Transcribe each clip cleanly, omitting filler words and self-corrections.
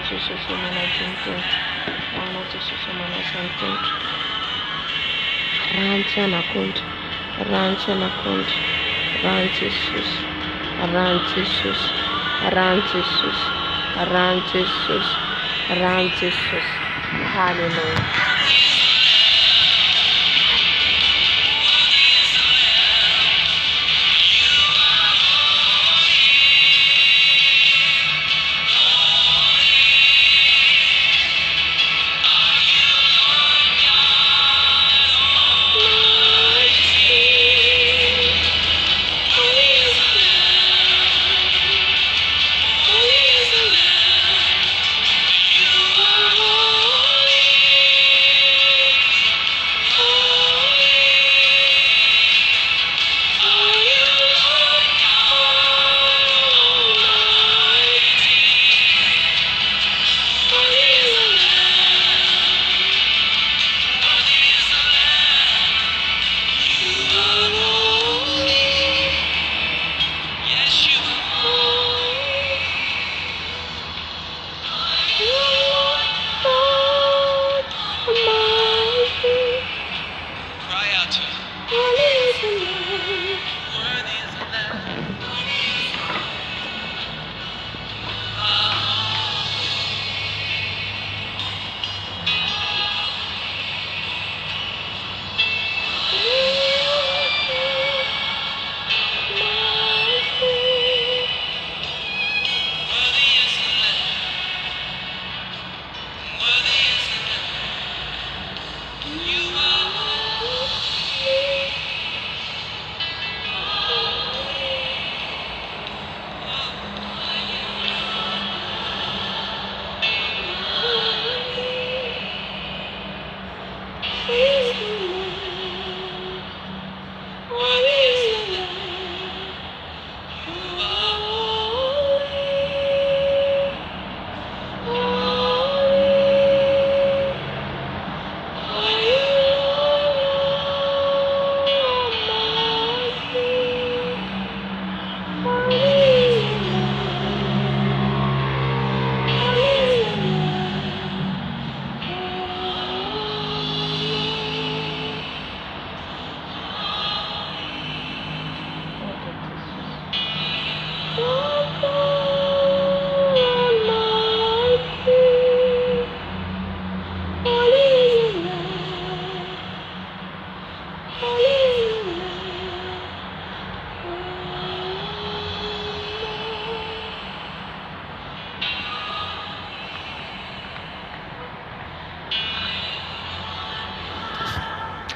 Jesosy manadinidinitra, ho anao Jesosy manasany tongotra. Rantsy anakondra, rantsy anakondra, rantsy Jesosy, rantsy Jesosy, rantsy Jesosy, rantsy Jesosy, rantsy Jesosy. Halleluja.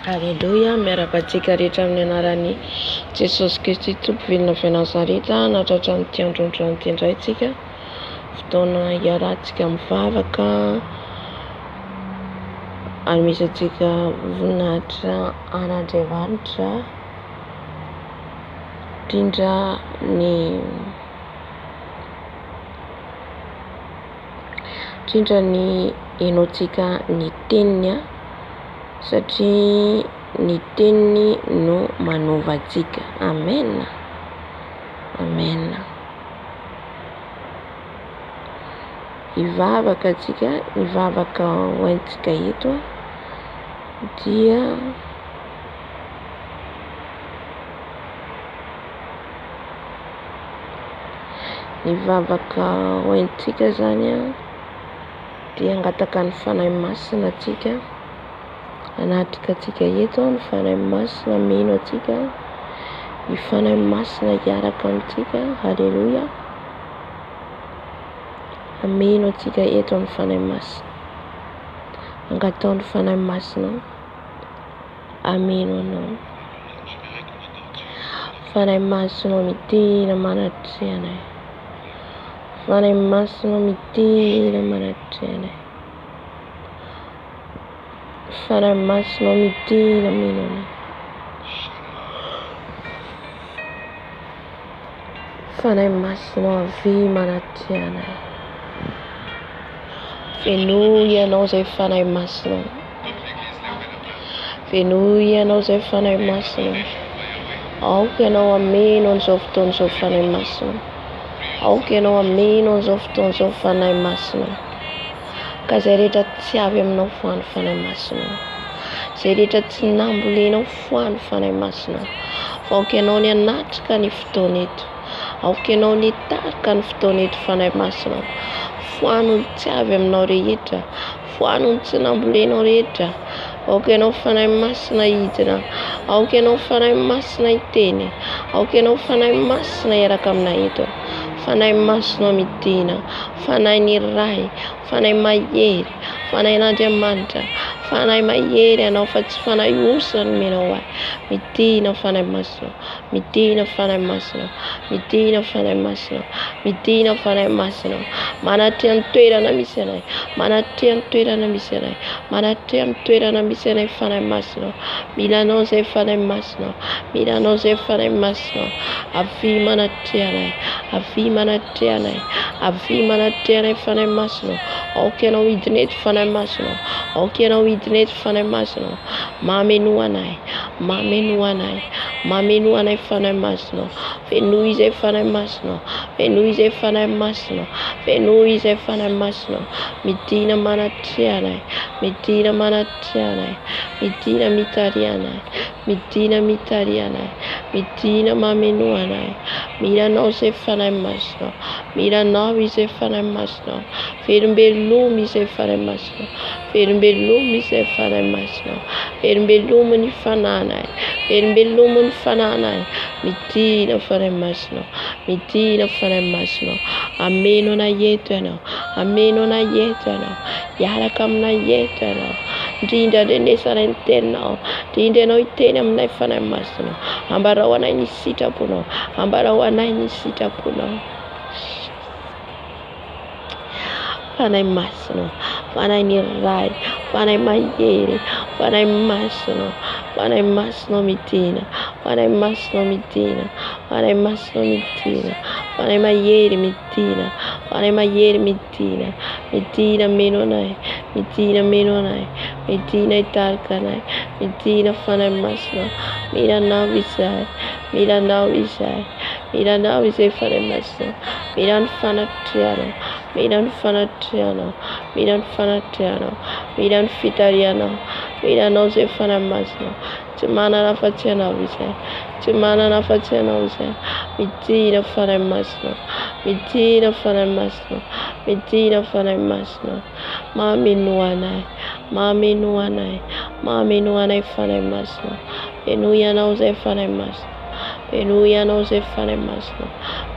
Halleluja. Miaraka antsika rehetra amin'ny anaran'i Jesosy Kristy Tompovilona avy Nazareta. Natratra n'ity androandro ity indray tsika fotoana hiarantsika mivavaka hanomisantsika voninahitra an'Andriamanitra indrindra ny henoantsika ny teniny satria ny teniny no manova antsika. Amen, amen. Hivavaka antsika, hivavaka ho antsika eto dia hivavaka ho antsika zany dia angataka ny fanahy masina atsika, anatrika atsika eto ny fanahy masina mino atsika, ny fanahy masina hiaraka amintsika. Halleluja. Ameno atsika eto ny fanahy masina, angatao ny fanahy masina, ameno anao fanahy masina mitena manatitra anay, fanahy masina mitena manatitra anay, fanahy masina mitena meno anay, fanahy masina avy manatitra anay. Fenoy ianao zay fanahy masina, fenoy ianao zay fanahy masina. Aoka ianao ameno an'izao fotoana izao fanahy masina, aoka ianao ameno an'izao fotoana izao fanahy masina. ka izay rehetra tsy avy aminao foany fanahy masina, izay rehetra tsy nambolenao foany fanahy masina. Fa aoka ianao ny hanatrika ny fotoana eto, aoka ianao ny hitarika ny fotoana eto fanahy masina. Foany ny tsy avy aminao rehetra, foany ny tsy nambolenao rehetra. Aoka ianao fanahy masina hidina, aoka ianao fanahy masina hiteny, aoka ianao fanahy masina hiaraka aminay eto. Fanahy masina midina, fanahy ny ray, fanahy mahery, fanahy n'Andriamanitra, fanahy mahery ianao fa tsy fanahy osany menao ahy. Midina fanahy masina, midina fanahy masina, midina fanahy masina, midina fanahy masina. Manatria ny toerana misy anay, manatria ny toerana misy anay, manatria ny toerana misy anay fanahy masina. Mila anao izay fanahy masina, mila anao izay fanahy masina. Avy manatria anay, avy manatria anay, avy manatria anay fanahy masina. Aoka ianao hidina eto fanahy masina, aoka ianao hidina eto fanahy masina. Mameno anay, mameno anay, mameno anay fanahy masina. Fenoy izay fanahy masina, fenoy izay fanahy masina, fenoy izay fanahy masina. Midina manatria anay, midina manatria anay, midina mitaria anay, midina mitaria anay, midina mameno anay. Mila anao izay fanahy masina, mila anao izay fanahy masina. Verimbelomy izay fanahy masina, verimbelomy izay fanahy masina, verimbelomy ny fananay, verimbelomy ny fananay. Midina fanahy masina, midina fanahy masina. Ameno anay eto ianao, ameno anay eto ianao, hiaraka aminay eto ianao. Indrindra andrenesanay ny teninao, indrindra ianao hiteny aminay fanahy masina. Ambarao anay ny sitraponao, ambarao anay ny sitraponao. Fanahy masina, fanahy ny ray, fanahy mahery, fanahy masina, fanahy masina midina, fanahy masina midina, fanahy masina midina, fanahy mahery midina, fanahy mahery midina. Midina meno anay, midina meno anay, midina hitarika anay, midina fanahy masina. Mila anao izay, mila anao izay, mila anao izay fanahy masina. Mila ny fanatrianao, mila ny fanatrianao, mila ny fanatrianao, mila ny fitarianao, mila anao izay fanahy masina. Tsy manana afa-tsy anao izay, tsy manana afa-tsy anao izay. Midina fanahy masina, midina fanahy masina, midina fanahy masina. Mameno anay, mameno anay, mameno anay fanahy masina. Fenoy anao izay fanahy masina, fenoy anao izay fanahy masina.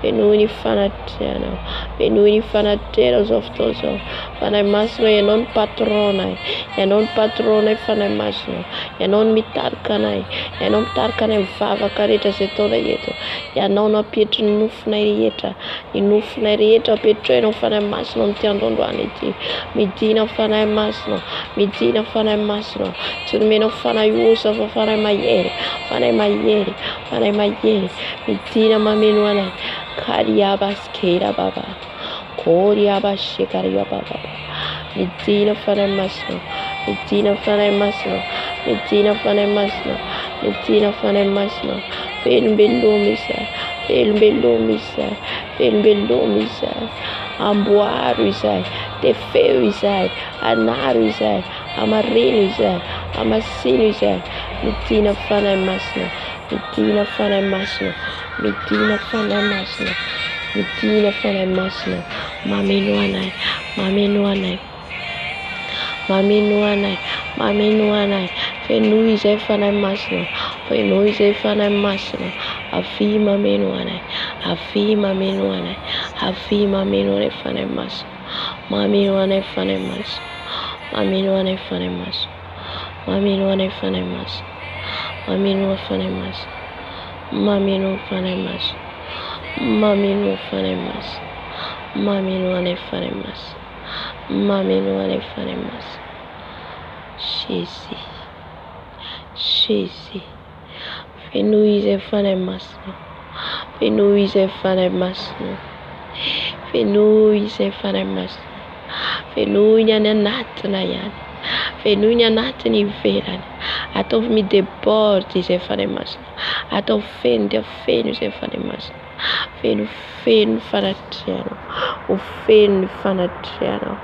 Fenoy ny fanatrianao, fenoy ny fanatrianao izao fotoana izao. Fanahy masina, ianao ny patronay, ianao ny patronay fanahy masina. Ianao ny mitarika anay, ianao mitarika anay mivavaka rehetra izay ataonay eto. Ianao no ampetry ny nofinay rehetra, ny nofinay rehetra apetrainao fanahy masina amin'ity androandroany ity. Midina fanahy masina, midina fanahy masina. Tsy nomenao fanahy osa fa fanahy mahery, fanahy mahery, fanahy mahery. Midina mameno anay. Kariabaskera baba, koriabashekaria baba. Midina fanahy masina, midina fanahy masina, midina fanahy masina, midina fanahy masina. Verimbelomy izay, verimbelomy izay, verimbelomy izay. Amboaro izay, tefeo izay, anaro izay, amareno izay, amasino izay. Midina fanahy masina, midina fanahy masina, midina fanahy masina, midina fanahy masina. Mameno anay, mameno anay, mameno anay, mameno anay. Fenoy izay fanahy masina, fenoy izay fanahy masina. Avy mameno anay, avy mameno anay, avy mameno anay fanahy masina. Mameno anay fanahy masina, mameno anay fanahy masina, mameno anay fanahy masina, mameno fanahy masina, mameno fanahy masina, mameno fanahy masina, mameno anay fanahy masina, mameno anay fanahy masina. Jésus, Jésus. Fenoy izay fanahy masina, fenoy izay fanahy masina, fenoy izay fanahy masina. Fenoy ny any anatina ihany, fenoy ny anatiny ivelany. Ataovy mideborde izay fanahy masina, atao feno dia feno izay fanahy masina. Feno feno fanatrianao, ho feno ny fanatrianao,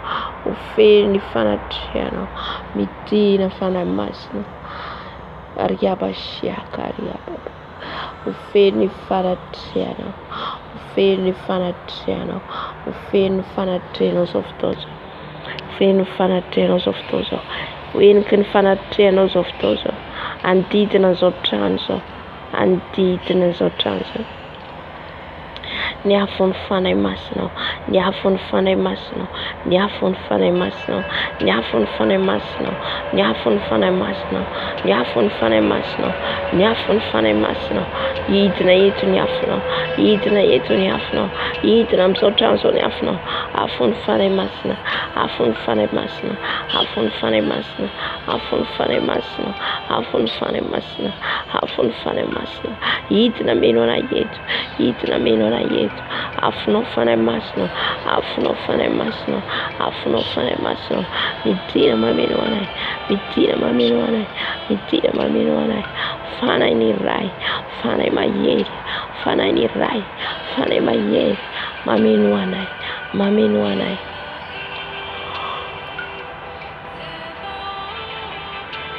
Ofeny fanatriana midina fanahy masina ariaba siaka ariaba. Ofeny fanatriana, ofeny fanatriana, ofeny fanatriana zao fotoana zao. Ofeny fanatriana zao fotoana zao. Oeniky ny fanatriana zao fotoana zao. Andidina zao trano zao. Andidina zao trano zao. Ny afon'ny fanahy masina, ny afon'ny fanahy masina, ny afon'ny fanahy masina, ny afon'ny fanahy masina, ny afon'ny fanahy masina, ny afon'ny fanahy masina, ny afon'ny fanahy masina. Hidina eto ny afonao, hidina eto ny afonao, hidina amin'izao trano zao ny afonao. Afon'ny fanahy masina, afon'ny fanahy masina, afon'ny fanahy masina, afon'ny fanahy masina, afon'ny fanahy masina, afon'ny fanahy masina. Hidina meno anay eto, hidina meno anay eto. Afonao fanahy masina, afonao fanahy masina, afonao fanahy masina. Midina mameno anay, midina mameno anay, midina mameno anay. Fanahy ny ray, fanahy mahery, fanahy ny ray, fanahy mahery. Mameno anay, mameno anay.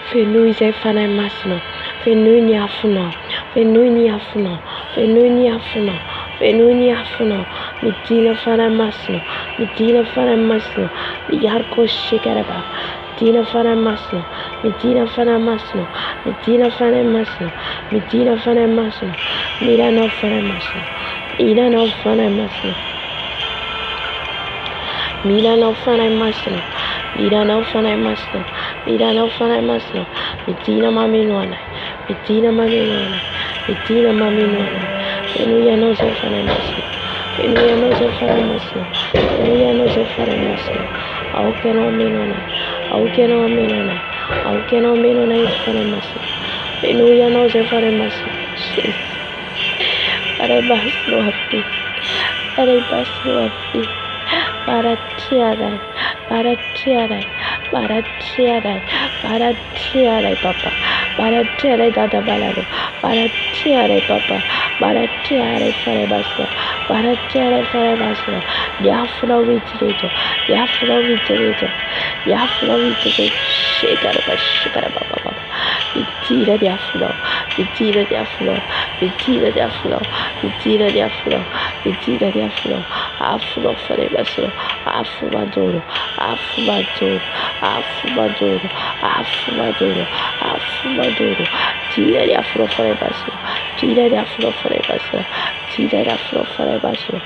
Fenoy izay fanahy masina, fenoy ny afonao, fenoy ny afonao, fenoy ny afonao, fenoy ny afonao. Midina fanahy masina, midina fanahy masina. Miariko shekaraba. Midina fanahy masina, midina fanahy masina, midina fanahy masina, midina fanahy masina. Milanao fanahy masina, milanao fanahy masina, milanao fanahy masina, milanao fanahy masina, milanao fanahy masina. Midina mameno anay, midina mameno anay, midina mameno anay. Fenoy anao zay fanahy masina, fenoy anao zay fanahy masina, fenoy anao zay fanahy masina. Aoky anao ameno anay, aoky anao ameno anay, aoky anao ameno anay izy fanahy masina. Fenoy anao zay fanahy masina. Aray basy no hafi, aray basy no hafi. Baratiaray, baratiaray, baratiaray, baratiaray papa, baratiaray dada balado, baratiaray papa, baratiaray fanahy masina, baratiaray fanahy masina. Ny afonao hidina eto, ny afonao hidina eto, ny afonao hidina eto. Shekaraba, shekaraba papa. Midina ny afonao, midina ny afonao, midina ny afonao, midina ny afonao, midina ny afonao. Afonao fanahy masina, afo madoro, afo madoro, afo madoro, afo madoro, afo madoro. Tira ny afonao fanahy masina, tira ny afonao fanahy masina, tira ny afonao fanahy masina,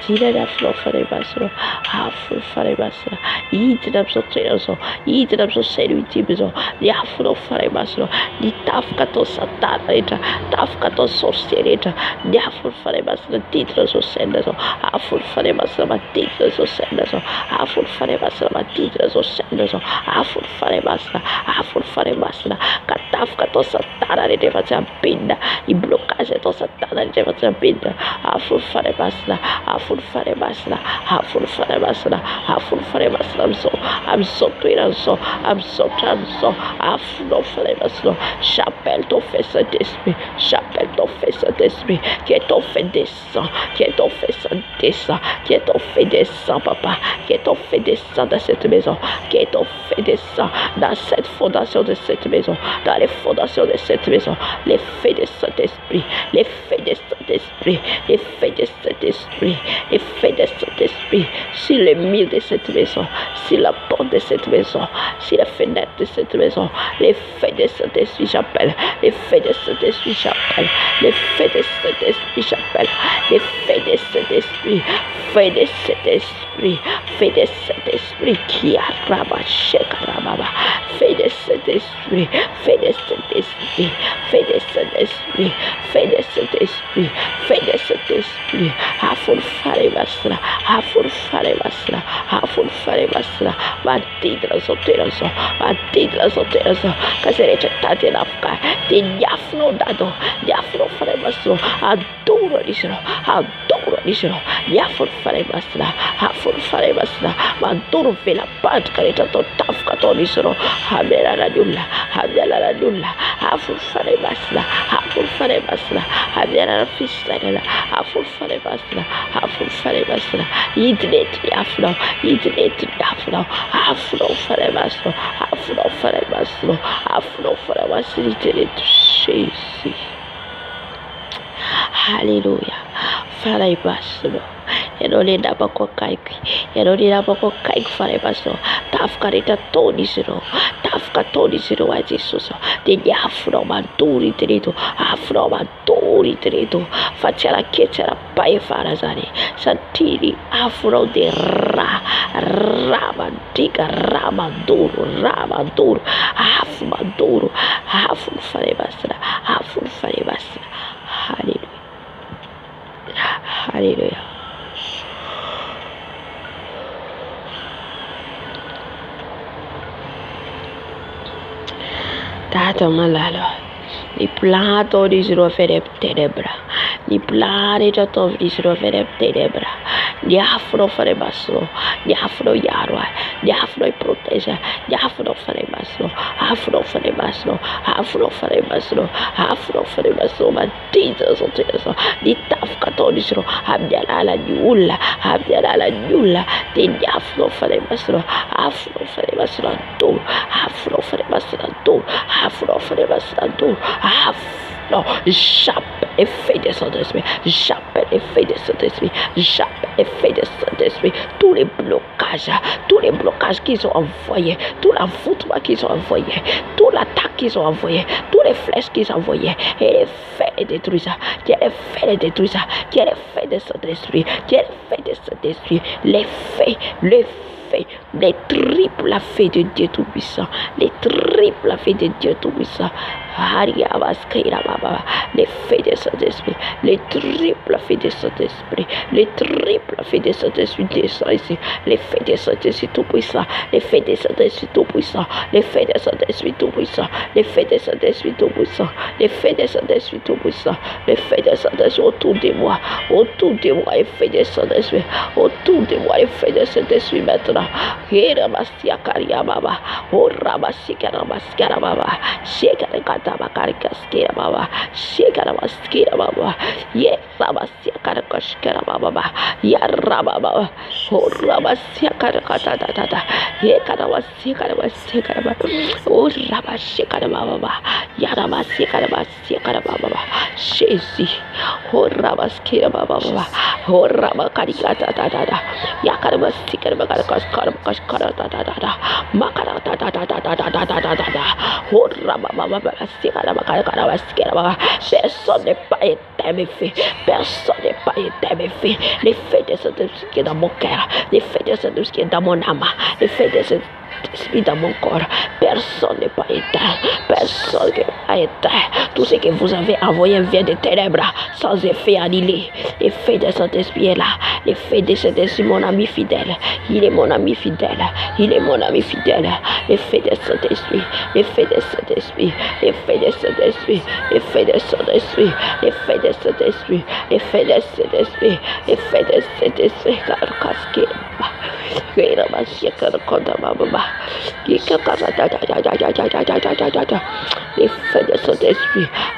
tira ny afonao fanahy masina. Afo fanahy masina. Hidina amin'izao toerana zao, hidina amin'izao saina intimy zao. Ny afonao fanahy masina, ny tafoka atao satana rehetra, tafoka atao sorcier rehetra. Ny afon'ny fanahy masina didina zao saina zao. Afon'ny fanahy masina manodidina zao saina zao. Afon'ny fanahy masina manodidina zao saina zao. Afon'ny fanahy masina, afon'ny fanahy masina. Ka tafoka atao satana rehetra efa tsy ampinina, i blocage atao satana rehetra efa tsy ampinina. Afon'ny fanahy masina, afon'ny fanahy masina, afon'ny fanahy masina, afon'ny fanahy masina amin'izao toerana zao, amin'izao trano zao. Afonao fanahy masina. J'appelle ton fils Saint-Esprit, j'appelle ton fils Saint-Esprit, qui est ton fait descend, qui est ton fait descend, qui est ton fait descend papa, qui est ton fait descend dans cette maison, qui est ton fait descend dans cette fondation de cette maison, dans les fondations de cette maison. Les faits de Saint-Esprit, les faits de Saint-Esprit, les faits de Saint-Esprit, les faits de Saint-Esprit sur les murs de cette maison, sur la porte de cette maison, sur les fenêtres de cette maison. Les faits de Saint-Esprit j'appelle, les faits de Saint-Esprit j'appelle, les faits de Saint-Esprit j'appelle, les faits de Saint-Esprit, faits de Saint-Esprit, faits de Saint-Esprit qui a rabâché carababa, faits de Saint-Esprit, faits de Saint-Esprit, faits de Saint-Esprit, faits de Saint-Esprit, faits de Saint-Esprit. Afon fanahy masina, afon fanahy masina, afon fanahy masina. Manodidina zao toerana zao, manodidina zao toerana zao. Ka zay rehetra tady anavoka dia ny afonao dado, ny afonao fanahy masina. Adoro izy ireo, adoro izy ireo. Ny afon fanahy masina, afon afur fare basra mantur vela pat kareta to taf katoni soro habela radulla afur fare basra habela fisara afur fare basra idlet afro afro fare basra Jesus. Hallelujah. Fare basro. Erole daba ko kaik fare basro. Tafkarita toni zero wa Jesus. De afro manduri trito facciala chiedere pai farazani santiri afro de ramandiga ramaduro afro fare basra hallelujah. Tata malalo li plato di srofere tenebra li plare to di srofere tenebra di afro fare basso di afro yarwa di afro protesa di afro fare basso ma tita soteso di taf katolisro abbiala la giulla di afro fare basso no, j'appelle et fais des Saint-Esprit, tous les blocages qu'ils ont envoyés, tout l'envoûtement qu'ils ont envoyé, toute l'attaque qu'ils ont envoyé, tous les flèches qu'ils ont envoyés, et les faits les détruire ça, qui a les faits des Saint-Esprit, les faits, les triples faits de Dieu Tout-Puissant, les faits de Saint-Esprit, les triples faits de Saint-Esprit, descend ici, les faits de Saint-Esprit Tout-Puissant, les faits de Saint-Esprit Tout-Puissant, autour de moi, les faits de Saint-Esprit, autour de moi, les faits de Saint-Esprit maintenant. Herabasia Kariababa, Orabasikara Baba, Shekara Katabakarikaskira Baba, Shekara Maskira Baba, Yerabasia Karakashkara Baba, Yarababa, Orabasia Karakata, Yekarabasikara Baba, Orabasikara Baba, Yarabasikara Baba, Shesi, Orabaskira Baba, Orabakarikata, Yakarabasikara Baba. Personne n'est pas éteint mes faits. Les faits de cet esprit qui est dans mon cœur, les faits de cet esprit qui est dans mon âme, les faits de cet esprit dans mon corps. Personne n'est pas éteint. Tout ce que vous avez envoyé vient des ténèbres sans effet annulé. L'effet de cet esprit est là. L'effet de cet esprit, mon ami fidèle. Il est mon ami fidèle. L'effet de cet esprit. L'effet de Saint-Esprit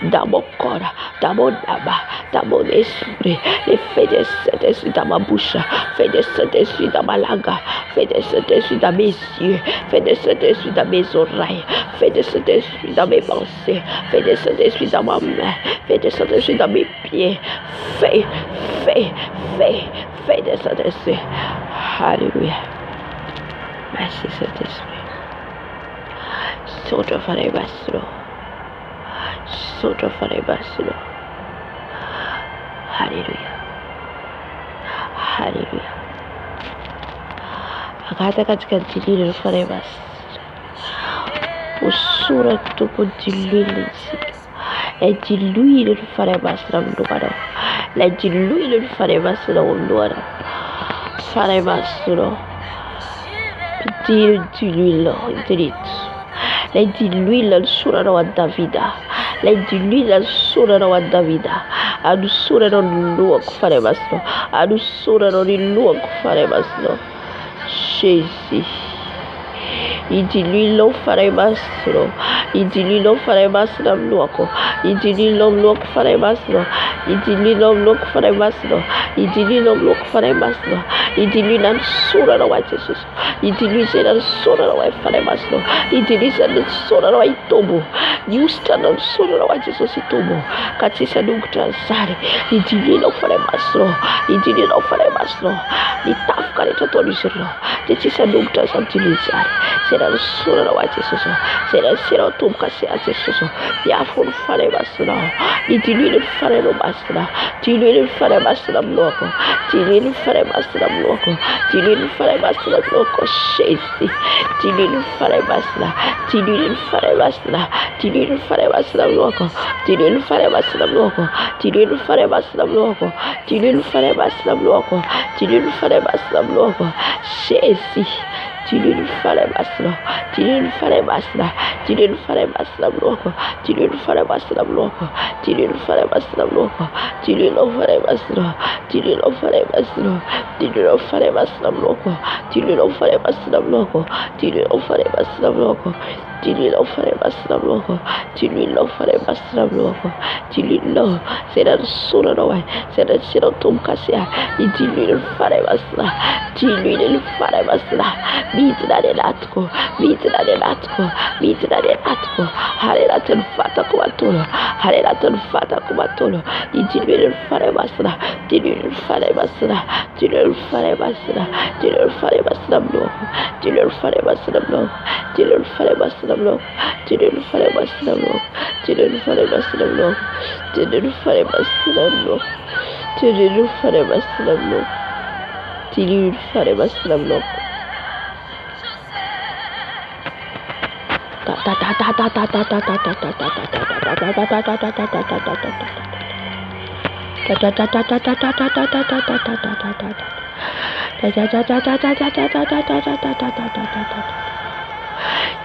dans mon corps, dans mon âme, dans mon esprit. L'effet de Saint-Esprit dans ma bouche. L'effet de Saint-Esprit dans ma langue. L'effet de Saint-Esprit dans mes yeux. L'effet de Saint-Esprit dans mes oreilles. L'effet de Saint-Esprit dans mes pensées. L'effet de Saint-Esprit dans ma main. L'effet de Saint-Esprit dans mes pieds. Fais de Saint-Esprit. Alléluia. Merci Saint-Esprit. Soto fare bastro. Hallelujah. Akata katika dilili fare bastro. Usura tupo dilili. La diluire fare bastro mduara. La diluire fare bastro mduara. Fare bastro. Diluire diritto. Le diluire sura wa Davida. a doçura no lua que faremos, a doçura no lua que faremos, Jesus. Idili lo farei basro, idili lo farei basro luoco, idili lo luoco farei basro, idili lo luoco farei basro, idili lo luoco farei basro, idili nan sura no vai Jesus, idili se nan sura no vai farei basro, idili se nan sura no vai tobo, justa nan sura no vai Jesus tobo, katisa dukta sare, idili lo farei basro, idili lo farei basro, di tafka di totoli sirlo, tetisa dukta santilizare. Será o sura no vai Jesus, será o tum kasi a Jesus, ya fun fare basura, di tilil fare no basura, tilil fare basura bloco, tilil fare basura bloco, tilil fare basura bloco, shesi, tilil fare basura, tilil fare basura, tilil fare basura bloco, tilil fare basura bloco, tilil fare basura bloco, tilil fare basura bloco, tilil fare basura bloco, shesi. Tilil fare basra, tilil fare basra, tilil fare basra bloco, tilil fare basra bloco, tilil fare basra bloco, tilil fare basra, tilil fare basra, tilil fare basra bloco, tilil fare basra bloco, tilil fare basra bloco, tilil fare basra bloco, tilil fare basra bloco, tilil será sura no vai, será tum kasia, tilil fare basra, tilil fare basra. Bitra de latco, bitra de latco, bitra de latco, harelaten fata kumatolo, harelaten fata kumatolo, itilil fare basra, tilil fare basra, tilil fare basra, tilil fare basra bloco, tilil fare basra bloco, tilil fare basra bloco, tilil fare basra bloco, tilil fare basra bloco, tilil fare basra bloco, tilil fare basra bloco, tilil fare basra bloco.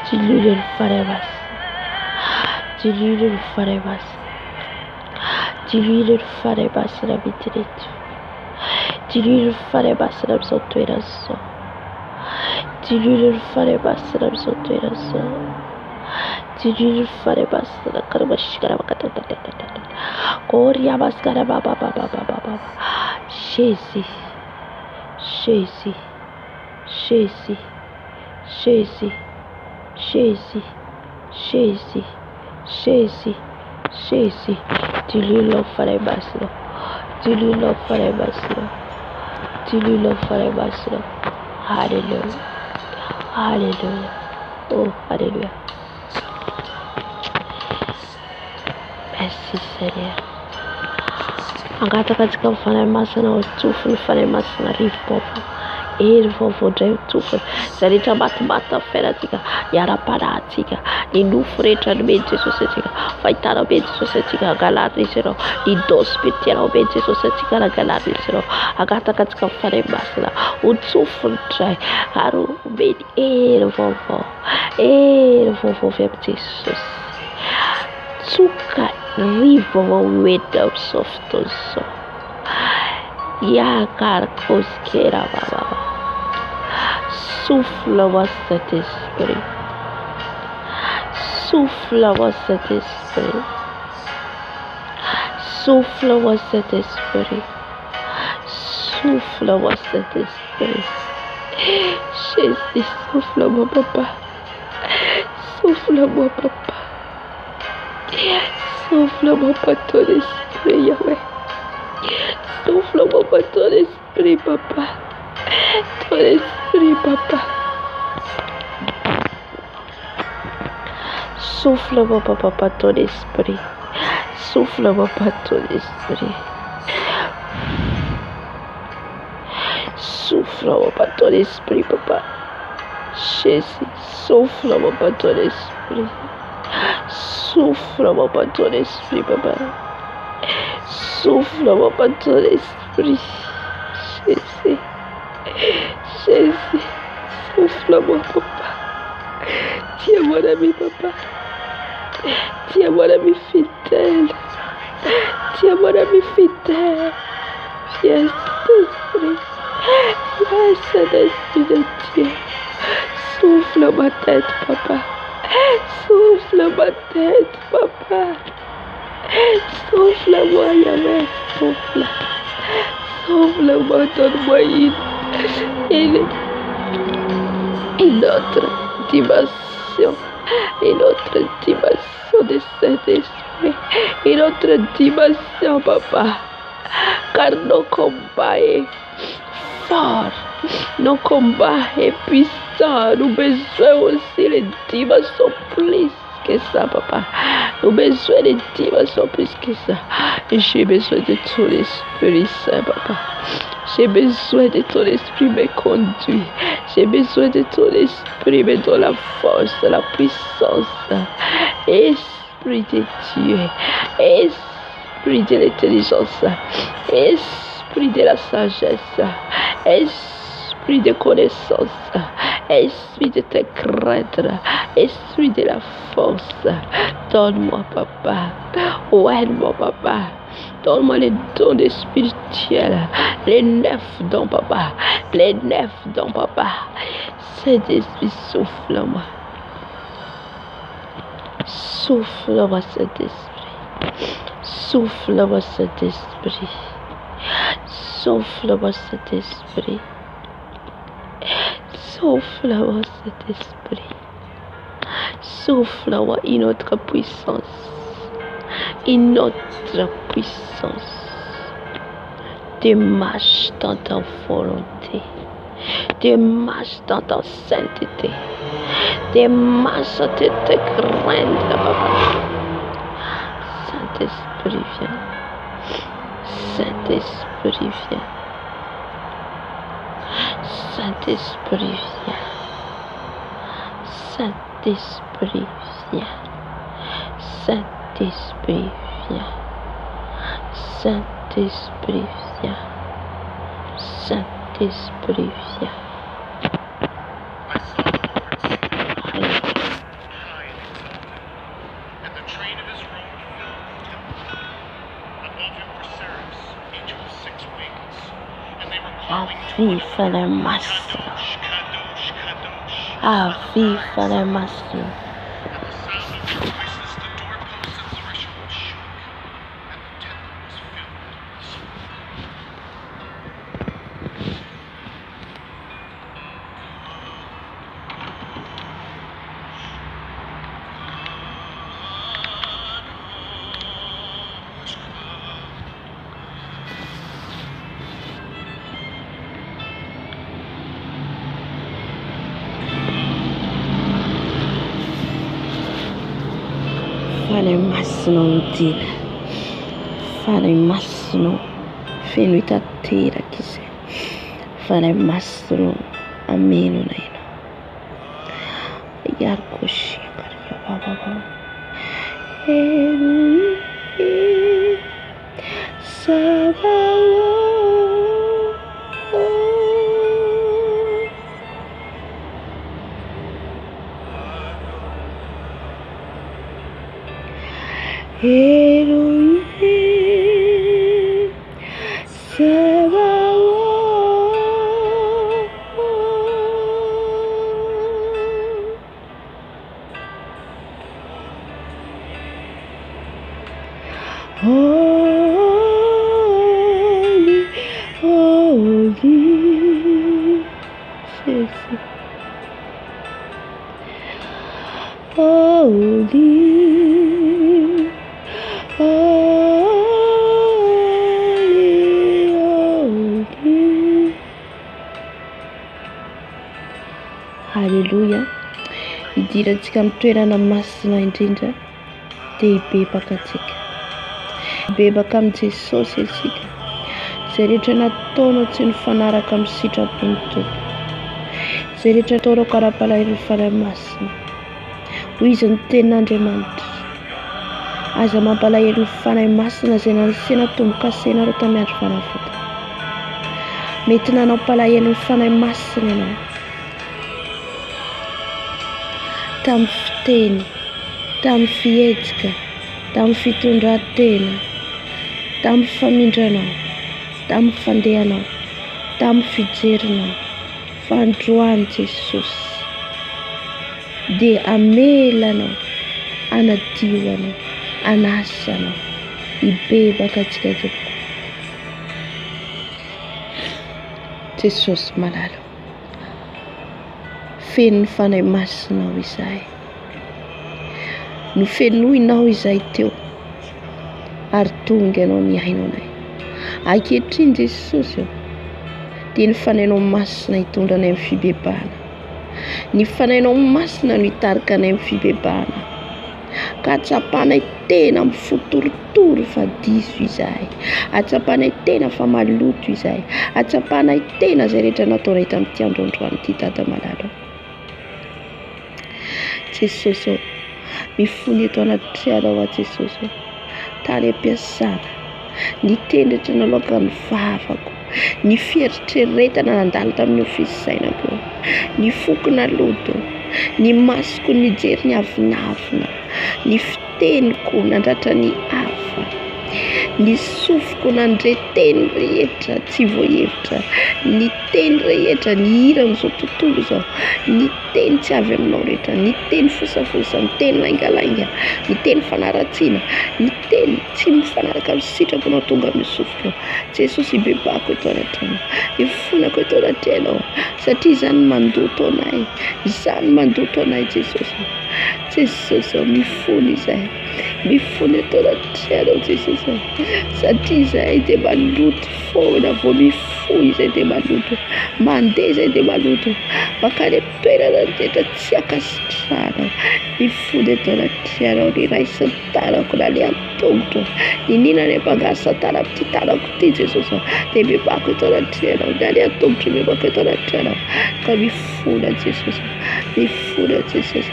Diluded forever. Diluded forever. Diluded forever. Diluded forever. So diluded forever. So diluded forever. Korea baskara baba baba baba. Shesi. Shesi. Shesi. Shesi. Shesi. Shesi. Shesi. Shesi. Dililo forever. Dililo forever. Dililo forever. Hallelujah. Hallelujah. Oh, hallelujah. Merci Seigneur. Angata katika mfanya masa na utufu mfanya masa na rifu Ervo drive tufu salita bata feratika yara paratika indufre tradimente societica faitara bente societica galati sero di dos pitera bente societica la galati sero agata katika mfanya masa na utufu drive haru bedi ervo feptisos Suka river with of soft so ya karkoskera baba souffle was cet esprit souffle was cet esprit souffle was cet esprit souffle was cet esprit Jésus souffle mon papa souffle mon papa souffle-moi pas ton esprit, Yahweh. Souffle-moi pas ton esprit, papa. Ton esprit, papa. Souffle-moi, papa, ton esprit. Souffle-moi pas ton esprit. Souffle-moi pas ton esprit, papa. Jésus, souffle-moi pas ton esprit. Souffle-moi pas ton esprit, papa. Souffle-moi pas ton esprit. Jésus. Jésus. Souffle-moi, papa. Tu es mon ami, papa. Tu es mon ami fidèle. Tu es mon ami fidèle. Viens, Saint-Esprit. Viens, Saint-Esprit de Dieu. Souffle ma tête, papa. Souffle ma tête, papa. Souffle-moi, Yahweh. Souffle. Souffle-moi, donne-moi une autre dimension. Une autre dimension de Saint-Esprit. Une autre dimension, papa. Car nos combats est fort. Nos combats est puissant. Nous besoin aussi les dimensions plus que ça, papa. Nous besoin des dimensions plus que ça. J'ai besoin de ton Esprit Saint, papa. J'ai besoin de ton esprit me conduire. J'ai besoin de ton esprit me donne la force, la puissance. Esprit de Dieu. Esprit de l'intelligence. Esprit de la sagesse. Esprit de connaissance. Esprit de te craindre. Esprit de la force. Donne-moi, papa. Aide-moi, papa. Donne-moi les dons spirituels. Les 9 dons, papa. Les 9 dons, papa. Saint-Esprit, souffle-moi. Souffle-moi, Saint-Esprit. Souffle-moi, Saint-Esprit. Souffle-moi, Saint-Esprit. Souffle-moi, Saint-Esprit. Souffle-moi une autre puissance. Une autre puissance. Démarche dans ta volonté. Démarche dans ta sainteté. Démarche à te craindre, papa. Saint-Esprit, viens. Saint-Esprit, viens. Saint-Esprit, viens. Saint-Esprit, viens. Saint-Esprit, viens. Saint-Esprit, viens. Saint-Esprit, viens. Viva la massa. Viva la massa. Fale massimo Dio, fale massimo fino a terra che sei, fale massimo a meno neno, yarko shikar ya baba, sabawo. Elohim, Sabaoth. Holy, holy, holy. Haleluya. Idirantsika amin'ny toerana masina indrindra dia hibebaka antsika. Hibebaka amin'ny Jesosy isika. Izay rehetra nataonao tsy nifanaraka amin'ny sitrapony Tompo. Izay rehetra nataonao kara-palahelo fanahy masina. Hoy izy ny tenin'Andriamanitra. Aza mampalahelo ny fanahy masina izay nanisena tombo-kasena tamin'ny andro fanafotana. Mety nanao palahelo ny fanahy masina ianao. Tamin'ny fiteny, tamin'ny fihetsika, tamin'ny fitondran-tena, tamin'ny famindranao, tamin'ny fandehanao, tamin'ny fijerinao, fa androany Jesosy dia amelanao, anadioanao, anasanao, hibebaka antsika tompoko. Jesosy malala, feno ny fanahy masinao izahay, nofenoinao izay teo ary tonga ianao ny ainonay. Ankehitriny Jesosy dia ny fanahinao masina hitondra anay amin'ny fibebahana, ny fanahinao masina no hitarika anay amin'ny fibebahana, ka atsapanay tena amin'ny fotorotoro fa diso izahay, atsapanay tena fa maloto izahay, atsapanay tena izay rehetra nataonay tamin'ity androandroany ity Dada malala. Jesosy mifony eto anaty trianao a Jesosy, tany ampiasana, ny tendritra naloaka ny vavako, ny fieritreretana nandalo tamin'ny ofisy sainako, ny fokona loto, ny masoko ny mijery ny avinavina, ny fiteniko nandratra ny hafa, ny sofiko nandre teny rehetra tsy voahevitra, ny teny rehetra ny hira amin'izao tontolo izao, ny teny tsy avy aminao rehetra, ny teny fosafosa, ny teny laingalainga, ny teny fanaratsiana, ny teny tsy mifanaraka amin'ny sitraponao tonga amin'ny sofiko. Jesosy hibebako eto anatrano, hifonako eto anatrenao, satria izany mandoto anay, izany mandoto anay Jesosy. Jesosy mifony izahay, mifony eto anatrenao Jesosy, satria izahay dia maloto foana, vao mifoy izahay dia maloto, mandeha izahay dia maloto, makany toerana rehetra tsy akasitrana. Mifony eto anatrenao, ny raisy ny tanako na ny an-tongotra, ninona ny mpangasa tana amin'ity tanako ity Jesosy, dia mibebako eto anatrenao, na ny an-tongotra mibebako eto anatrenao, ka mifona Jesosy, mifona Jesosy,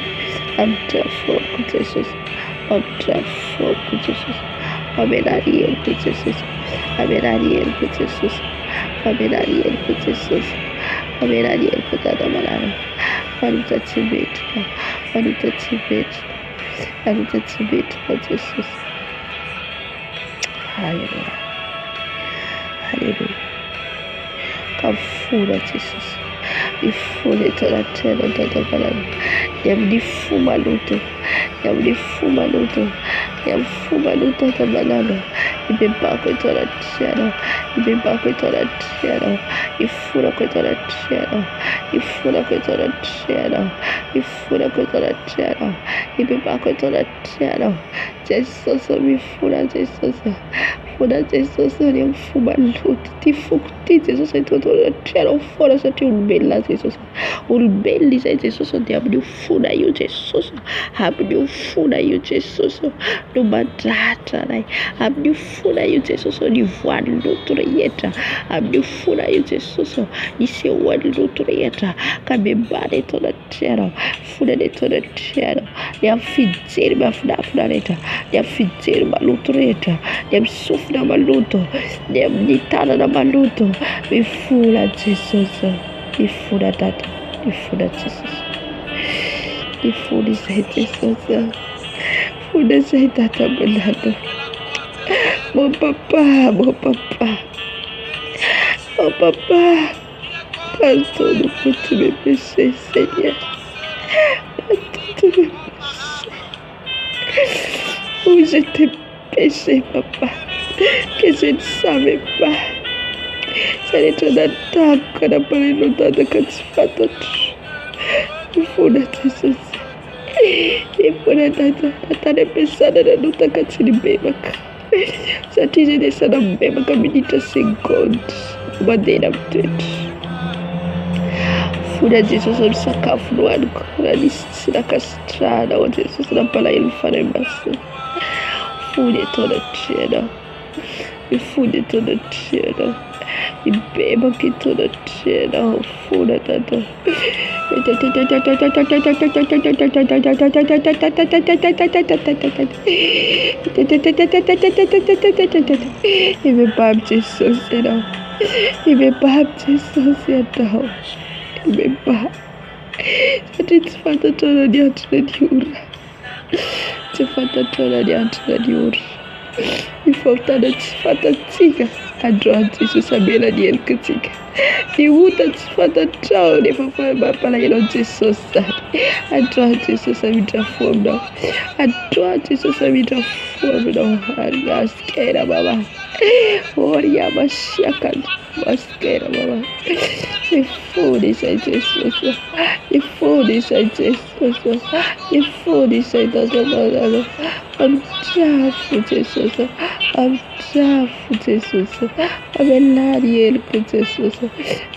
amitra foko Jesosy, amitra foko Jesosy, amenarieloko Jesosy, amenarieloko Jesosy, amenarieloko Jesosy, amenarieloko Dada malala, anota tsy metrika, anota tsy metrika, anota tsy metrika Jesosy. Halleluja, halleluja, ka mifona Jesosy, mifona eto anatrenao Dada malala, dia amin'ny fo maloto, dia amin'ny fo maloto, dia amin'ny fo maloto Dada malala, hibebako eto anatrenao, hibebako eto anatrenao, hifonako eto anatrenao, hifonako eto anatrenao, hifonako eto anatrenao, hibebako eto anatrenao. Jesosy mifona Jesosy, fona Jesosy ny amin'ny fo maloto, ty foko ty Jesosy eto anatrenao foana, satria olombelona Jesosy, olombelona izay Jesosy, dia amin'io fona io Jesosy, amin'io fona io Jesosy no mandratra anay, amin'io fona io Jesosy ny voan'ny loto rehetra, amin'io fona io Jesosy ny sehoan'ny loto rehetra, ka membana eto anatrenao, fonany eto anatrenao, ny amin'ny fijery mahafinafina rehetra, ny amin'ny fijery maloto rehetra, ny amin'ny sofina maloto, ny amin'ny tanana maloto, mifona Jesosy, mifona Dada, mifona Jesosy, mifona izay Jesosy, fona izay Dada malala. Mon papa, mon papa, mon papa, pardonne pour tous mes péchés, Seigneur. Pardonne tous mes péchés. Où j'étais péché, papa, que je ne savais pas. Saya tunataka na pale tunataka katifatoto. Ifuna Jesús. Ifuna tata pesada na nutaka tsinibebaka. Satije de sana mbebaka minitra seconde. Badena mtetu. Funa Jesús msakafu nwangu. Na nisina kasitrana wa Jesús na pala ilifana mbasi. Fune tona tjena. Ifune tona tjena. Ibeba kitona tjena. Funa tata. Imebab Jesus não. Imebab Jesus não. Imebab. Gente falta toda diante de ura. Se falta toda diante de ura. Ny fahotana tsy fantatsika, androany Jesosy amelany helikatsika. Ny ota tsy fantatrao nefa mampalahelo an'i Jesosy zany. Androany Jesosy hamindra fo aminao. Androany Jesosy hamindra fo aminao. Maskera mama. Oria masiakany. Maskera mama. Ifony izay Jesosy. Ifony izay Jesosy. Ifony izay dadamalala. Amindrafo Jesosy. Amindrafo Jesosy. Amelany helika Jesosy.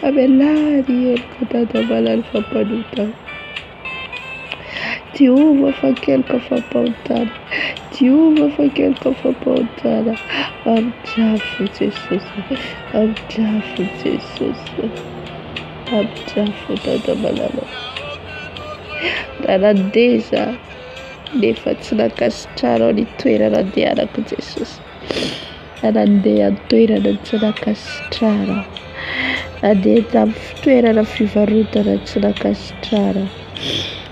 Amelany helika dadamalala fampanotana. Diova fakelika fampahotana. Diova fakelika fampahotana. Amindrafo Jesosy. Amindrafo Jesosy. Amindrafo dadamalala. Raha nandeza nefa tsy nankasitrarao ny toerana andehanako Jesosy. Nandeha toerana tsy nankasitrarao. Nandeha tamin'ny toerana fivarotana tsy nankasitrarao.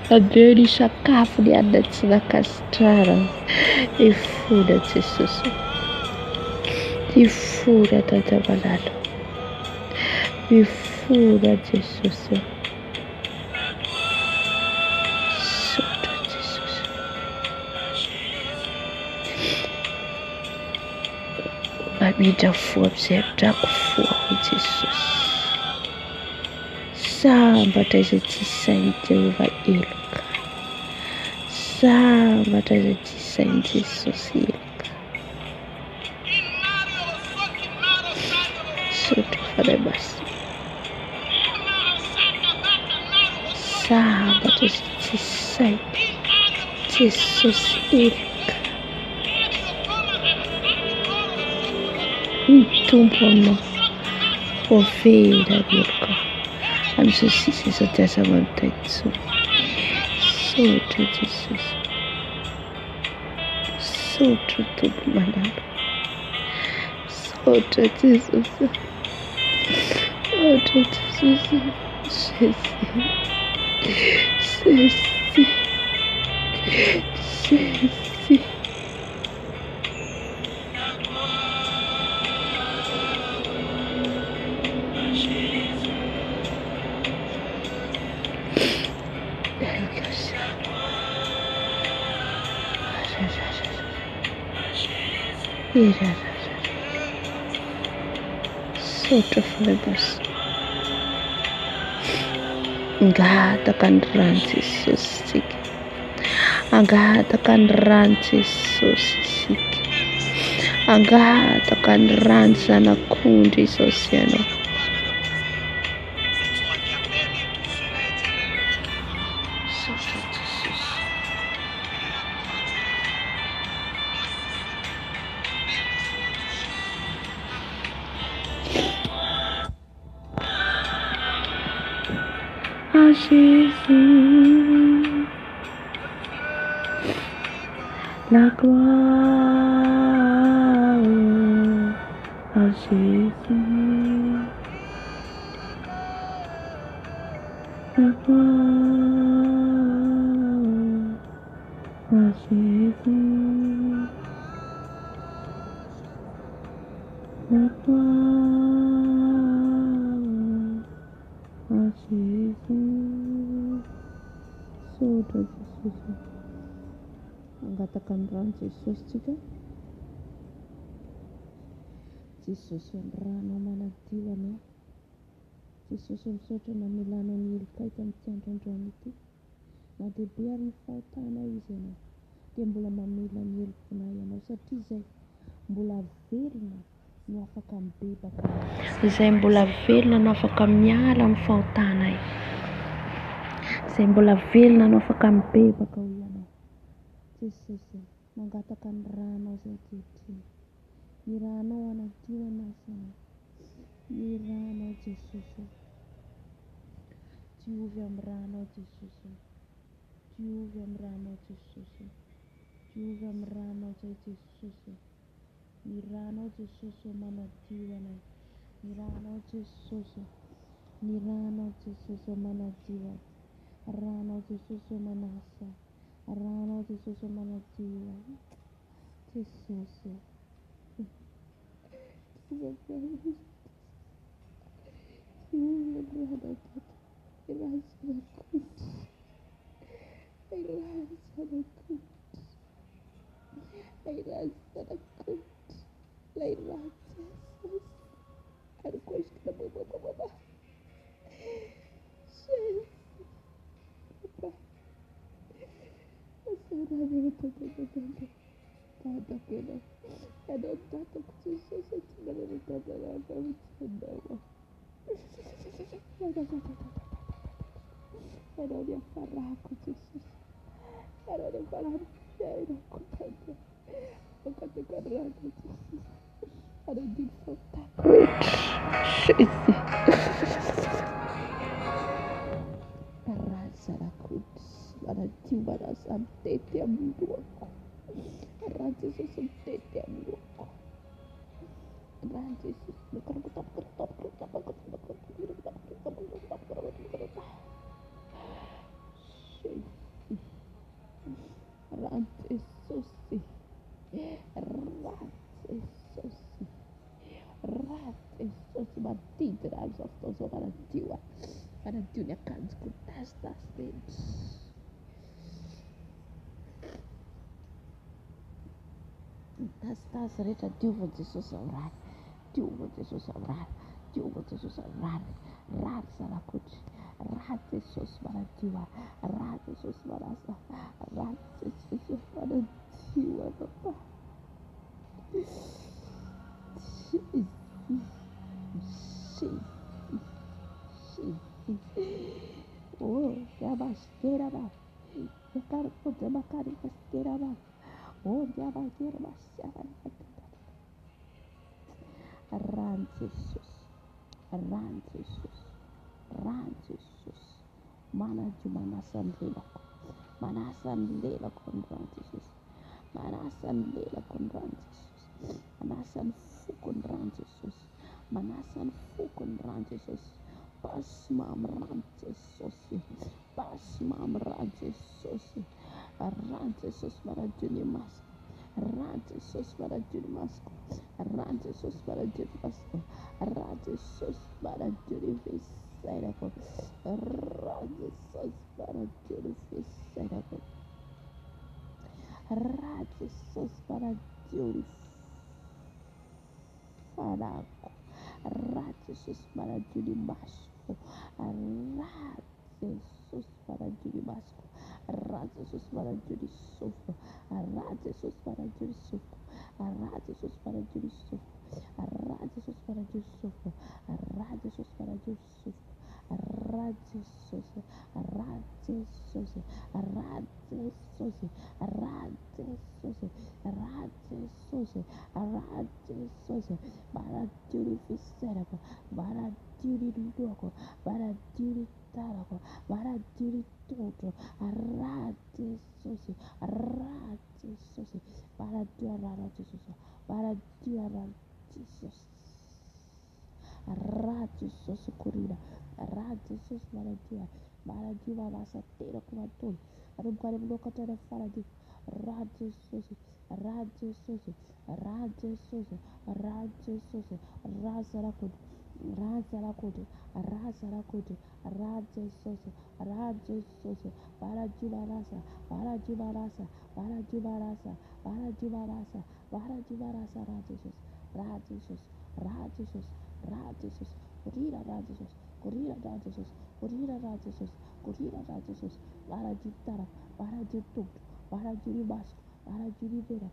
Nandeha ny sakafo ny hanina tsy nankasitrarao. Ifona Jesosy. Ifona dadamalala. Ifona Jesosy. Sotra Jesosy. Mamindra fo amin'izay amindrako fo aho Jesosy. Sambatra izay tsy sain'i Jehova heloka. Sambatra izay tsy sain'i Jesosy heloka. Sotra fanahy masina. Sambatra izay tsy sain'i Jesosy heloka. Mitombo aminao. Povera heloka. Amin'izao sisa izao dia aza manontany intsony. Sotra Jesosy. Sotra tompo malala. Sotra Jesosy. Sotra Jesosy. Jésus. Jésus. Sotra fanahy masina. Angataka ny rano Jesosy isika. Angataka ny rano Jesosy isika. Angataka ny rano zanak'ondry Jesosy ianao. Sotra Jesosy. Ah Jésus, la gloire à Jésus, la gloire à Jésus, la gloire à Jésus. Sotra Jesosy. Angataka ny rano Jesosy tsika. Jesosy ny rano manadio anao. Jesosy misaotra namelanao ny helikaika amin'ity androandroany ity. Na dia be ary ny fahotanao izy ianao dia mbola mamela ny helim-ponahy ianao satria izay mbola velona no afaka mibebaka. Izay mbola velona no afaka miala amin'ny fahotanay. Izay mbola velona no afaka mibebaka ho ianao. Jesosy, mangataka ny ranao izay ankehitriny. Ny ranao anadio anasana. Ny ranao Jesosy. Diovy amin'ny ranao Jesosy. Diovy amin'ny ranao Jesosy. Diovy amin'ny ranao izay Jesosy. Ny ranao Jesosy manadio anay. Ny ranao Jesosy. Ny ranao Jesosy manadio anay. Ranao Jesosy manasa. Ranao Jesosy manadio anay. Jesosy. rehetra diova Jesosy rary, diova Jesosy rary, diova Jesosy rary, rary zanak'otry, rary Jesosy manadio rary Jesosy manasa, rary Jesosy manadio papa. Oh, Yabashkera ba. Yakarko Makari Baskera ba. Oh, Yabashkera Bashara. Ran Jesus. Ran Jesus. Ran Jesus. Mana Jumana Sandela. Mana Sandela Condran Jesus. Mana Sandela Condran Jesus. Mana San Fukundran Jesus. Mana San Fukundran Jesus. Pasmam ran Jesus. Pasmam ran Jesus. Ran Jesus para Juni Mask. Ran Jesus para Juni Mask. Ran Jesus para Juni Mask. Ran Jesus para Juni Fisairako. Ran Jesus para Juni Fisairako. Ran Jesus para Juni Farako. Ran Jesus para Juni Mask. Ran Jesus para Juni Mask. Ran Jesus para Juni Sofo. Ran Jesus para Juni Sofo. Ran Jesus para Juni Sofo. Ran Jesus para Juni Sofo. Ran Jesus para Juni Sofo. Ran Jesus. Ran Jesus. Ran Jesus. Ran Jesus. Ran Jesus. Ran Jesus. Para Juni Fiserako. Para Juni Luko. Para Juni Tarako. Para Juni Toto. Arate sosi, arate sosi, para Dieu arate sosi, para Dieu arate sosi, arate sosi corrida, arate sosi para Dieu arasa tera como todo, arum kare bloca tera para Dieu, arate sosi, arate sosi, arate sosi, arate sosi, rasa rakud. Razarakote, Razarakote, Rajesosa, Rajesosa, Parajubarasa, Parajubarasa, Parajubarasa, Parajubarasa, Parajubarasa, Rajesos, Rajesos, Rajesos, Rajesos, Corrida Rajesos, Corrida Rajesos, Corrida Rajesos, Corrida Rajesos, Parajutara, Parajutuk, Parajuribasco, Parajuribera,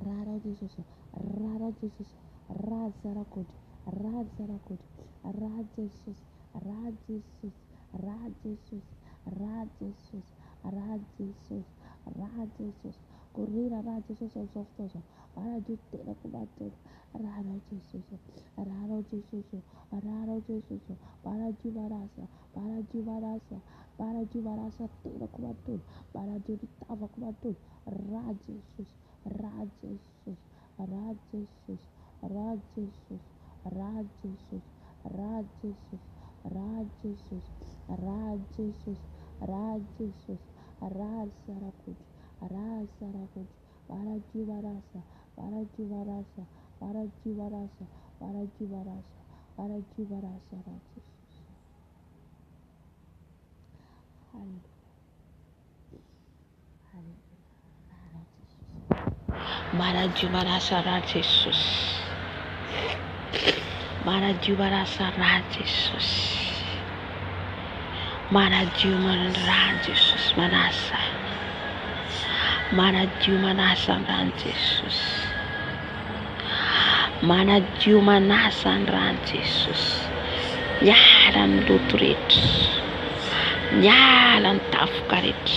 Rara Jesus, Rara Jesus, Razarakote, Razarakote, Rajesus, Rajesus, Rajesus, Rajesus, Rajesus, Rajesus, Corrida Rajesus of Softoso, Arajutera Kubato, Rara Jesus, Rara Jesus, Rara Jesus, Parajubarasa, Parajubarasa, Parajubarasa, Tera Kubato, Parajutava Kubato, Rajesus, Rajesus, Rajesus, Rajesus, Rajesus, Rajesus, Rajesus, Rajesus, Rajesus, Rasarakut, Rasarakut, Parajuvarasa, Parajuvarasa, Barajivarasa, Barajivarasa, Barajivarasa, Jesus. Barajivarasa, Jesus. Barajivarasa, Jesus. Barajivarasa, Jesus. Manasa. Barajivarasa, Jesus. Barajivarasa, Jesus. Yaran lutrit. Yaran tafkarit.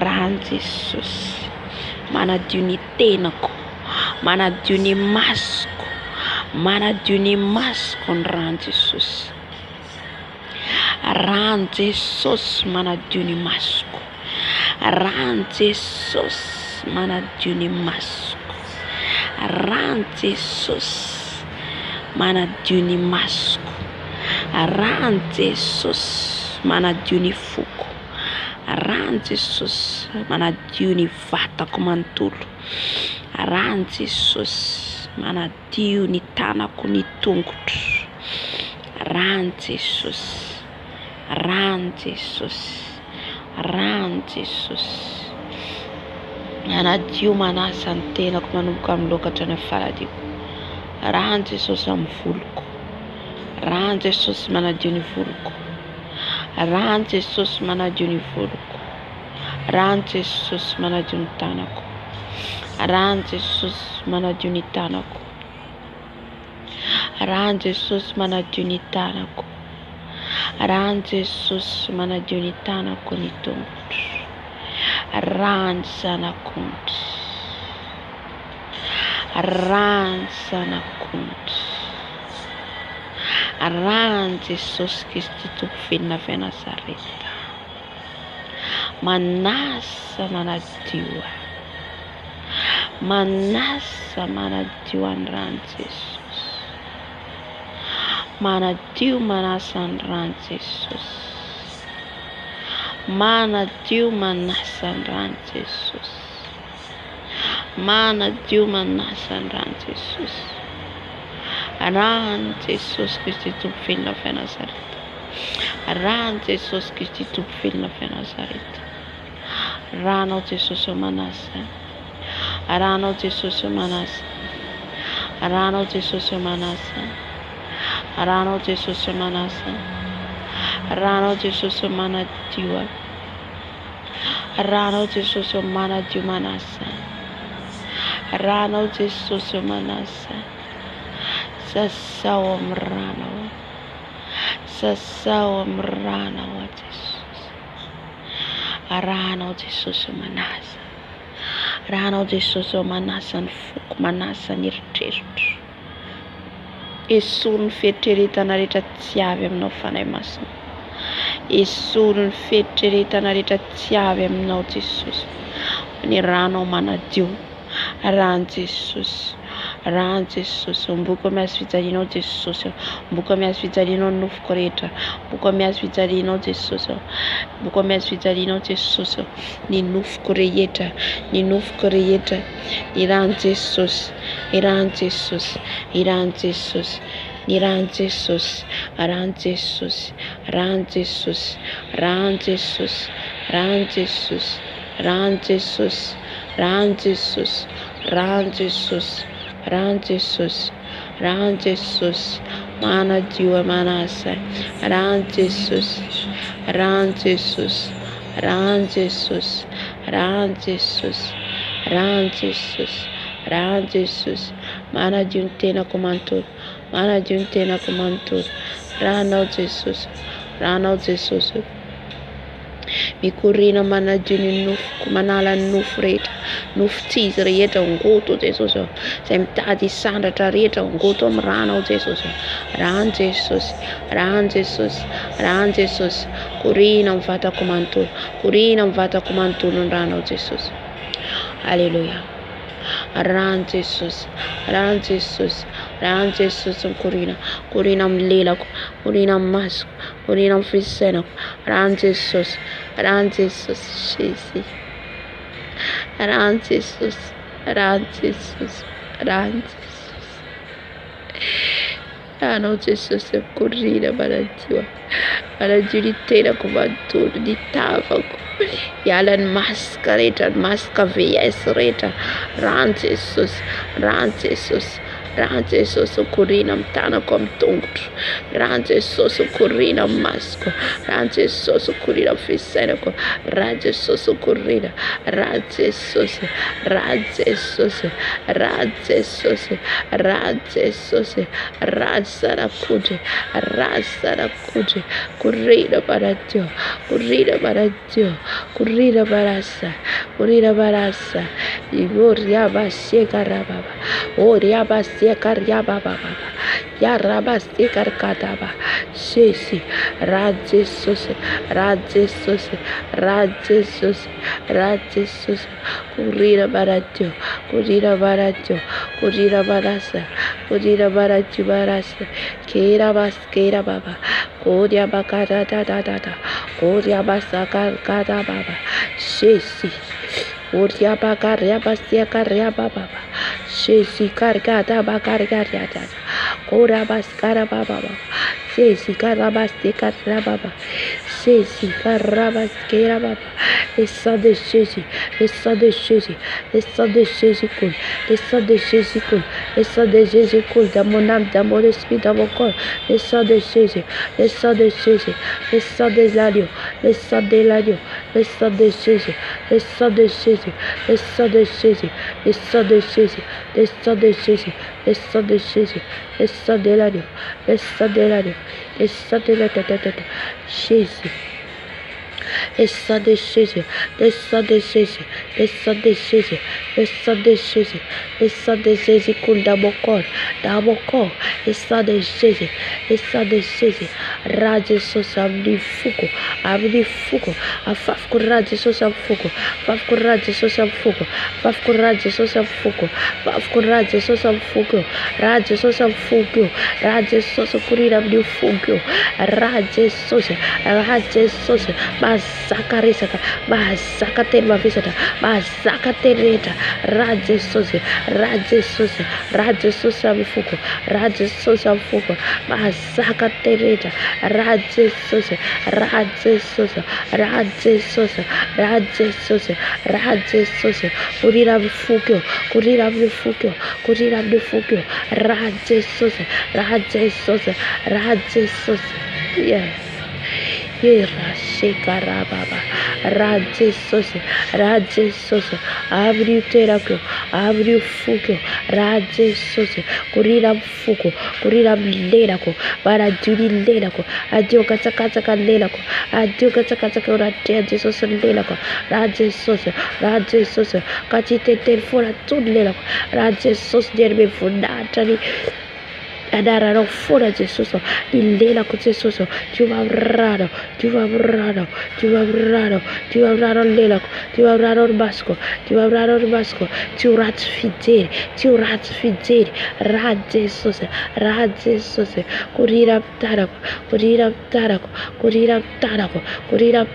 Ran Jesus. Manadio ny tenako, manadio ny masoko, manadio ny masoko ny ran Jesus. Ran Jesus manadio ny masoko, ran Jesus manadio ny masoko, ran Jesus manadio ny masoko, ran Jesus manadio ny foko, ran Jesus manadio ny vatako manontolo, ran Jesus manadio ny tanako ny tongotro, ran Jesus, ran Jesus, ran Jesus manadio manasa ny tenako manomboka amin'ny lokatra ny faladiko, ran Jesus amin'ny voloko, ran Jesus manadio ny voloko, ran Jesus manadio ny voloko, ran Jesus manadio ny tanako, ran Jesus manadio ny tanako, ran Jesus manadio ny tanako, ran Jesus manadio ny tanako ny tongotro, ran zanak'ondry, ran zanak'ondry, ran Jesus Kristy tompo velona avy Nazareta, manasa manadio, manasa manadio ny ran Jesus, manadio manasa ny ran Jesus, manadio manasa ny ran Jesus, manadio manasa ny ran Jesus, ran Jesus Kristy tompo velona avy Nazareta, ran Jesus Kristy tompo velona avy Nazareta, ranao Jesus manasa, ranao Jesus manasa, ranao Jesus manasa, ranao Jesus manasa, ranao Jesus manadio, ranao Jesus manadio manasa, ranao Jesus manasa, sasao amin'ny ranao, sasao amin'ny ranao Jesus, ranao Jesus manasa, ranao Jesus manasa ny foko, manasa ny eritreritro, esoriny fieritreretana rehetra tsy avy aminao fanahy masina, esoriny fieritreretana rehetra tsy avy aminao Jesus, ny ranao manadio, ran Jesus, ran Jesus, mboka miazo fijalianao Jesus, mboka miazo fijalianao ny nofoko rehetra, mboka miazo fijalianao Jesus, mboka miazo fijalianao Jesus, ny nofoko rehetra, ny nofoko rehetra, ny ran Jesus, ny ran Jesus, ny ran Jesus, ny ran Jesus, ran Jesus, ran Jesus, ran Jesus, ran Jesus, ran Jesus, ran Jesus, ran Jesus, ran Jesus, ran Jesus, manadio manasa, ran Jesus, ran Jesus, ran Jesus, ran Jesus, ran Jesus, ran Jesus, manadio ny tenako manontolo, manadio ny tenako manontolo, ranao Jesus, ranao Jesus, mikorina manadio ny nofoko, manala ny nofo rehetra, nofo tsy izy rehetra ngoto Jesus, izay mitady sandratra rehetra ngoto amin'ny ranao Jesus, ran Jesus, ran Jesus, ran Jesus, korina amin'ny vatako manontolo, korina amin'ny vatako manontolo ny ranao Jesus, alleluia, ran Jesus, ran Jesus, ran Jesus ny korina, korina amin'ny lelako, korina amin'ny masoko, korina amin'ny fisainako, ran Jesus, ran Jesus, Jesus, ran Jesus, ran Jesus, ran Jesus. Ah non, Gesù, se corrida barajiwa. Barajiri tena kubantu di tavako. Yalan maska reta, maska VS reta. Ran Jesus, ran Jesus. Ran Jesus kurina mtana kwa mtungutru. Ran Jesus kurina masko. Ran Jesus kurina fisenako. Ran Jesus kurina. Ran Jesus. Ran Jesus. Ran Jesus. Ran Jesus. Ran sarakuje. Ran sarakuje. Kurina baratio. Kurina baratio. Kurina barasa. Kurina barasa. Igoria basieka rababa. Oria basieka riababa. Yaraba sekar kataba. Shesi. Rajesus. Rajesus. Rajesus. Rajesus. Kurina baratio. Kurina baratio. Kurina barasa. Kurina barati barasa. Kera bas kera baba. Kodia bakada da da da da. Kodia basakar kada baba. Shesi. Kodia bakaria basia karia baba. Shesi kargada bakaria da da. Kora baskara baba. Shesi karabasti karra baba. Shesi karabaskera baba. Le sang de Jésus, le sang de Jésus, le sang de Jésus coule, le sang de Jésus coule, le sang de Jésus coule dans mon âme, dans mon esprit, dans mon corps, le sang de Jésus, le sang de Jésus, le sang de l'agneau, le sang de l'agneau, le sang de Jésus, le sang de Jésus, le sang de Jésus, le sang de Jésus, le sang de Jésus, le sang de Jésus, le sang de l'agneau, le sang de l'agneau, le sang de l'agneau, Jésus. Le sang de Jésus, le sang de Jésus, le sang de Jésus, le sang de Jésus, le sang de Jésus coule dans mon corps, le sang de Jésus, le sang de Jésus. Raje sosa abdi fuko, afafko raje sosa fuko, afafko raje sosa fuko, afafko raje sosa fuko, afafko raje sosa fuko, raje sosa fuko, raje sosa kurira abdi fuko, raje sosa, Zakarisaka, Bazakater Bavisata, Bazakatereta, Rajesosa, Rajesosa, Rajesosa Fuko, Rajesosa Fuko, Bazakatereta, Rajesosa, Rajesosa, Rajesosa, Rajesosa, Rajesosa, Kurira Fuko, Kurira Fuko, Kurira Fuko, Rajesosa, Rajesosa, Rajesosa, yeah. Shekarababa, Rajesos, abre o terapio, abre o fuco, Rajesos, Kurira fuco, Kurira lerako, para Juri lerako, adio katsaka lerako, adio katsaka uratea Jesus lerako, Rajesos, Kachite fora tudo lerako, Rajesos derbe fundatari. Adara fora Jesus, il lela con Jesus, tu avrado, lela, tu avrado basco, tu rat fidele, Rajesus, Kurira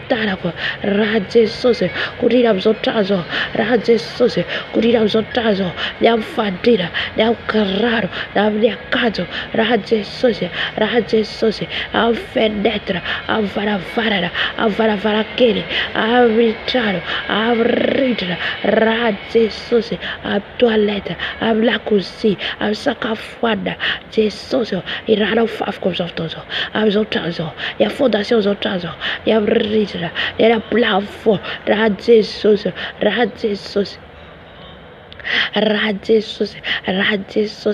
tarako, Rajesus, Kurira zotazo, Rajesus, Kurira zotazo, liam fadira, liam carraro, liam cazo. Rajesos, Alfenetra, Avaravaracere, Avritaro, Avritra, Rajesos, Abtoaleta, Avlacusi, Avsacafuada, Jesus, Irano Fafcos of Tozo, Avzotazo, e a Fundação Zotazo, e a Ritra, e a Plafo, Rajesos. Rajesus,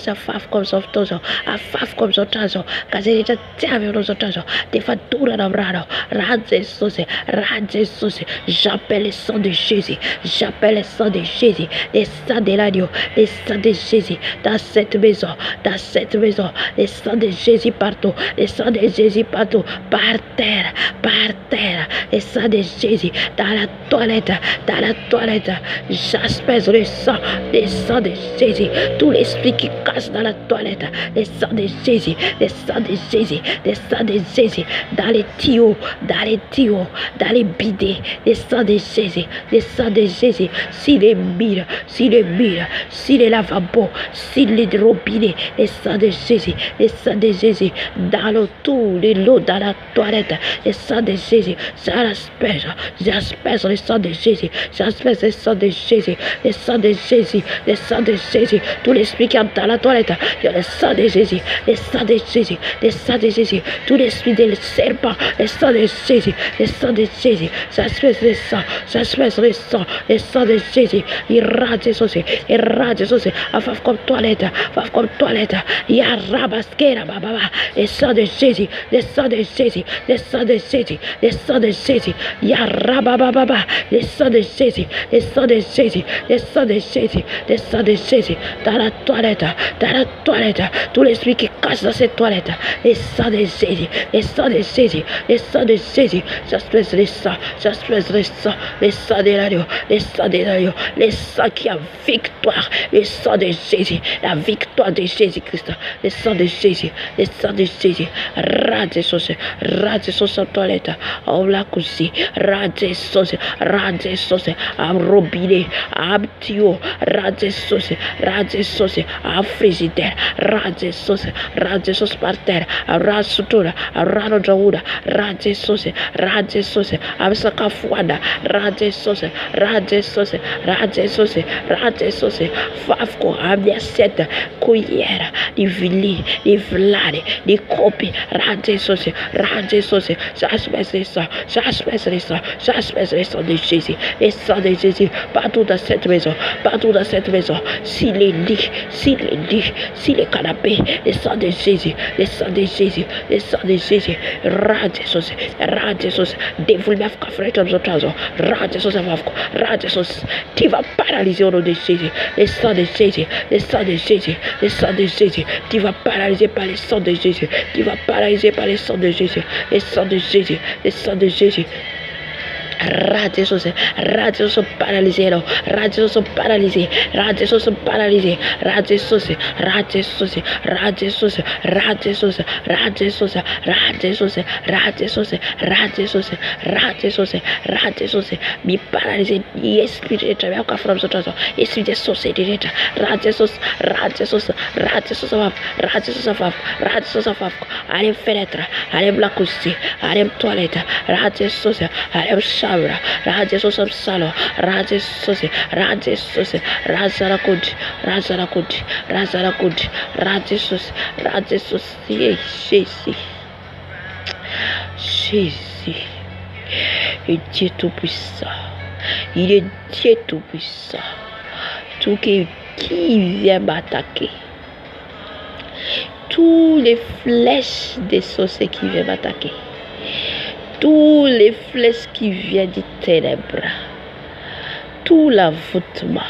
a faf comes of Tozo, a faf comes of Tazo, Caseta Tavios of Tazo, de Fatura da Brado, Rajesus, j'appelle le sang de Jésus, le sang de l'agneau, le sang de Jésus, dans cette maison, le sang de Jésus partout, par terre, le sang de Jésus, dans la toilette, j'aspèse le sang le sang de Jésus. Tout l'esprit qui casse dans la toilette, le sang de Jésus, le sang de Jésus, le sang de Jésus, dans les tuyaux, dans les bidets, le sang de Jésus, le sang de Jésus, sur les murs, sur les lavabos, sur les robinets, le sang de Jésus, le sang de Jésus, dans le tout, l'eau dans la toilette, le sang de Jésus, j'asperge le sang de Jésus, j'asperge le sang de Jésus, le sang de Jésus, le sang de Jésus, tout l'esprit qui entre dans la toilette, il y a le sang de Jésus, le sang de Jésus, le sang de Jésus, tout l'esprit des serpents, le sang de Jésus, le sang de Jésus, j'asperge le sang, le sang de Jésus, irradie sauce, fav comme toilette, il y a rabaskera, le sang de Jésus, le sang de Jésus, le sang de Jésus, le sang de Jésus, il y a rabababa, le sang de Jésus, le sang de Jésus, le sang de Jésus, le sang de Jésus, dans la toilette, tout l'esprit qui casse dans cette toilette, le sang de Jésus, le sang de Jésus, le sang de Jésus, j'espèce le sang de l'agneau, le sang qui a victoire, le sang de Jésus, la victoire de Jésus-Christ, le sang de Jésus, rade sauce en toilette, en la cousi, rade sauce, en robinet, en tuyau, rade sauce, en frigidaire, rade sauce par terre, en rasutura, en ranojaouda, rade sauce, en sakafuada, rade sauce, fafko, en assiette, cuillère, des vili, des vlades, des copes, rade sauce, j'aspèse les sangs de Jésus, les sangs de Jésus, partout dans cette maison, si les lits, si les canapés, les sangs de Jésus, rade sauce, dévoile ma frère, rade sauce, tu vas paralyser au nom de Jésus, les sangs de Jésus, tu vas paralyser par les sangs de Jésus, les sangs de Jésus. Rade sauce paralysé, mi paralysé, esprit de travail au from so esprit de société, rade sauce, allez fenêtre, allez blacousti, allez toilette, rade sauce, allez chambre, rade sauce salon, rade sauce, razarakoud, rade sauce, Jésus, et Dieu tout-puissant, il est Dieu tout-puissant, tout qui vient m'attaquer, tous les flèches des sorciers qui viennent m'attaquer, tous les flèches qui viennent des ténèbres, tout l'envoûtement,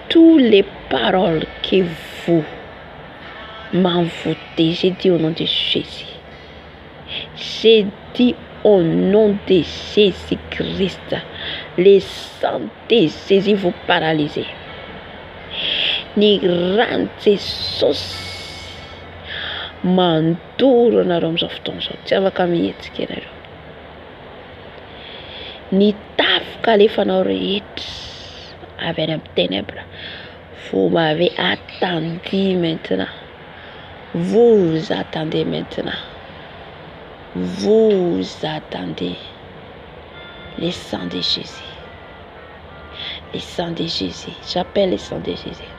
toutes les paroles que vous m'envoûtez, j'ai dit au nom de Jésus. J'ai dit au nom de Jésus-Christ, les sangs de Jésus vous paralysez. Ni rentrez sauce. Manduro na rom zoftonzo. Tiava kamiyet kenaro. Ni tafka lefanao rehetra avy any amin'ny ténèbres. Vous m'avez attendu maintenant. Vous attendez maintenant. Vous attendez les sangs de Jésus. Les sangs de Jésus. J'appelle les sangs de Jésus.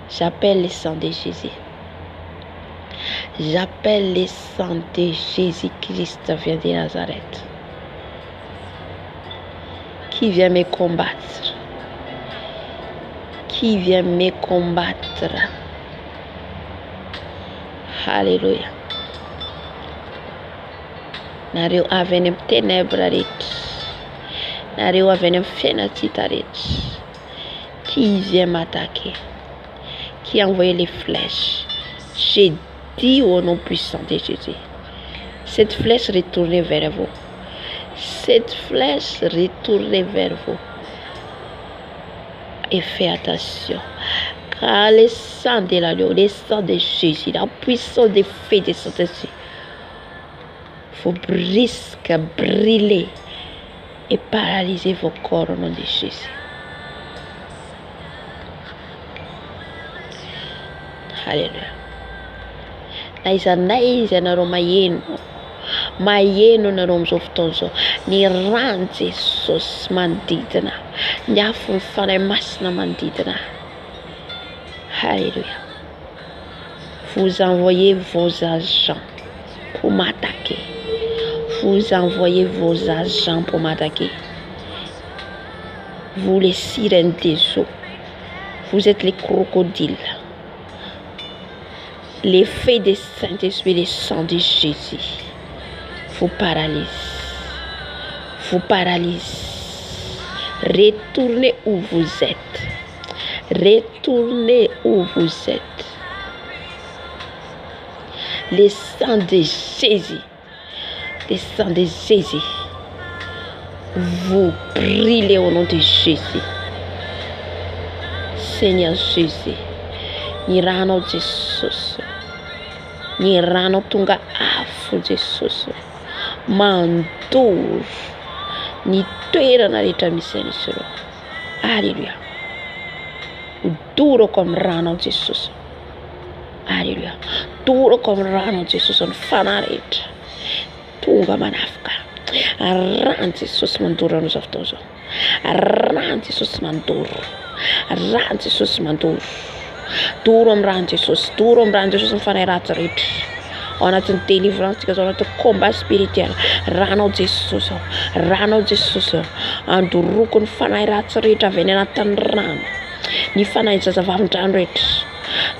J'appelle les sangs de Jésus. J'appelle les sangs de Jésus-Christ vient de Nazareth. Qui vient me combattre? Qui vient me combattre? Alléluia. Nareo avy any amin'ny ténèbres rehetra. Nareo avy any amin'ny fiainantsika rehetra. Qui vient m'attaquer? Qui a envoyé les flèches? J'ai dit au nom puissant de Jésus. Cette flèche retournée vers vous. Cette flèche retournée vers vous. et fais attention. Car le sang de l'agneau, le sang de Jésus, la puissance des feux de Saint-Esprit, vous brisque, brûler et paralyser vos corps au nom de Jésus. Alléluia. Naiza nareo maheno nareo amin'izao fotoana izao. Ny rano Jesosy manodidina, ny afo ny fanahy masina manodidina. Alléluia. Vous envoyez vos agents pour m'attaquer. Vous envoyez vos agents pour m'attaquer. Vous les sirènes des eaux. Vous êtes les crocodiles. Les feux des Saint-Esprit, les sang de Jésus vous paralyse. Vous paralyse. Retournez où vous êtes. Retournez où vous êtes. Le sang de Jésus. Le sang de Jésus. Vous brûlez au nom de Jésus. Seigneur Jésus. Ny ranao Jesosy. Ny ranao tonga afo Jesosy. Mandoro ny toerana rehetra misy an'izy ireo. Alléluia. Dorako amin'ny ranao Jesosy. Alléluia. Dorako amin'ny ranao Jesosy ny fanahy rehetra. Tonga manafika. Rano Jesosy mandoro an'izao fotoana izao. Rano Jesosy mandoro. Rano Jesosy mandoro. Doro amin'ny rano Jesosy. Doro amin'ny rano Jesosy ny fanahy ratsy rehetra. Ao anatin'ny délivrance tsika zao, anatin'ny combat spirituel. Ranao Jesosy. Ranao Jesosy. Andoroko ny fanahy ratsy rehetra avy any anatin'ny rano. Ny fanahy zazavavin-drano rehetra.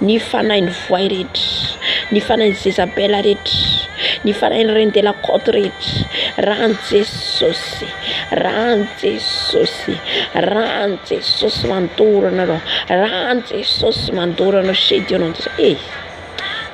Ny fanahy ny voay rehetra. Ny fanahy Jezabela rehetra. Ny fanahy ny reine de la côte rehetra. Rano Jesosy. Rano Jesosy. Rano Jesosy mandoro anareo. Rano Jesosy mandoro anareo. Jésus nom de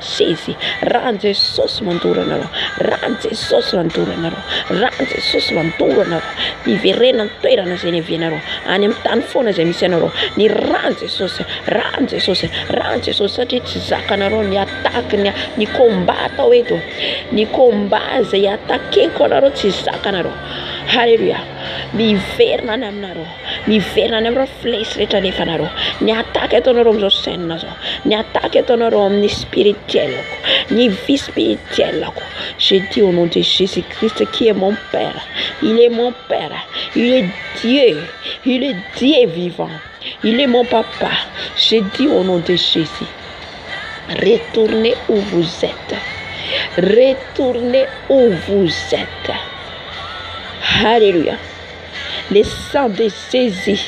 Jésus. Rano Jesosy mandoro anareo. Rano Jesosy mandoro anareo. Rano Jesosy mandoro anareo. Iverena ny toerana izay niavianareo. Any amin'ny tany foana izay misy anareo. Ny rano Jesosy. Rano Jesosy. Rano Jesosy satria tsy zakanareo ny ataka ny combat atao eto. Ny combat izay atakeko anareo tsy zakanareo. Alléluia. Miverina any aminareo. Miverina any aminareo flèche rehetra nefanareo. Ny ataka eto anareo amin'izao scène zao. Ny ataka eto anareo amin'ny spirituelako. Ny vie spirituelako. Je dis au nom de Jésus-Christ qui est mon Père. Il est mon Père. Il est Dieu. Il est Dieu vivant. Il est mon papa. Je dis au nom de Jésus. Retournez où vous êtes. Retournez où vous êtes. Alléluia. Le sang de Jésus.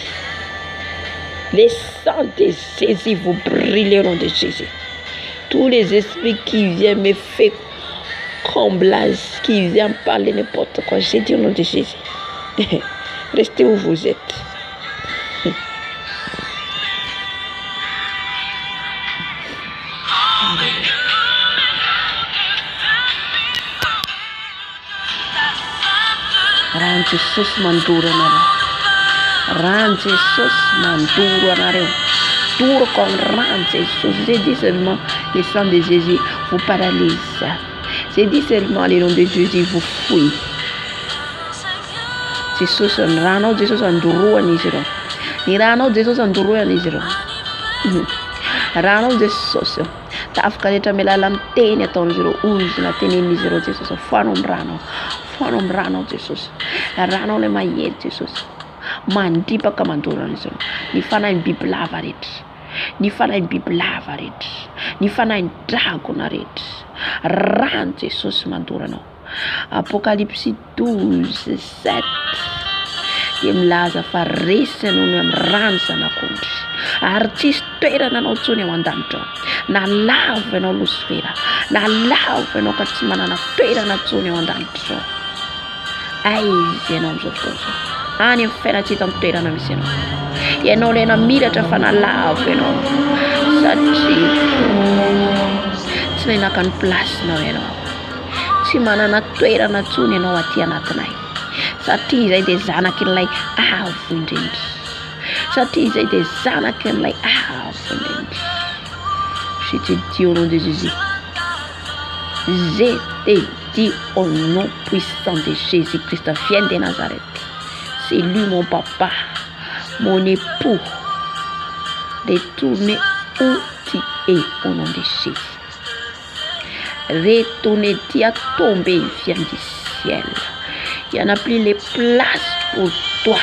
Le sang de Jésus vous brûle au nom de Jésus. Tous les esprits qui viennent me faire comblage, qui viennent parler n'importe quoi, j'ai dit au nom de Jésus. Restez où vous êtes. Rano Jesosy mandoro anareo. Rano Jesosy mandoro anareo. Doro comme rano Jesosy. J'ai dit seulement le sang de Jésus vous paralyse. J'ai dit seulement le nom de Jésus vous fouille. Jesosy ny ranao Jesosy andoroany izy ireo. Ny ranao Jesosy andoroany izy ireo. Ranao Jesosy. Tafika rehetra melala miteny ataon'izy ireo. Ozina tenen'izy ireo Jesosy. Foano amin'ny ranao. Foano amin'ny ranao Jesosy. Ranao le mahery Jesosy. Mandripaka mandoro an'izy ireo. Ny fanahy ny biby lava rehetra. Ny fanahy ny biby lava rehetra. Ny fanahy ny dragona rehetra. Rano Jesosy mandoro anao. Apocalypse 12:7 dia milaza fa resy anao ny amin'ny rano zanak'ondry. Ary tsisy toerana anao intsony ao an-danitra ao. Na lavo ianao losifera. Na lavo ianao ka tsy manana toerana intsony ao an-danitra ao. Aiza ianao amin'izao fotoana izao. Any amin'ny fiaina tsy hita amin'ny toerana misy ianao. Ianao ilay namiratra fa na lavo ianao. Satria tsy nahinaka ny plasinao ianao. Tsy manana toerana intsony ianao aty anatinay. Satria izay dia zanakin'ilay avo indrindra. Satria izay dia zanaka n'ilay avo. Je te dis au nom de Jésus. Je te dis au nom puissant de Jésus-Christ, viens de Nazareth. C'est lui mon papa, mon époux. Retournez où tu es au nom de Jésus. Retournez, tu as tombé, viens du ciel. Il n'y en a plus les places pour toi.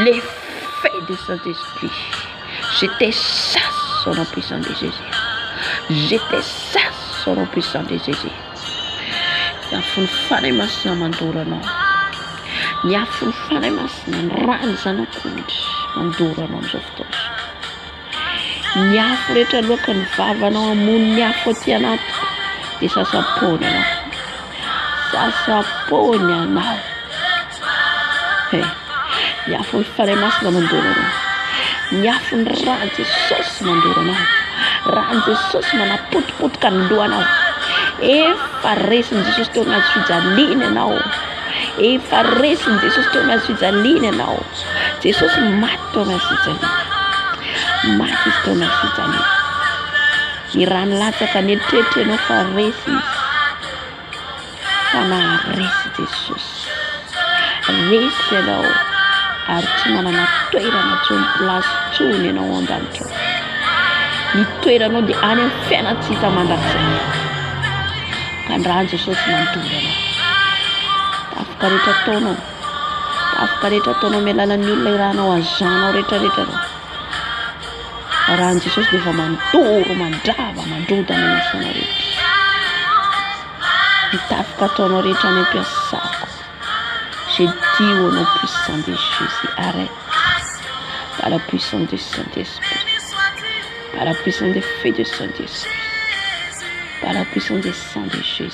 L'effet du Saint-Esprit. Je te chasse au nom puissant de Jésus. Je te chasse au nom puissant de Jésus. Yafunfane masina mandorana. Yafunfane masina ranzana kundi mandorana mzoftos. Nyafo rehetra loaka ny vavanao amony nyafo aty anaty dia sasapony anao. Sasapony anao. Nyafo ny faray masina mandoro anao. Nyafo ny rano Jesosy mandoro anao. Rano Jesosy manapotipotika ny lohanao. Efa resin'i Jesosy teo anazy fijaliana anao. Efa resin'i Jesosy teo anazy fijaliana anao. Jesosy maty teo anazy fijaliana. Maty izy teo anazy fijaliana. Ny rano latsaka ny eritreritry ianao fa resy izy. Fa naharesy Jesosy. Resy ianao ary tsy manana toerana tsony plasy tsony ianao an-danitra. Ny toeranao dia any amin'ny fiainatsika mandrakizay. Ka ny rano Jesosy mandoro anao. Afaka rehetra ataonao. Afaka rehetra ataonao amin'ny alalan'ny olona irahanao ajanao rehetrarehetra anao. Rano Jesosy dia efa mandoro, mandrava, mandrodana ny asanao rehetra. Ny tafika ataonao rehetra any am-piasako. J'ai dit au nom puissant de Jésus, arrête. Par la puissance du Saint-Esprit. Par la puissance des feux du Saint-Esprit. Par la puissance du sang de Jésus.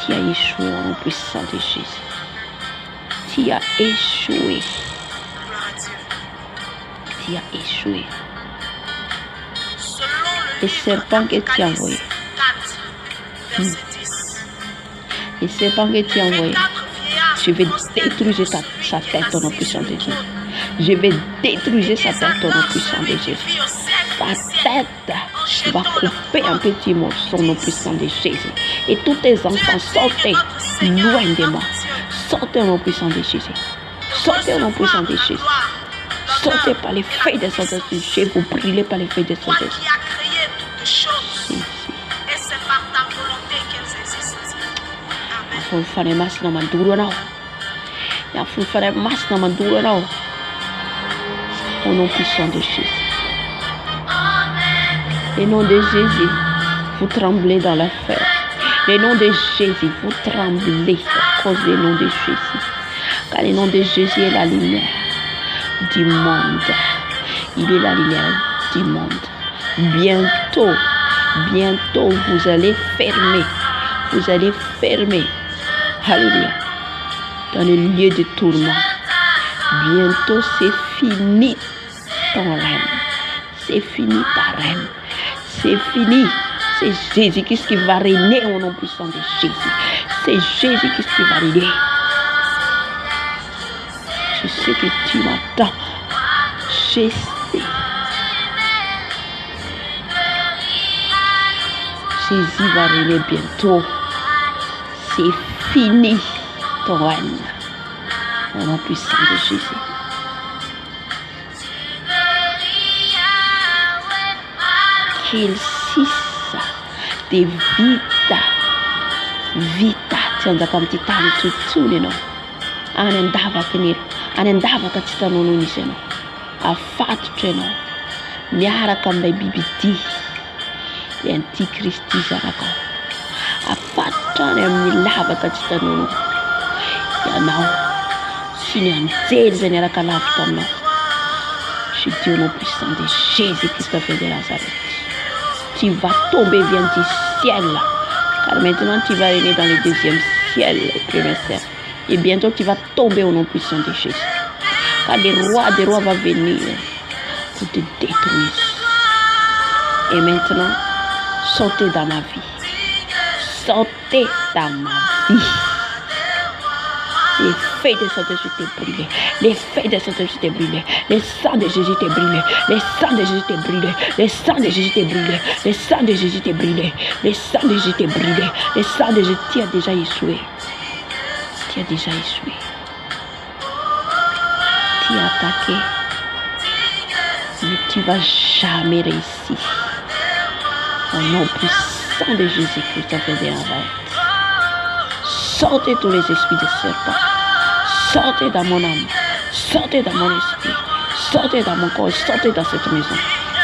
Tu as échoué au nom puissant de Jésus. Tu as échoué. Tu as échoué. Les serpents que tu as envoyés. Les serpents que tu as envoyés, je vais détruire sa tête au nom puissant de Jésus. Je vais détruire sa tête au nom puissant de Jésus. Sa tête va couper en petits morceaux au nom puissant de Jésus. Et tous tes enfants, sortez loin de moi. Sortez au nom puissant de Jésus. Sortez au nom puissant de Jésus. Sortez par les feux de Saint-Esprit. Je vais vous brûler par les feux de Saint-Esprit. Fulfare masina mandoro anao. Ya fulfare masina mandoro anao. Au nom puissant de Jésus. Le nom de Jésus, vous tremblez dans la fer. Le nom de Jésus, vous tremblez à cause du nom de Jésus. Car le nom de Jésus est la lumière du monde. Il est la lumière du monde. Bientôt, vous allez fermer. Vous allez fermer. Alléluia. Dans le lieu de tourment. Bientôt c'est fini ton règne. C'est fini ta règne. C'est fini. C'est Jésus-Christ qui va régner au nom puissant de Jésus. C'est Jésus-Christ qui va régner. Je sais que tu m'attends. Je sais. Jésus va régner bientôt. C'est fini ton règne. Au nom puissant de Jésus. Qu'il cesse de vita tianjaka amin'ny tany tsotsony ianao. Any andavaka tsy hitanao noho izy ianao. Afatotra ianao miaraka amin'ilay bibidia le antikristy zanaka ao. Afatotra any amin'ny lavaka tsy hitanao noho ianao sy ny anjely izay niaraka lavitra taminao. Je dis au nom puissant de Jésus-Christ de Nazareth. Tu vas tomber, viens du ciel. Car maintenant tu vas régner dans le deuxième ciel, le premier ciel. Et bientôt tu vas tomber au nom puissant de Jésus. Car le roi des rois va venir pour te détruire. Et maintenant, sortez dans ma vie. Sortez dans ma vie. Les feux de Saint-Esprit t'est brûlé. Les feux de Saint-Esprit t'est brûlé. Le sang de Jésus t'est brûlé. Le sang de Jésus t'est brûlé. Le sang de Jésus t'est brûlé. Le sang de Jésus t'est brûlé. Le sang de Jésus t'est brûlé. Le sang de Jésus t'y a déjà échoué. Tu as déjà échoué. Tu as attaqué. Mais tu ne vas jamais réussir. Au nom puissant de Jésus-Christ, ça fait des envers. Sortez tous les esprits de serpent. Sortez dans mon âme. Sortez dans mon esprit. Sortez dans mon corps. Sortez dans cette maison.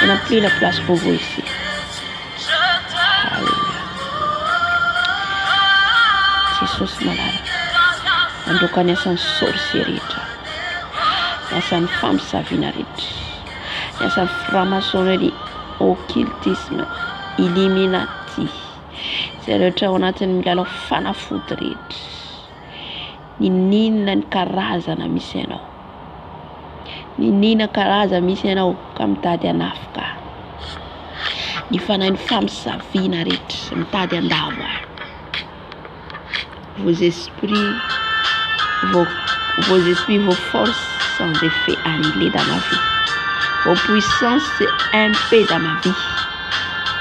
Il n'y a plus de place pour vous ici. Alléluia. Jesus malade. On connaît une sorcellerie. Il y a une femme savinarite. Il y a une franc-maçonnerie, occultisme, illuminati. C'est le temps où on a tenu à faire foutre. Ni nina karaza na miseno. Ni nina karaza miseno comme tadi anafka. Ni fana une femme savinarite, tadi andawa. Vos esprits, vos forces sont des faits annihilés dans ma vie. Vos puissances, c'est un peu dans ma vie.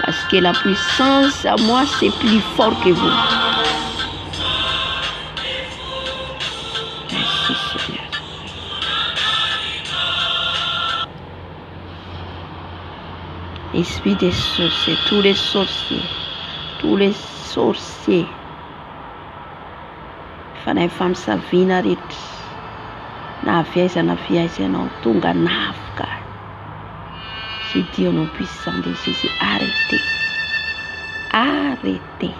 Parce que la puissance à moi, c'est plus fort que vous. Merci Seigneur. Esprit des sorciers, tous les sorciers. Fana femme savinarit. Na fiesa no tunga nafka. Je dis au nom puissant de Jésus, arrêtez. Arrêtez.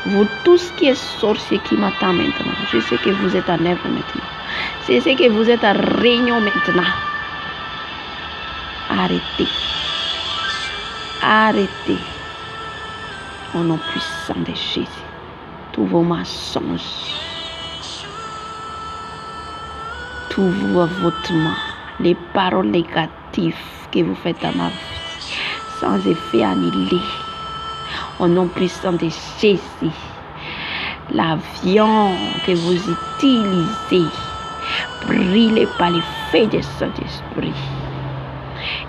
Vous tous qui êtes sorciers qui m'attendent maintenant, je sais que vous êtes en œuvre maintenant. Je sais que vous êtes en réunion maintenant. Arrêtez. Arrêtez. Au nom puissant de Jésus. Tous vos mensonges. Tous vos votements. Les paroles négatives que vous faites à ma vie. Sans effet annihilé. Au nom puissant de Jésus. L'avion que vous utilisez. Brûlez par les feux de Saint-Esprit.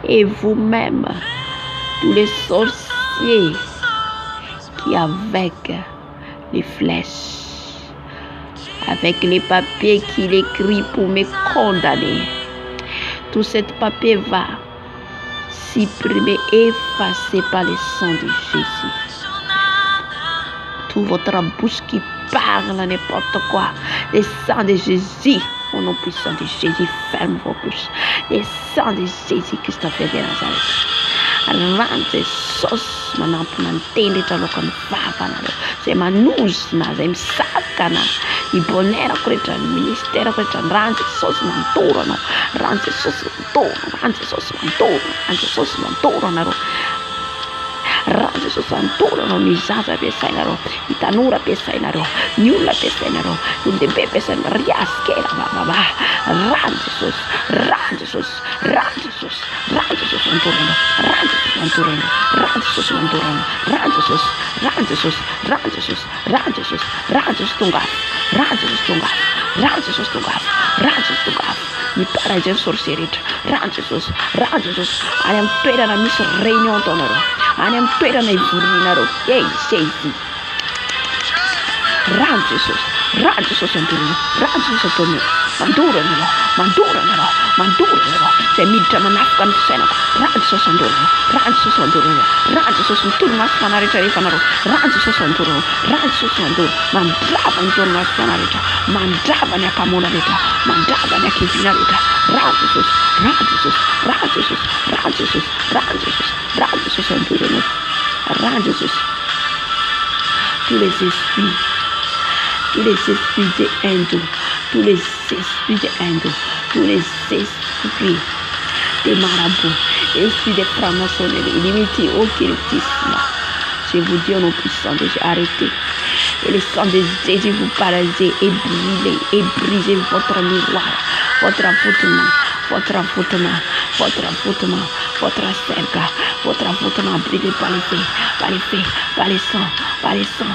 Et vous-même, tous les sorciers qui avec les flèches, avec les papiers qu'il écrit pour me condamner, tout ce papier va supprimer, effacé par le sang de Jésus. Tout votre bouche qui parle n'importe quoi, le sang de Jésus, au nom puissant de Jésus, ferme vos bouches. Le sang de Jésus, Christophe de Nazareth. Rante sos manampunantende talokan vavanalo se manus na zem sakana I bonera kretan ministera kretan rante sos mantorano rante sos mantorano rante sos mantorano rante sos mantorano nizaza pesainaro itanura pesainaro nulla pesainaro unde bebe sen riaskera baba rante sos mantorano mi para de sorcerit rangesos anem toera na mis reunion tonoro anem toera na ivurinaro ei sei rangesos anturino rangesos anturino mandura se midra manafkan sena rangesos anturino turma spanarita ifanaro rangesos anturino mandrava intorno a spanarita mandrava ne akamona rita mandrava ne kivina rita rangesos anturino rangesos tous les esprits de Hindu, tous les esprits de Hindu, tous les esprits de marabouts, esprits de franc-maçonnerie, illimité, occultisme. Je vous dis au nom puissant de Jésus, arrêtez. Et le sang de Jésus vous paralyser et brûler et briser votre miroir, votre envoûtement, votre cercle, votre envoûtement brûlé par les feux, par le sang,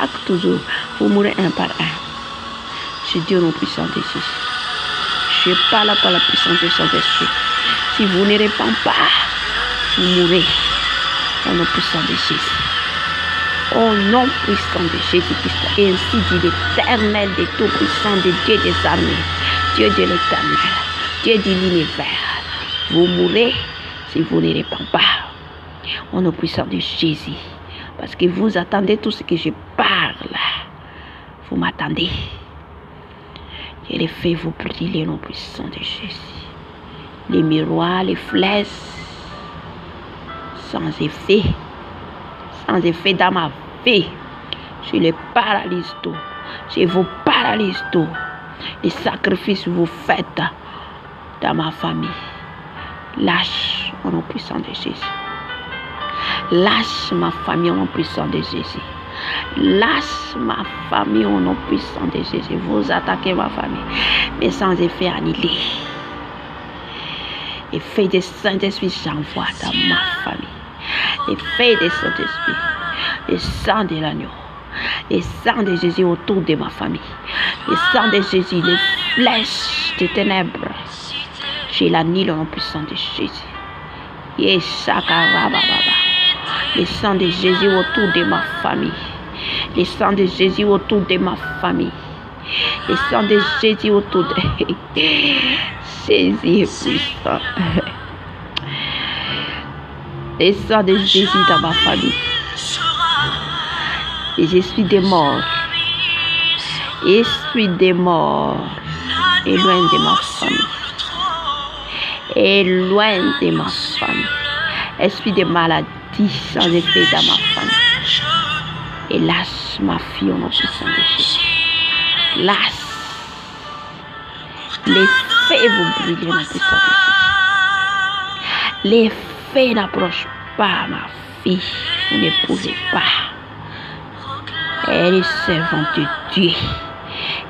chaque toujours. Vous mourrez un par un. C'est Dieu non puissant de Jésus. Je parle par la puissance de Saint-Esprit. Si vous ne répandez pas, vous mourrez. Au nom puissant de Jésus. Au nom puissant de Jésus-Christ. Et ainsi dit l'Éternel des Tout-Puissants, de Dieu des armées, Dieu de l'Éternel, Dieu de l'univers. Vous mourrez si vous ne répandez pas. Au nom puissant de Jésus. Parce que vous attendez tout ce que je parle. Vous m'attendez. Et les feux vous brûler au nom puissant de Jésus. Les miroirs, les flèches, sans effet dans ma vie. Je les paralyse tout. Je vous paralyse tout. Les sacrifices que vous faites dans ma famille. Lâche au nom puissant de Jésus. Lâche ma famille au nom puissant de Jésus. Lâche ma famille au nom puissant de Jésus. Vous attaquez ma famille, mais sans effet annulé. Les feux de Saint-Esprit, j'envoie dans ma famille. Les feux de Saint-Esprit, le sang de l'agneau, le sang de Jésus autour de ma famille, le sang de Jésus, les flèches des ténèbres. Je l'annule au nom puissant de Jésus. Le sang de Jésus autour de ma famille. Le sang de Jésus autour de ma famille. Le sang de Jésus autour de... Jésus est puissant. Le sang de Jésus dans ma famille. Les esprits des morts. Esprit des morts. Éloigne de ma famille. Éloigne de ma famille. Esprit de maladie sans effet dans ma famille. Et lâche ma fille au nom puissant de Jésus. Lâche. Les feux vous brûlent au nom puissant de Jésus. Les feux n'approchent pas ma fille. Vous ne pouvez pas. Elle est servante de Dieu.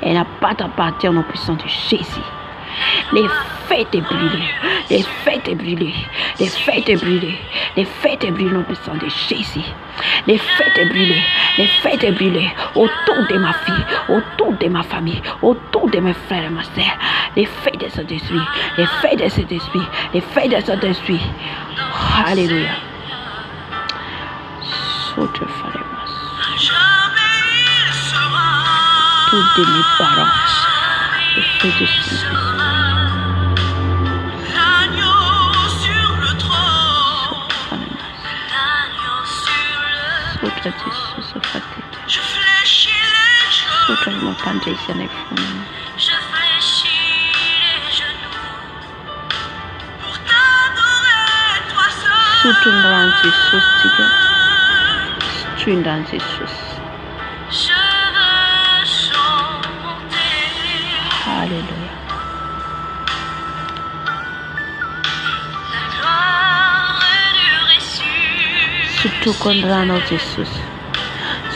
Elle n'a pas d'appartenance au nom puissant de Jésus. Les feux te brûlent, les feux te brûlent, les feux te brûlent, les feux te brûlent au puissant de Jésus. Les feux te brûlent, les feux te brûlent autour de ma fille, autour de ma famille, autour de mes frères et ma soeur. Les feux de cet esprit, les feux de cet esprit, les feux de cet esprit. Alléluia. Sautre tous de mes parents, les feux de cet esprit. Je fléchis les genoux. Je fléchis les genoux. Pour t'adorer, toi seul. Je veux chanter. Alléluia. La gloire du Jésus.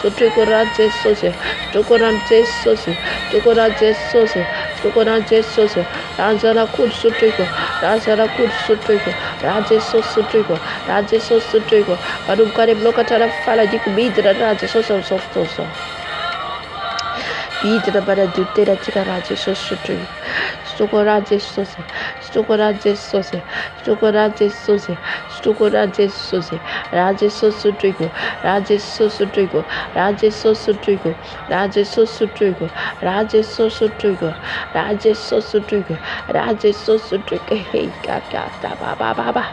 Sutrikura Jesus, Tukura Jesus, Tukura Jesus, Tukura Jesus, Rajara Kud Sutriko, Rajara Kud Sutriko, Rajesus Sutriko, Rajesus Sutriko, Padukare Blokatara Fala Dikubidra Rajesus of Softoso. Bidra Bada Dutera Tika Rajesus Sutriko. Stokora Jesus, Stokora Jesus, Stokora Jesus, Stokora Jesus, Rajesus Sutriko, Rajesus Sutriko, Rajesus Sutriko, Rajesus Sutriko, Rajesus Sutriko, Rajesus Sutriko, Rajesus Sutriko, hey, Kaka, Baba,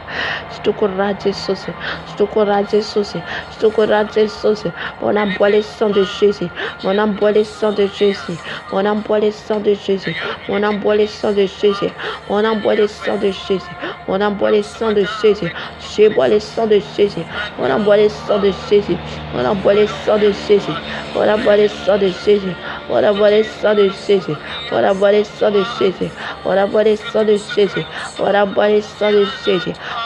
Stokora Jesus, Stokora Jesus, Stokora Jesus, mon âme boit le sang de Jésus, mon âme boit le sang de Jésus, mon âme boit le sang de Jésus, mon âme boit le sang de Jésus, on envoie le sang de Jésus, on envoie le sang de Jésus, je bois le sang de Jésus, on envoie le sang de Jésus, on envoie le sang de Jésus, on envoie le sang de Jésus, on envoie le sang de Jésus, on envoie le sang de Jésus, on envoie le sang de Jésus, on envoie le sang de Jésus,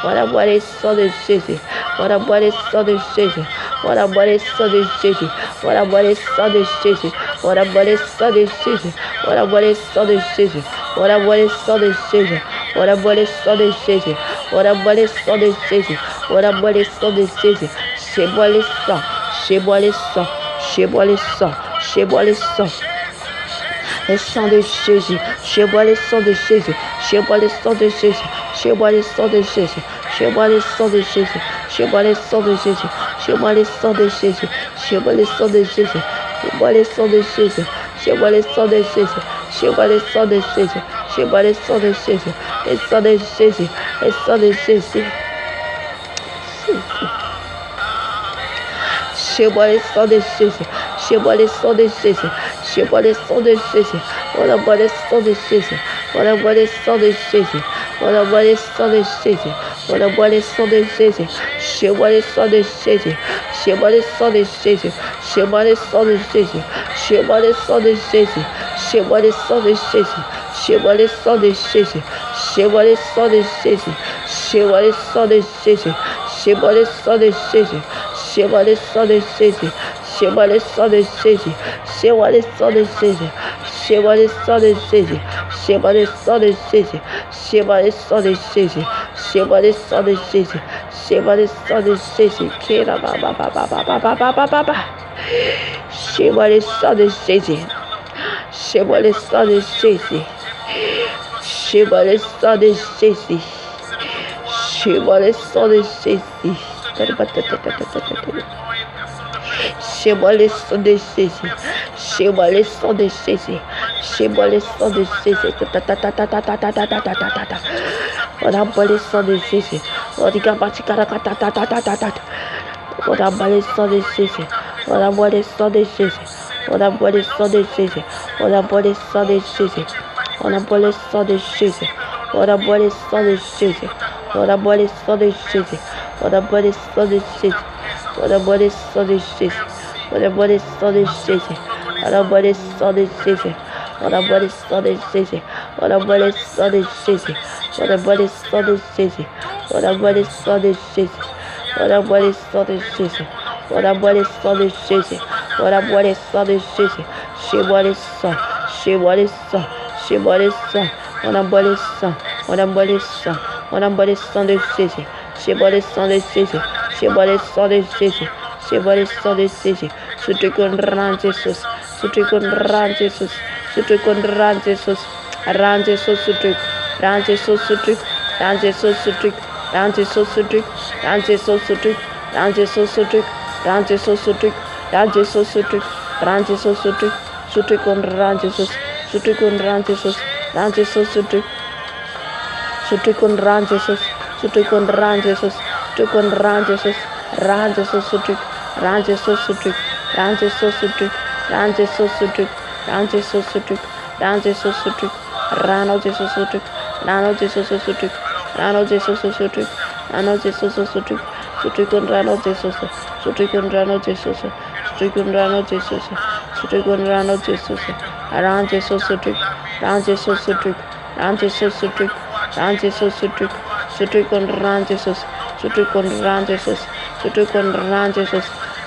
on envoie le sang de Jésus, on envoie le sang de Jésus, on envoie le sang de Jésus, on envoie le sang de Jésus, on envoie le sang de Jésus, on envoie le sang de Jésus. On envoie le sang de Jésus, on envoie le sang de Jésus, on envoie le sang de Jésus, on envoie le sang de Jésus, chez moi le sang, chez moi le sang, chez moi le sang, chez moi le sang. Le sang de Jésus, chez moi le sang de Jésus, chez moi le sang de Jésus, chez moi le sang de Jésus, chez moi le sang de Jésus, chez moi le sang de Jésus, chez moi le sang de Jésus, chez moi le sang de Jésus, chez moi le sang de Jésus, chez moi le sang de Jésus. Je vois le sang de Jésus, je vois le sang de Jésus, le sang de Jésus, le sang de Jésus. Je vois le sang de Jésus, je vois le sang de Jésus, je vois le sang de Jésus, on envoie le sang de Jésus, on envoie le sang de Jésus, on envoie le sang de Jésus, on envoie le sang de Jésus, je vois le sang de Jésus, je vois le sang de Jésus, je vois le sang de Jésus, je vois le sang de Jésus. Je vois le sang de Jésus, je vois le sang de Jésus, je vois le sang de Jésus, je vois le sang de Jésus, je vois le sang de Jésus, je vois le sang de Jésus, je vois le sang de Jésus, je vois le sang de Jésus, je vois le sang de Jésus, je vois le sang de Jésus, je vois le sang de Jésus, je vois le sang de Jésus, je vois le sang de Jésus, je vois le sang de Jésus. Je vois le sang de Jésus. Je vois le sang de Jésus. Je vois le sang de Jésus. Je vois le sang de Jésus. Je vois le sang de Jésus. Je vois le sang de Jésus. On envoie le sang de Jésus. On envoie le sang de Jésus. On envoie le sang de Jésus. On envoie le sang de Jésus, on envoie le sang de Jésus, on envoie le sang de Jésus, on envoie le sang de Jésus, on envoie le sang de Jésus, on envoie le sang de Jésus, on envoie le sang de Jésus, on envoie le sang de Jésus, on envoie le sang de Jésus, on envoie le sang de Jésus, on envoie le sang de Jésus, on envoie le sang de Jésus, on envoie le sang de Jésus, on envoie le sang de Jésus, on envoie le sang de Jésus. On envoie le sang de Jésus, chez moi le sang, chez moi le sang, chez moi le sang, on envoie le sang, on envoie le sang, on envoie le sang de Jésus, chez moi le sang de Jésus, chez moi le sang de Jésus, chez moi le sang de Jésus, ce truc qu'on rend Jésus, ce truc qu'on rend Jésus, ce truc qu'on rend Jésus, rend Jésus ce truc, rend Jésus ce truc, rend Jésus ce truc, rend Jésus ce truc, rend Jésus ce truc, rend Jésus ce truc, rend Jésus ce truc. Rends Jésus ce truc, rends Jésus ce truc, ce truc qu'on rend Jésus, ce truc qu'on rend Jésus, rends Jésus ce truc, ce truc qu'on rend Jésus, ce truc qu'on rend Jésus, ce truc qu'on rend Jésus, rends Jésus ce truc, rends Jésus ce truc, rends Jésus ce truc, rends Jésus ce truc, rends Jésus ce truc, rends Jésus ce truc, rends Jésus ce truc, rends Jésus ce truc, rends Jésus ce truc, rends Jésus ce truc, ce truc qu'on rend Jésus, ce truc qu'on rend Jésus. Rano Jesus, Rano Jesus, Ran Jesus truc, Ran Jesus truc, Ran Jesus truc, Ran Jesus truc, ce truc on Ran Jesus, ce truc on Ran Jesus, ce truc on Ran Jesus,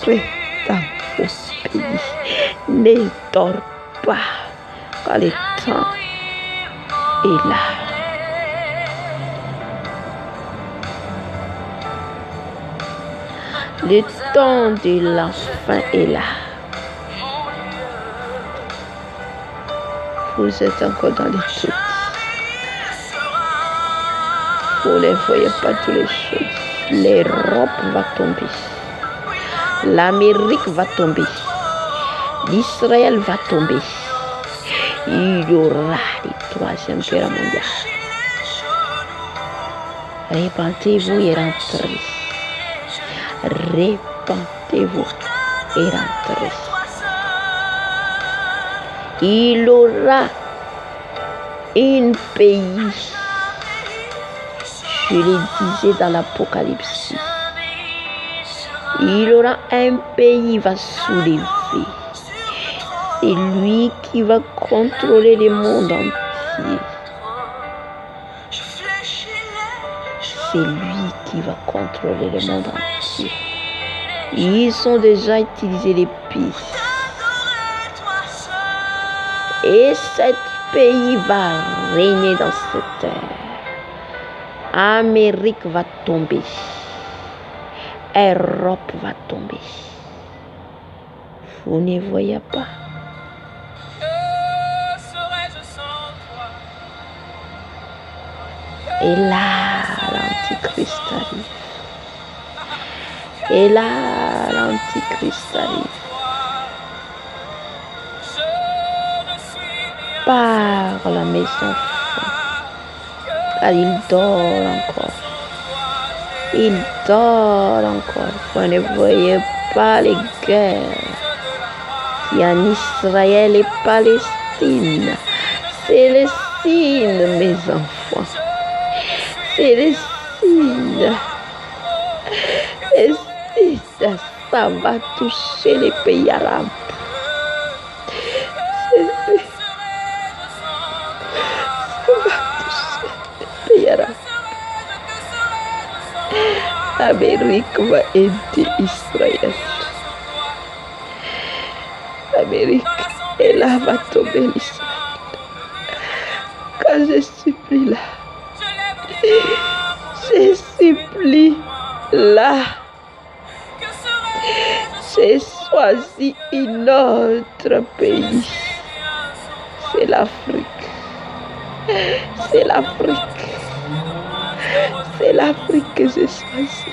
Rentrez dans vos pays. Ne dors pas quand le temps est là. Le temps de la fin est là. Vous êtes encore dans les doutes. Vous ne voyez pas toutes les choses. L'Europe va tomber. L'Amérique va tomber. L'Israël va tomber. Il y aura la troisième guerre mondiale. Répentez-vous et rentrez. Répentez-vous et rentrez. Il y aura un pays, je le disais dans l'Apocalypse, il y aura un pays qui va soulever. C'est lui qui va contrôler le monde entier. C'est lui qui va contrôler le monde entier. Ils ont déjà utilisé les pistes. Et cet pays va régner dans cette terre. Amérique va tomber. Europe va tomber. Vous ne voyez pas. Et là, l'Antichrist arrive. Et là, l'Antichrist arrive. Parle à mes enfants. Car il dort encore. Il dort encore. Vous ne voyez pas les guerres qu'il y a en Israël et Palestine. C'est les signes, mes enfants. C'est les signes. Les signes, ça va toucher les pays arabes. L'Amérique va aider Israël. L'Amérique, et là va tomber l'Israël. Quand je supplie là, je supplie là, j'ai choisi un autre pays. C'est l'Afrique. C'est l'Afrique. C'est l'Afrique que j'ai choisi.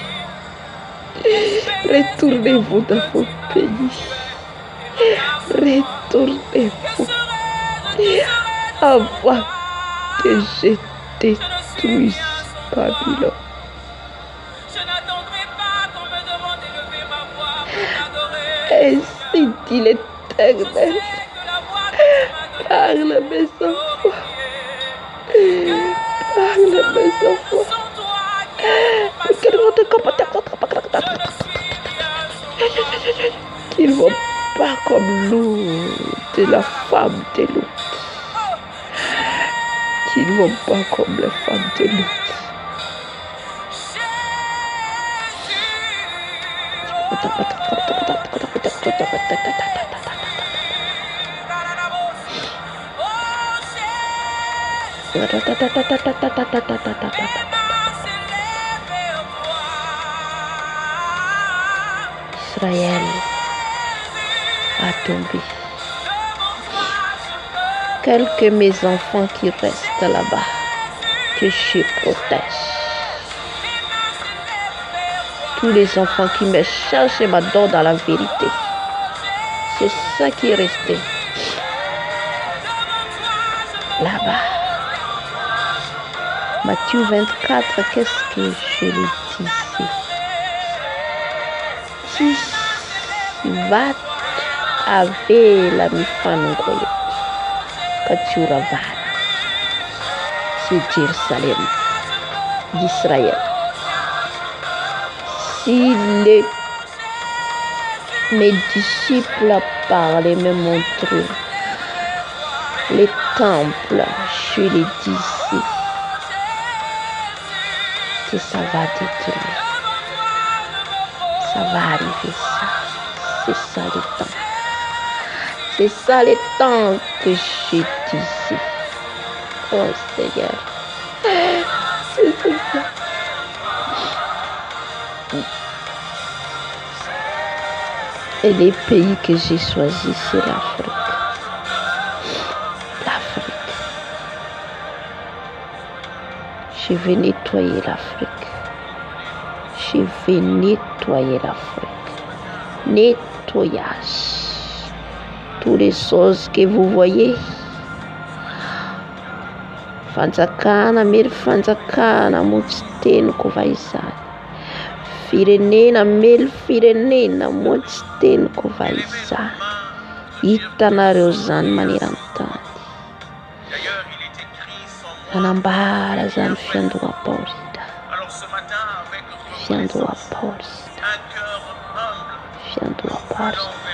Retournez-vous dans vos pays. Retournez-vous. Avant que je détruise Babylone. Ainsi dit l'Éternel. Parle mes enfants. Parle mes enfants. Qu'ils ne vont pas comme l'eau de la femme de Lot. Qu'ils ne vont pas comme la femme de Lot. Israël a tombé. Quelques mes enfants qui restent là-bas, que je protège. Tous les enfants qui me cherchent et m'adorent dans la vérité. C'est ça qui est resté. Là-bas. Matthieu 24, qu'est-ce que je lui disais? Va avec la mifano goyo Kachuravana. C'est Jérusalem d'Israël. Si mes disciples parlaient, me montraient les temples, je les disais que ça va détruire. Ça va arriver ça. C'est ça le temps. C'est ça le temps que je disais. Oh Seigneur. C'est ça. Et les pays que j'ai choisis, c'est l'Afrique. L'Afrique. Je vais nettoyer l'Afrique. Je vais nettoyer l'Afrique. Nettoyage. Toutes les choses que vous voyez. Fanjakana, mary fanjakana motsy teniko vaizany. Firenena mely firenena motsy teniko vaizany. Hitanareo zany maneran-tany. Manambara zany fiandoham-paorina. Fiandoham-paorina. Fiandoham-paorina.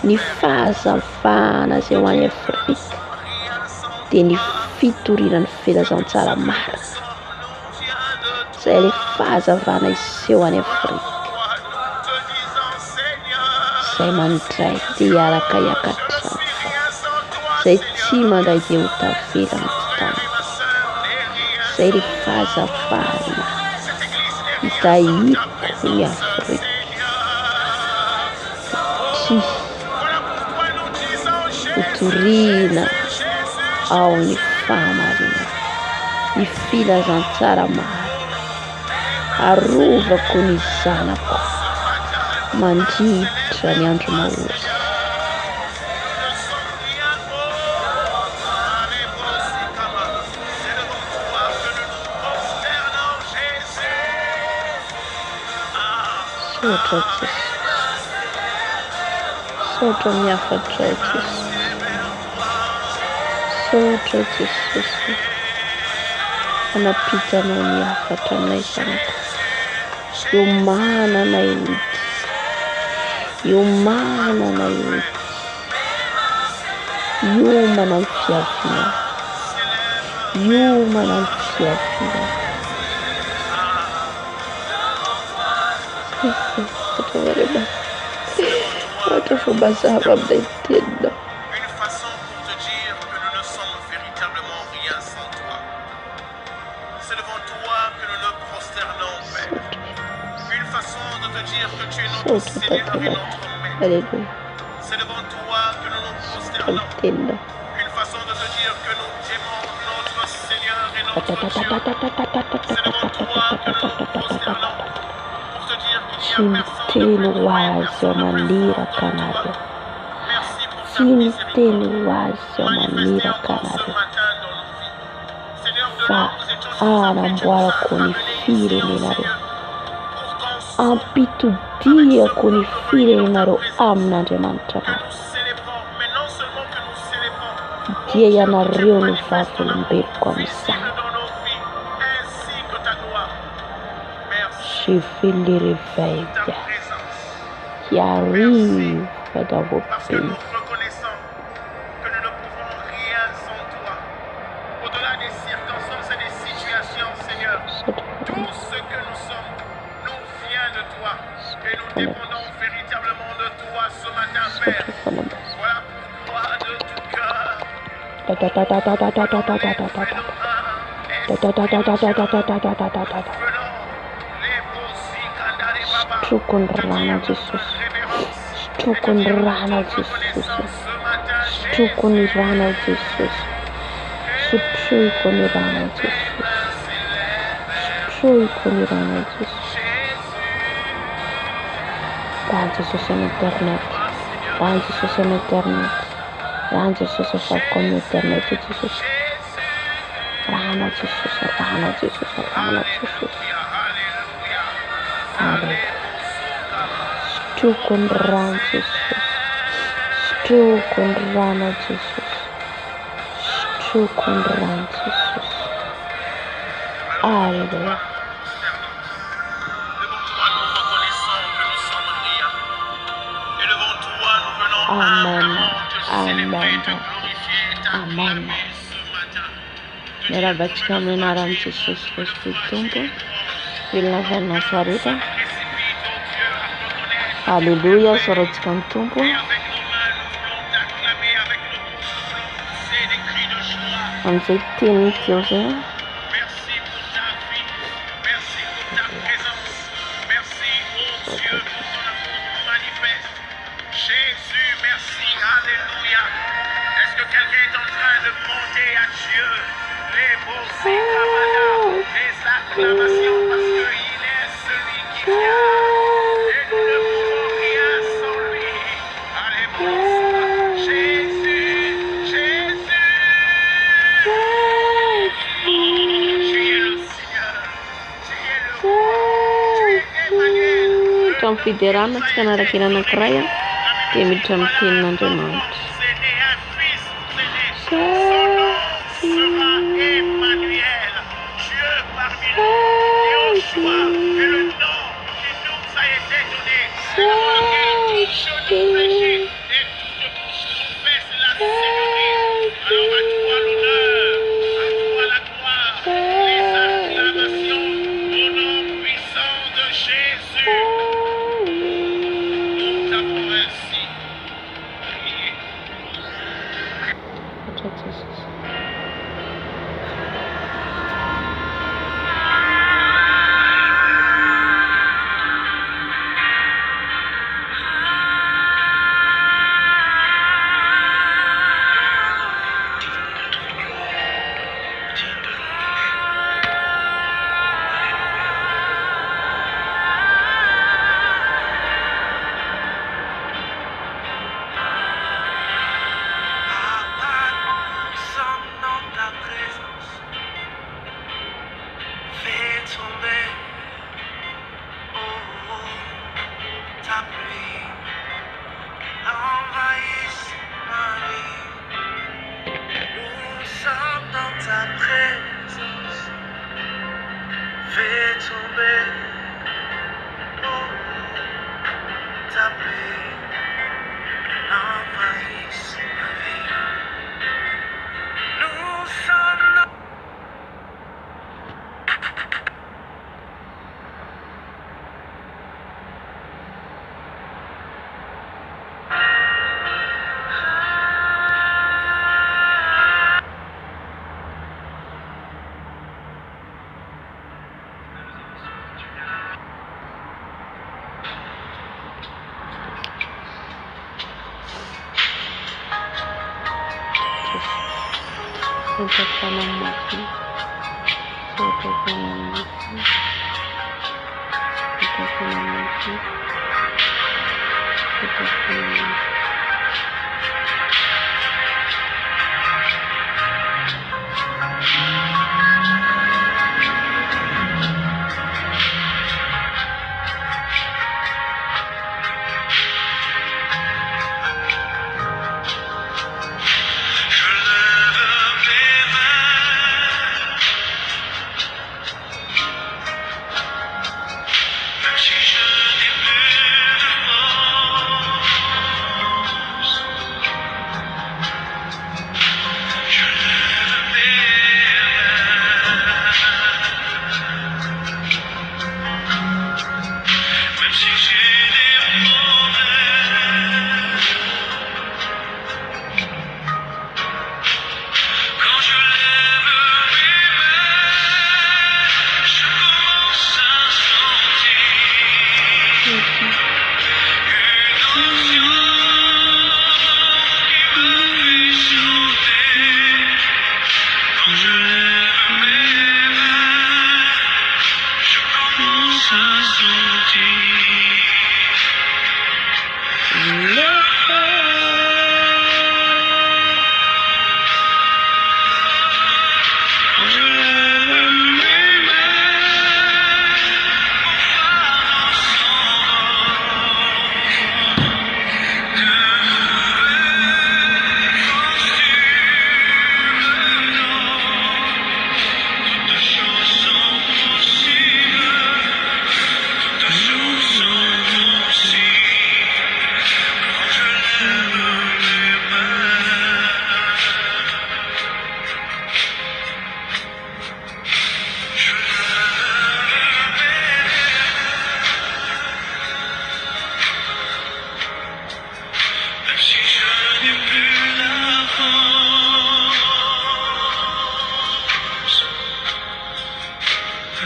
Ny fahazavana zay ho any Afrika dia ny fitoriana ny filazantsara marina. Zay le fahazavana iseho any Afrika. Zay mandray dia araka hiakatrano. Zay tsy mandray dia ho tavela amin'ny tany. Zay le fahazavana hitahiko ny Afrika. Tsy hotoriana ao ny fahamarina, ny filazantsara marina. Arovako ny zanako mandritra ny andro maory. Sotra Jesosy. Sotra miafatra Jesosy. Sotra Jesosy. Anapitanao miafatra aminay zanako. Iomana anay ody. Iomana anay ody. Iomana ny fiaviana. Iomana ny fiaviana. Une façon pour te dire que nous ne sommes véritablement rien sans toi. C'est devant toi que nous nous prosternons, Père. Une façon de te dire que tu es notre Seigneur et notre Maître. C'est devant toi que nous nous prosternons. Une façon de te dire que nous aimons notre Seigneur et notre Dieu. C'est devant toi que nous nous prosternons. Pour te dire qu'il n'y a personne. Wazo manira kanado. Tintelo wazo manira kanado. Fa anamboara con i fili nenaro. Ampitudia con i fili nenaro amin'Andriamanitra maro. Dia ianareo ny vavolombeloko amin'izany. Je vais les réveiller. Qui arrive dans vos Parce que nous reconnaissons que nous ne pouvons rien sans toi. Au-delà des circonstances et des situations, Seigneur, tout ce que nous sommes nous vient de toi. Et nous dépendons véritablement de toi ce matin, Père. Voilà pourquoi de tout cœur, Stukundrana Jesus. Stukundrana Jesus. Stukundrana Jesus. Stukundrana Jesus. Stukundrana Jesus. Rends Jesus en internet. Rends Jesus en internet. Rends Jesus en comme internet Jesus. Rana Jesus. Rana Jesus. Rana Jesus. Hallelujah. Stukundrana Jesus. Stukundrana Jesus. Stukundrana Jesus. Hallelujah. Amen. Amen. Amen. Nerabatika menarany Jesus Kristy tompo. Vilona Nazareta. Alléluia, soratsika ny tompo. Et avec nos mains, nous voulons t'acclamer. Avec nos bouches, nous voulons pousser des cris de joie. Amin'izay tenin'ikeo zay. Merci pour ta vie. Merci pour ta présence. Merci, oh Dieu, pour ton amour manifeste. Jésus, merci. Alléluia. Est-ce que quelqu'un est en train de monter à Dieu les beaux les acclamations parce qu'il est celui qui vient et nous ne pouvons rien sans lui. Alléluia. Jésus, Jésus. Tu es le Seigneur. Tu es le roi. Tu es Emmanuel. Hatramin'ny fiderana tsy kanaraka anankiray dia miditra amin'ny tenin'Andriamanitra. C'est né un fils, c'est né. Son nom sera Emmanuel. Dieu parmi nous. Yeshua est le nom qui nous a été donné. C'est le nom lequel tout genou fléchit et toute bouche confesse la Seigneurie. Alors à toi l'honneur, à toi la gloire, les acclamations au nom puissant de Jésus. Nous t'avons ainsi prié.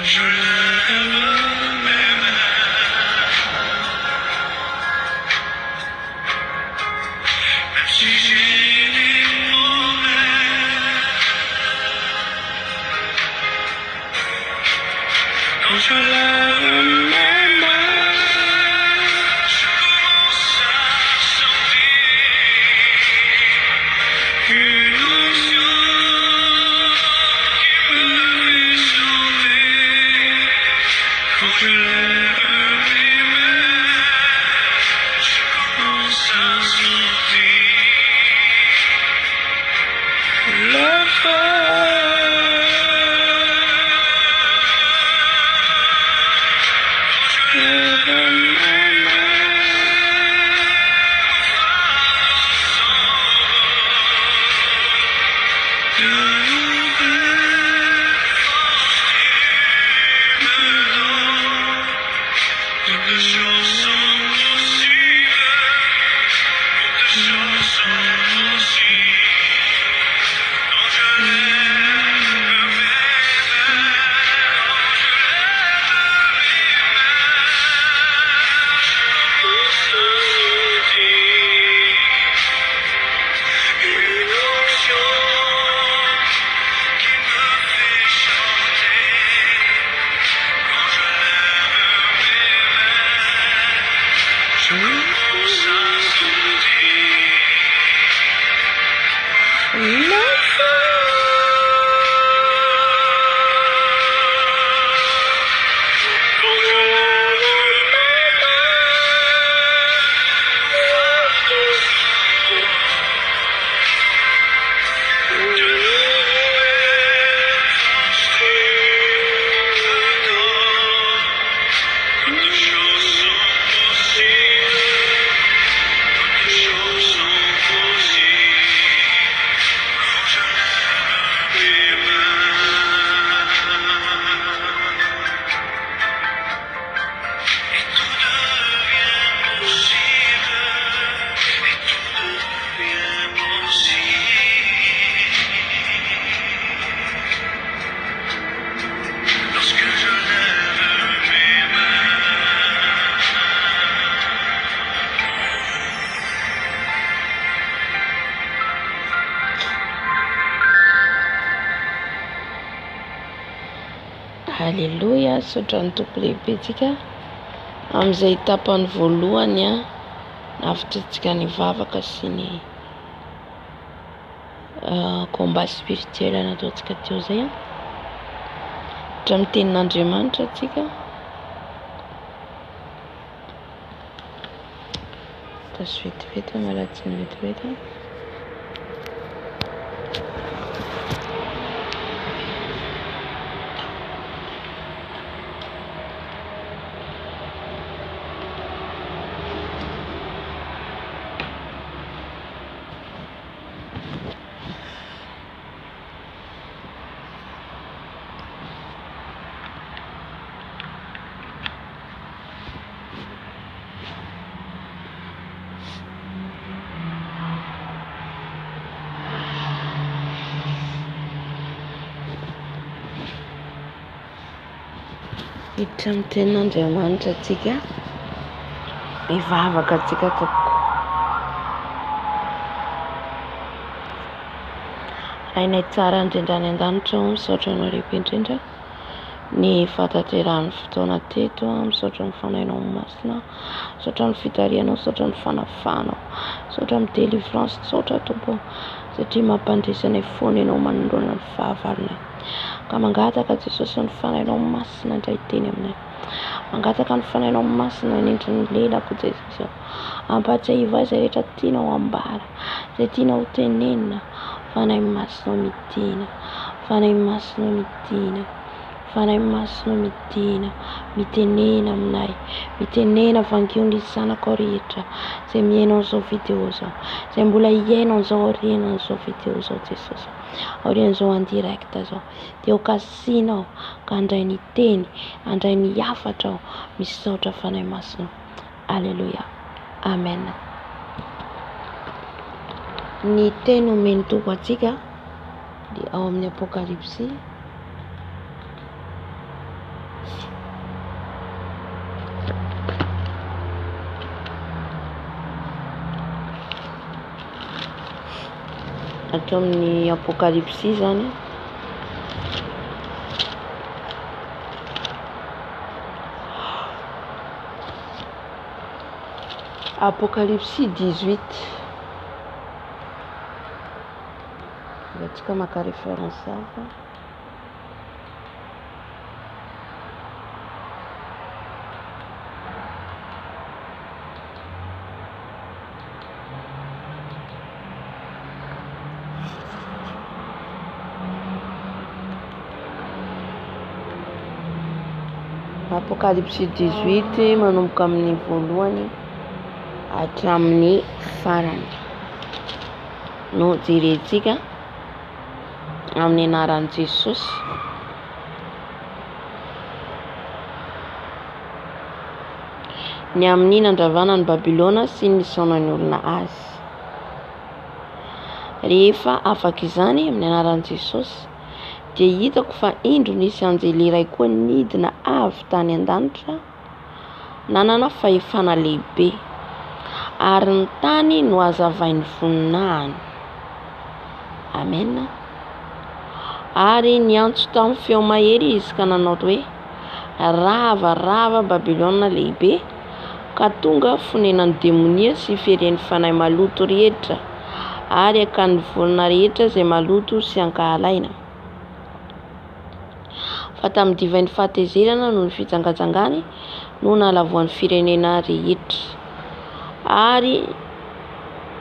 Je lève mes mains, même si j'ai des problèmes. Quand je lève mes mains, je commence à sentir une onction qui me fait chanter. Quand je lève mes mains, je commence à sentir le feu. Quand je lève mes toutes les choses sont possibles, toutes les choses sont possibles. Quand je lève mes mains, je commence à sentir une onction qui me fait chanter. Quand je lève mes mains, je commence à sentir le feu. Quand je lève mes mains, de nouvelles forces dedans. Toutes les choses sont possibles, toutes les choses sont possibles. Quand je lève mes mains, et tout devient possible, et tout devient possible. Lorsque je lève mes mains, Haleluya, sotran'ny tompo lehibe tsika amin'izay tapany voalohany navitrantsika ny vavaka sy ny combat spirituel nataontsika teo zay hatramin'ny tenin'Andriamanitra tsika tasy vetivety malatsiny vetivety. Hiditra amin'ny tenin'Andriamanitra atsika, mivavaka atsika tokoa. Rainay tsara indrindra any an-danitra misaotra anao lehibe indrindra ny fatateran'ny fotoana teto, misaotra ny fanahinao masina, misaotra ny fitarianao, misaotra ny fanafanao, misaotra ny délivrance, misaotra Tompo satria mampandrisanay foana ianao manoloana ny fahavalonay. Ka mangataka Jesosy ny fanahinao masina indray teny aminay, mangataka ny fanahinao masina nendry ny lelako Jesosy, ampatsiahiva izay rehetra tianao ambara, izay tianao tenenina. Fanahy masina midina, fanahy masina midina, fanahy masina midina, mitenena aminay, mitenena vangiony zanako rehetra izay mihaino an'izao vidéo zao, izay mbola hiaino an'izao aoriana an'izao vidéo zao Jesosy, aorian'izao en direct zao, dia okasianao ka handray ny teny, handray ny hafatra ao, misaotra fanahy masina. Alléluia, amen. Ny teny omeny Tompo atsika dia ao amin'ny Apokalipsy atao amin'ny Apocalypse zany. Apocalypse 18. Atsika maka référence hafa. Apocalypse 18 manomboka amin'ny voalohany hatramin'ny farany. No jerentsika amin'ny anaran'i Jesosy. Ny amin'ny nandravana ny Babilôna sy ny saonany olona azy. Rehefa afaka izany amin'ny anaran'i Jesosy dia hitako fa indro nisy anjely iray koa nidina avy tany an-danitra, nanana fahefana lehibe, ary ny tany no hazavain'ny voninahiny. Amen. Ary niantso tamin'ny feo mahery izy ka nanao hoe: rava Babilôna lehibe, ka tonga fonenan'ny demonia sy feren'ny fanahy maloto rehetra, ary akan'ny volana rehetra izay maloto sy ankahalaina. Fa tamin'ny divain'ny fahatezerana noho ny fitsangajangany no nalavoan'ny firenena rehetra, ary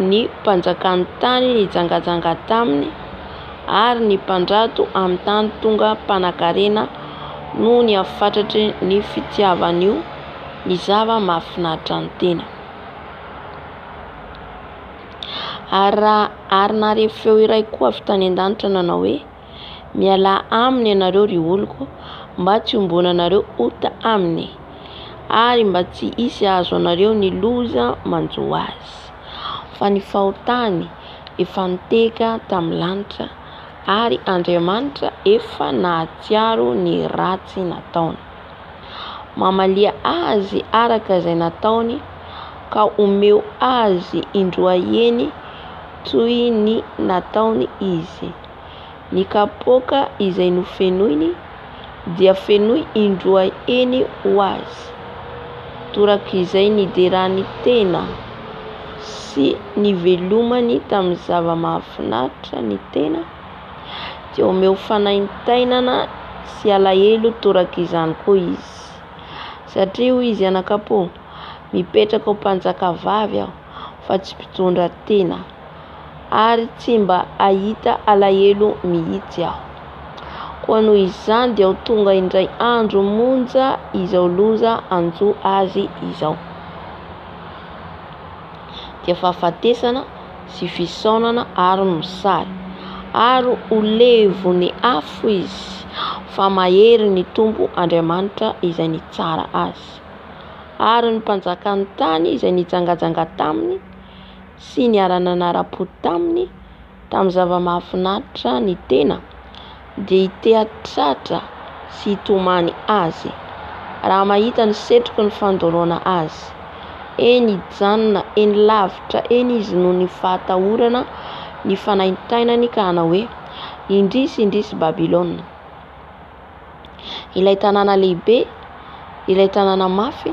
ny mpanjakan'ny tany nijangajanga taminy, ary ny mpandrato amin'ny tany tonga mpanan-karena no ny afatratry ny fitiavan'io ny zava mahafinaritra ny tena. Ary nare feo iray koa avy tany an-danitra nanao hoe: miala aminy ianareo ry oloko, mba tsy hombona anareo ota aminy, ary mba tsy hisy azo anareo ny loza manjo azy. Fa ny fahotany efa niteka tamin'ny lanitra, ary Andriamanitra efa nahatsiaro ny ratsy nataony, mamalia azy araka izay nataony, ka omeo azy indroaheny toy ny nataony izy. Ny kapoaka izay nofenoiny dia fenoy indroaheny ho azy, torak'izay niderany tena sy nivelomany tamin'ny zava-mahafinaritra ny tena, dia omeo fanaintainana sy alahelo torak'izany koa izy. Satria hoy izy anakapo: mipetraka ho mpanjaka vavy aho, fa tsy mpitondra tena, ary tsy mba ahita alahelo mihitsy aho. Koa noho izany dia ho tonga indray andro monja izao loza anjo azy izao, dia fahafatesana sy fisaonana ary misary, ary ho levo ny afo izy, fa mahery ny tompo Andriamanitra izay nitsara azy. Ary ny mpanjakan'ny tany izay nijangajanga taminy sy niara-nanara-po taminy tamin'ny zava-mahafinaritra ny tena, dia hitehatratra sy hitomany azy, raha mahita ny setroky ny fandoroana azy. Eny hijanona eny lavitra eny izy noho ny fahatahorana ny fanaintainany, ka hanao hoe: indrisy Babilôna, ilay tanàna lehibe, ilay tanàna mafy,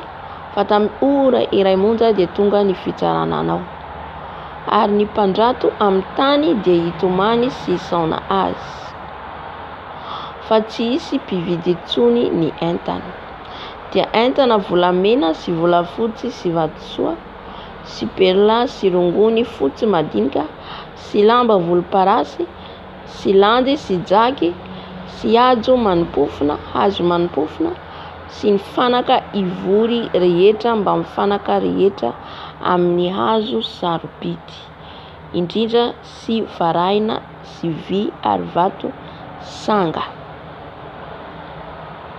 fa tamin'ny ora iray monja dia tonga ny fitsarana anao, ary ny mpandrato amin'ny tany dia hitomany sy hisaona azy, fa tsy hisy mpividy intsony ny entany. Dia entana volamena sy volafotsy sy vatosoa sy perla sy rongony fotsy madinika sy lamba volomparasy sy landy sy jaky sy hazo manimpofona sy ny fanaka ivory rehetra mba mifanaka rehetra amin'ny hazo sarobidy, indrindra sy varahina sy vy ary vato sanga.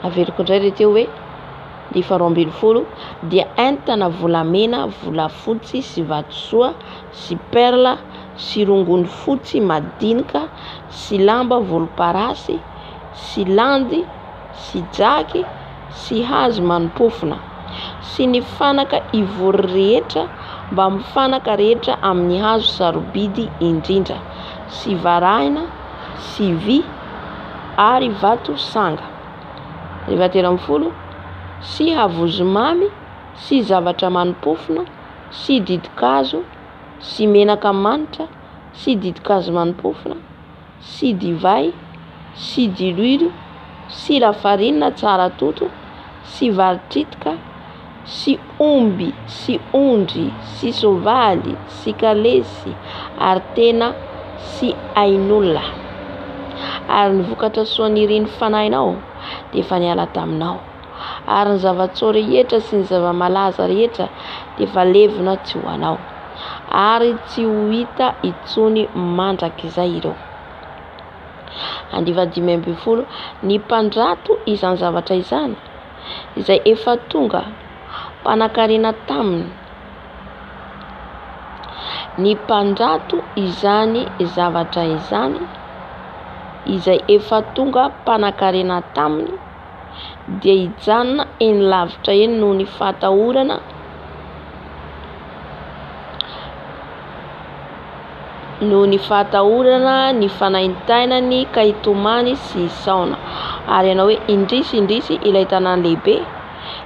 Averiko indray reteo hoe: ny 12 dia entana volamena, volafotsy sy vatosoa sy perla sy rongony fotsy madinika sy lamba volomparasy sy landy sy jaky sy hazo manimpofona sy ny fanaka ivory rehetra mba mifanaka rehetra amin'ny hazo sarobidy indrindra sy varahina sy vy ary vato sanga. 20 sy havozomamy sy zavatra manimpofona sy didikazo sy menaka manitra sy didikazo manimpofona sy divay sy diloilo sy lafarinina tsara toto sy varitritika sy omby sy ondry sy sovaly sy kalesy ary tena sy ain'olona. Ary ny vokatra soan'ireny fanahinao dia efa niala taminao, ary ny zava-tsoa rehetra sy ny zava-malaza rehetra dia efa levona tsy ho anao, ary tsy ho hita intsony mandrakizay ireo. 15 ny mpandrato izany zavatra izany izay efa tonga mpanan-karena taminy. Ny mpandrato izany zavatra izany izay efa tonga mpanan-karena taminy dia hijanona eny lavitra eny noho ny fahatahorana ny fanahintainany ka hitomany sy hisaona. Ary ianao hoe indrisy ilay tanàna lehibe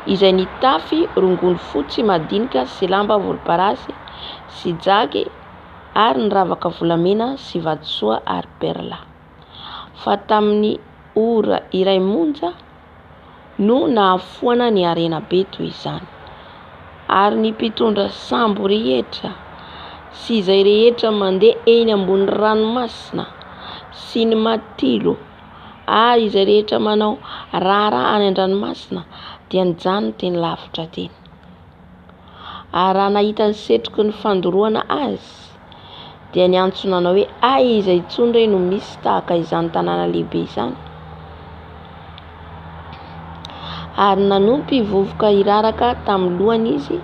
izay nitafy rongony fotsy madinika sy lamba volomparasy sy jagy ary niravaka volamena sy vatosoa ary perla. Fa tamin'ny ora iray monja no nahafoana ny arena be toy izany. Ary ny mpitondra sambo rehetra sy izay rehetra mandeha eny ambony ranomasina sy ny matilo ary izay rehetra manao raharaha any an-dranomasina dia nijanona teny lavitra teny. Ary raha nahita ny setroky ny fandoroana azy dia niantsona anao hoe aiza intsony re no misy tahaka izany tanàna lehibe izany. Ary nanompo hivovoka iraraka tamin'ny lohany izy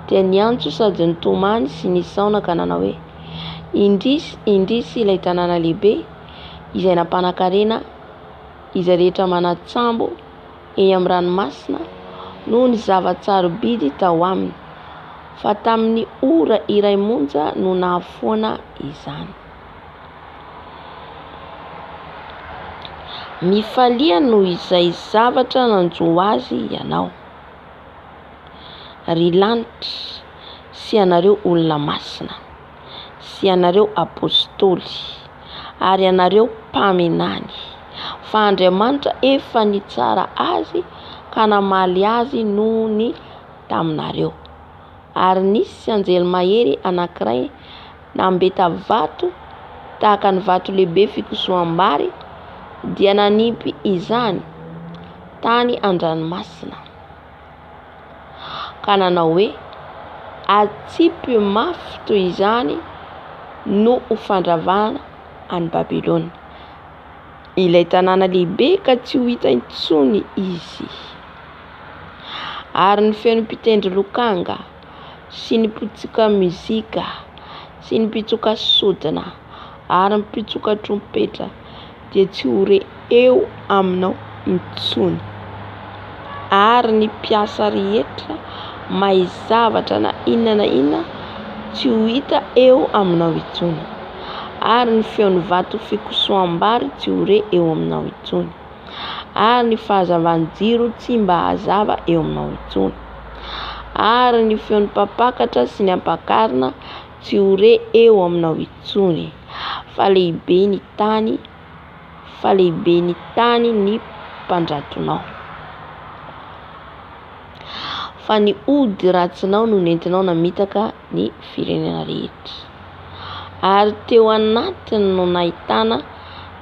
dia niantso sady nitomany sy nisaona ka nanao hoe indrisy ilay tanàna lehibe izay nampanan-karena izay rehetra manatsambo eny amin'ny ranomasina noho ny zavatsarobidy tao aminy, fa tamin'ny ora iray monja no nahafoana izany. Mifalia noho izay zavatra nanjo azy ianao, ry lanitra sy ianareo olona masina sy ianareo apôstôly ary ianareo mpamenany, fa Andriamanitra efa nitsara azy ka namaly azy noho ny taminareo. Ary nisy anjely mahery anankiray nambeta vato tahaka ny vato lehibe fikosoam-bary dia nanipy izany tany an-dranomasina ka nanao hoe atsipy mafy toy izany no ho fandravana any Babilôna, ilay tanàna lehibe ka tsy ho hita intsony izy. Ary ny feno mpitendry lokanga sy ny mpitsoka muzika sy ny mpitsoka sodina ary ny mpitsoka trompetra dia tsy ho re eo aminao intsony. Ary ny mpiasa rehetra mahay zavatra na inona tsy ho hita eo aminao intsony. Ary ny feon'ny vato fikosoam-bary tsy ho re eo aminao intsony. Ary ny fahazavan-jiro tsy mba hazava eo aminao intsony. Ary ny feon'ny mpapakatra sy ny ampakarina tsy ho re eo aminao intsony. Fa lehibe ny tany ny mpandratonao. Fa ny ody ratsinao no nentinao namitaka ny firenena rehetra. Ary teo anatiny no nahitana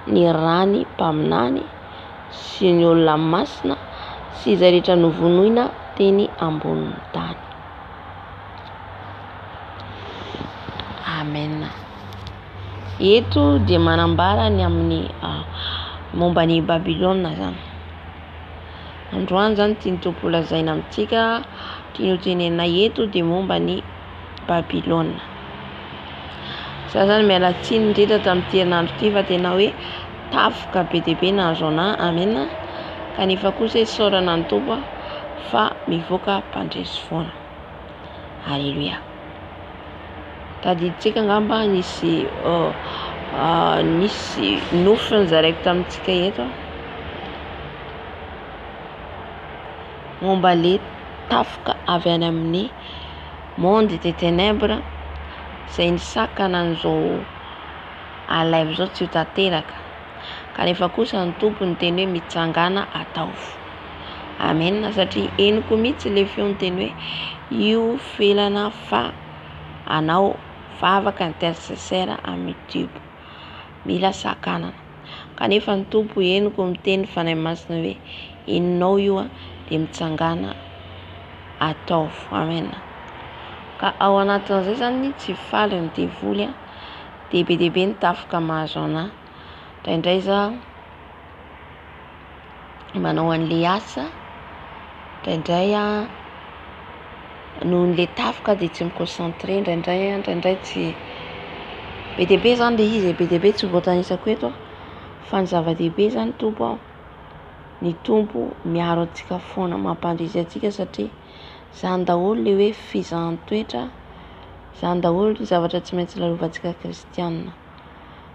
ny rany mpaminany sy ny olona masina sy izay rehetra novonoina teny ambonin'ny tany. Amen. Eto dia manambara ny amin'ny momba ny Babilôna zany. Androany zany tiany Tompo lazaina amintsika, tiany tenenina eto dia momba ny Babilôna. Za zany miala tsiny indrindra tamin'ity herinandro ity fa tena hoe tafoka be dia be nahazo anahy. Amen. Kanefa kosa isaorana ny Tompo fa mivoaka mpandresy foana. Haleluya. Tadiditsika ngamba nisy nisy nofony zaraiko tamintsika eto momba le tafoka avy any amin'ny monde des ténèbres zay nisakana an'izao alaivo zao tsy ho tanteraka kanefa kosa ny tompony teny hoe mitsangana ataovy. Amen. Satria eniko mihitsy le feony teny hoe io felana fa anao vavaka intercesseur amin'ny YouTube mila sakanana kanefa ny tompo eniko miteny fanahy masina hoe inonao io de mitsangana ataovy. Amen. Ka ao anatin'izay zany tsy faly ny devoly de be ny tafoka mahazo ana indraindray za manao an'le asa indraindray noho le tafoka de tsy miconcentré indraindray tsy be zany le izy be tsy voatanisako eto fa ny zava-dehibe zany tompo ny tompo miaro antsika foana mampandrizy antsika satria zany daholo le hoe fizahan-toetra zany daholo ny zavatra tsy maintsy lalovantsika kristianina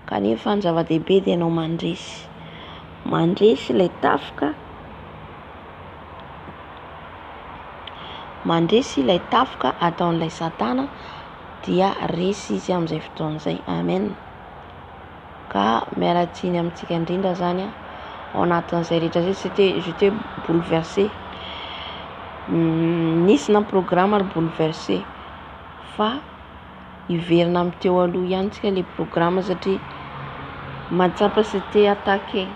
kanefa ny zava-dehibe de ianao mandresy ilay tafoka ataon'ilay satana dia resy izy amin'izay fotoan'izay. Amen. Ka mialatsiny amintsika indrindra zany ao anatin'izay rehetra zay j'étais bouleversé nisy na programme bouleversé fa iverina amin'ny teo aloha ihany tsika le programme satria mahatsapa c'était attaqué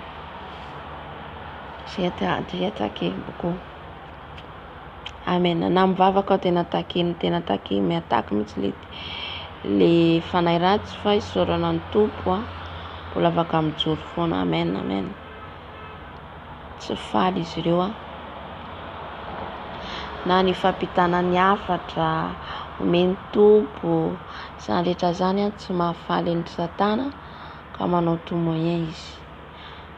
beaucoup. Amen. Na mivavaka tena attaqué miataky mihitsy le fanahy ratsy fa isaorana ny tompo mbola afaka mijoro foana. Amen. Tsy faly izy ireo na ny fampitana ny hafatra omeny tompo zany rehetra zany tsy mahafaly ny satana ka manao tout moyen izy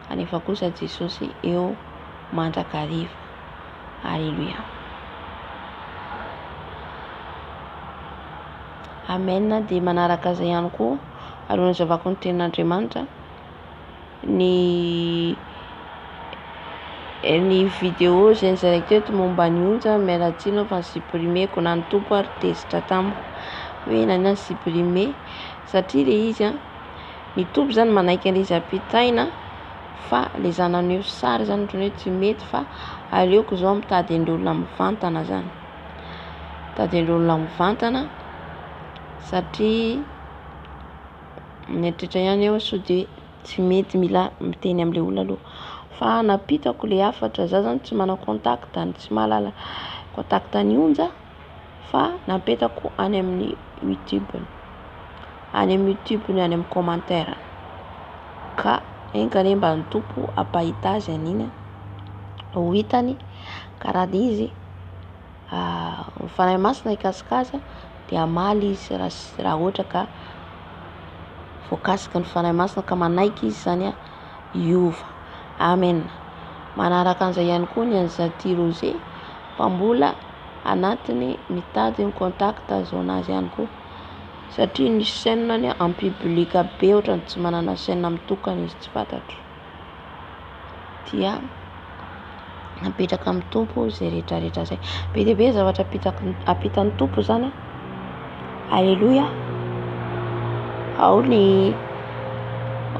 kanefa kosa Jesosy eo mandrakariva. Alléluia. Amen. De manaraka zay ihany koa alohan'ny zavako ny tenin'Andriamanitra ny vidéo zay nizaraiko teto momba ny onja mialatsiny fa supprimeko na ny tompo ary tezitra tamiko hoe nanina supprimer satria le izy ny tompo zany manaiky an'le izy ampitaina fa le zanan'io sary zany ohatrany hoe tsy mety fa aleoko zao mitady an'olona mivantana zany satria mieritreritra ihany aho sao de tsy mety mila miteny amin'le olona aloha fa napitako le hafatra za zany tsy mana contact tsy mahalala contact ny onja fa napetako any amin'ny YouTube any amin'ny commentaire ka engane mba ny tompo apahita azy an'iny ho hitany karaha izy fanahy masina ikasikasa de amaly izy raha ohatra ka voakasika ny fanahy masina ka manaiky izy zany iova. Amen. Manaraka an'izay ihany koa ny an'Zaty Rosé fa mbola anatiny mitady ny contact azonazy ihany koa satria ny chaîne en public be ohatrany tsy manana chaîne mitokana izy tsy fantatro dia napetraka amin'ny tompo zay rehetrarehetra zay be zavatra apitan'ny tompo zany. Alléluia. Ao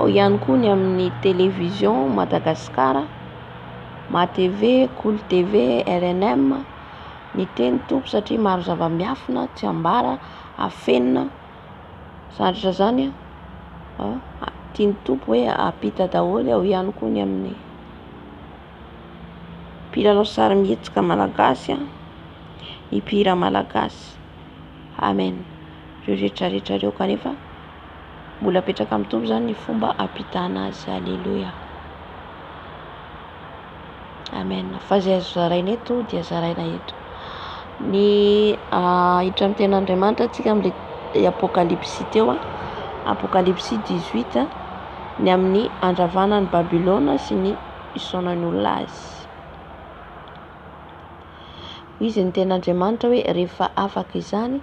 ihany koa ny amin'ny télévision Madagasikara MATV, Cool TV, RNM ny teny tompo satria maro zava-miafina tsy ambara afenina sandratra zany tiany tompo hoe apita daholo. Ao ihany koa ny amin'ny mpilalao sarimihetsika malagasy ny mpihira malagasy. Amen. Reo rehetrarehetra reo kanefa mbola apetraka amin'ny tompo zany ny fomba apitana azy. Alléluia. Amen. Fa zay azo zaraina eto dia zaraina eto ny hiditra amin'ny tenin'Andriamanitra tsika amin'le apokalypsy teo apokalypsy 18 ny amin'ny andravanan'ny Babilôna sy ny isaonan'ny olona azy. Izy ny tenin'Andriamanitra hoe rehefa afaka izany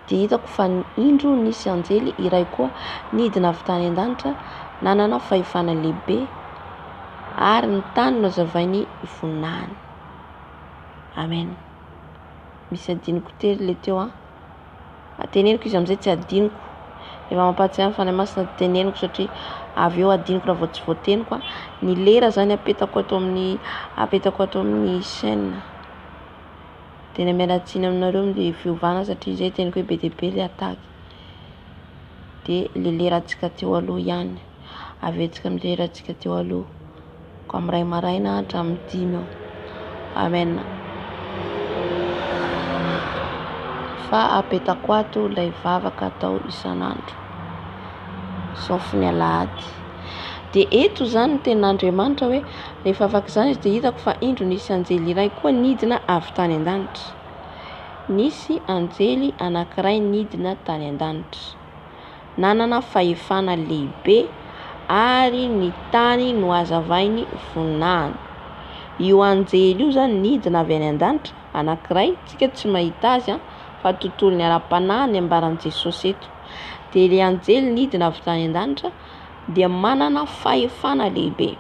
dia hitako fa indro nisy anjely iray koa nidina avy tany an-danitra nanana fahefana lehibe ary ny tany nozavainy voninahiny. Amen. Misy adiniko telo le teo teneniko izy amin'izay tsy adiniko, efa mampahatsiahy ny fanahy masina teneniko satria avy eo adiniko raha vao tsy voateniko ny lera zany apetako ato amin'ny chaîne. Tena mialatsiny aminareo amin'ny fiovana satria izay teniko hoe be dia be le ataky. Dia le lerantsika teo aloha ihany, avetsika amin'ny lerantsika teo aloha ko amin'ny ray maraina hatramin'ny 5 eo. Amen. Fa apetako ato ilay vavaka atao isan'andro saofin'ny alahady. Dia eto zany ny tenin'Andriamanitra hoe rehefa afaka izany izy dia hitako fa indro nisy anjely iray koa nidina avy tany an-danitra. Nisy anjely anankiray nidina tany an-danitra nanana fahefana lehibe ary ny tany no hazavainy voninahiny. Io anjely io zany nidina avy any an-danitra anankiray, tsika tsy mahita azy fa tontolon'ny ara-panahy ny ambaran'i Jesosy eto. Dia ilay anjely nidina avy tany an-danitra dia manana fahefana lehibe.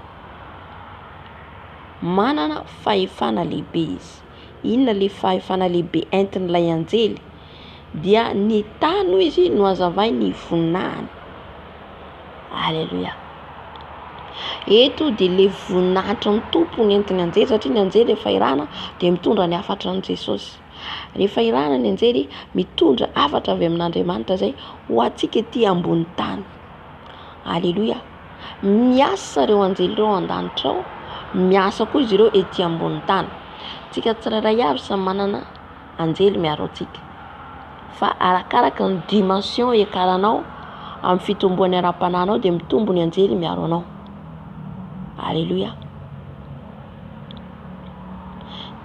Manana fahefana lehibe izy. Inona le fahefana lehibe entin'ilay anjely? Dia ny tany izy no hazavainy voninahiny. Alleluia. Eto dia le voninahitra ny tompo ny entiny anjely satria ny anjely rehefa irana dia mitondra ny hafatra an' Jesosy. Rehefa irana ny anjely mitondra hafatra avy amin'Andriamanitra izay ho antsika ety ambony tany. Alleluia. Miasa ireo anjely ireo an-danitra ao, miasa koa izy ireo ety ambony tany. Tsika tsirairay avy samy manana anjely miaro antsika. Fa arakaraka ny dimension ekaranao amin'ny fitomboan'ny ara-panahinao dia mitombo ny anjely miaro anao. Alleluia.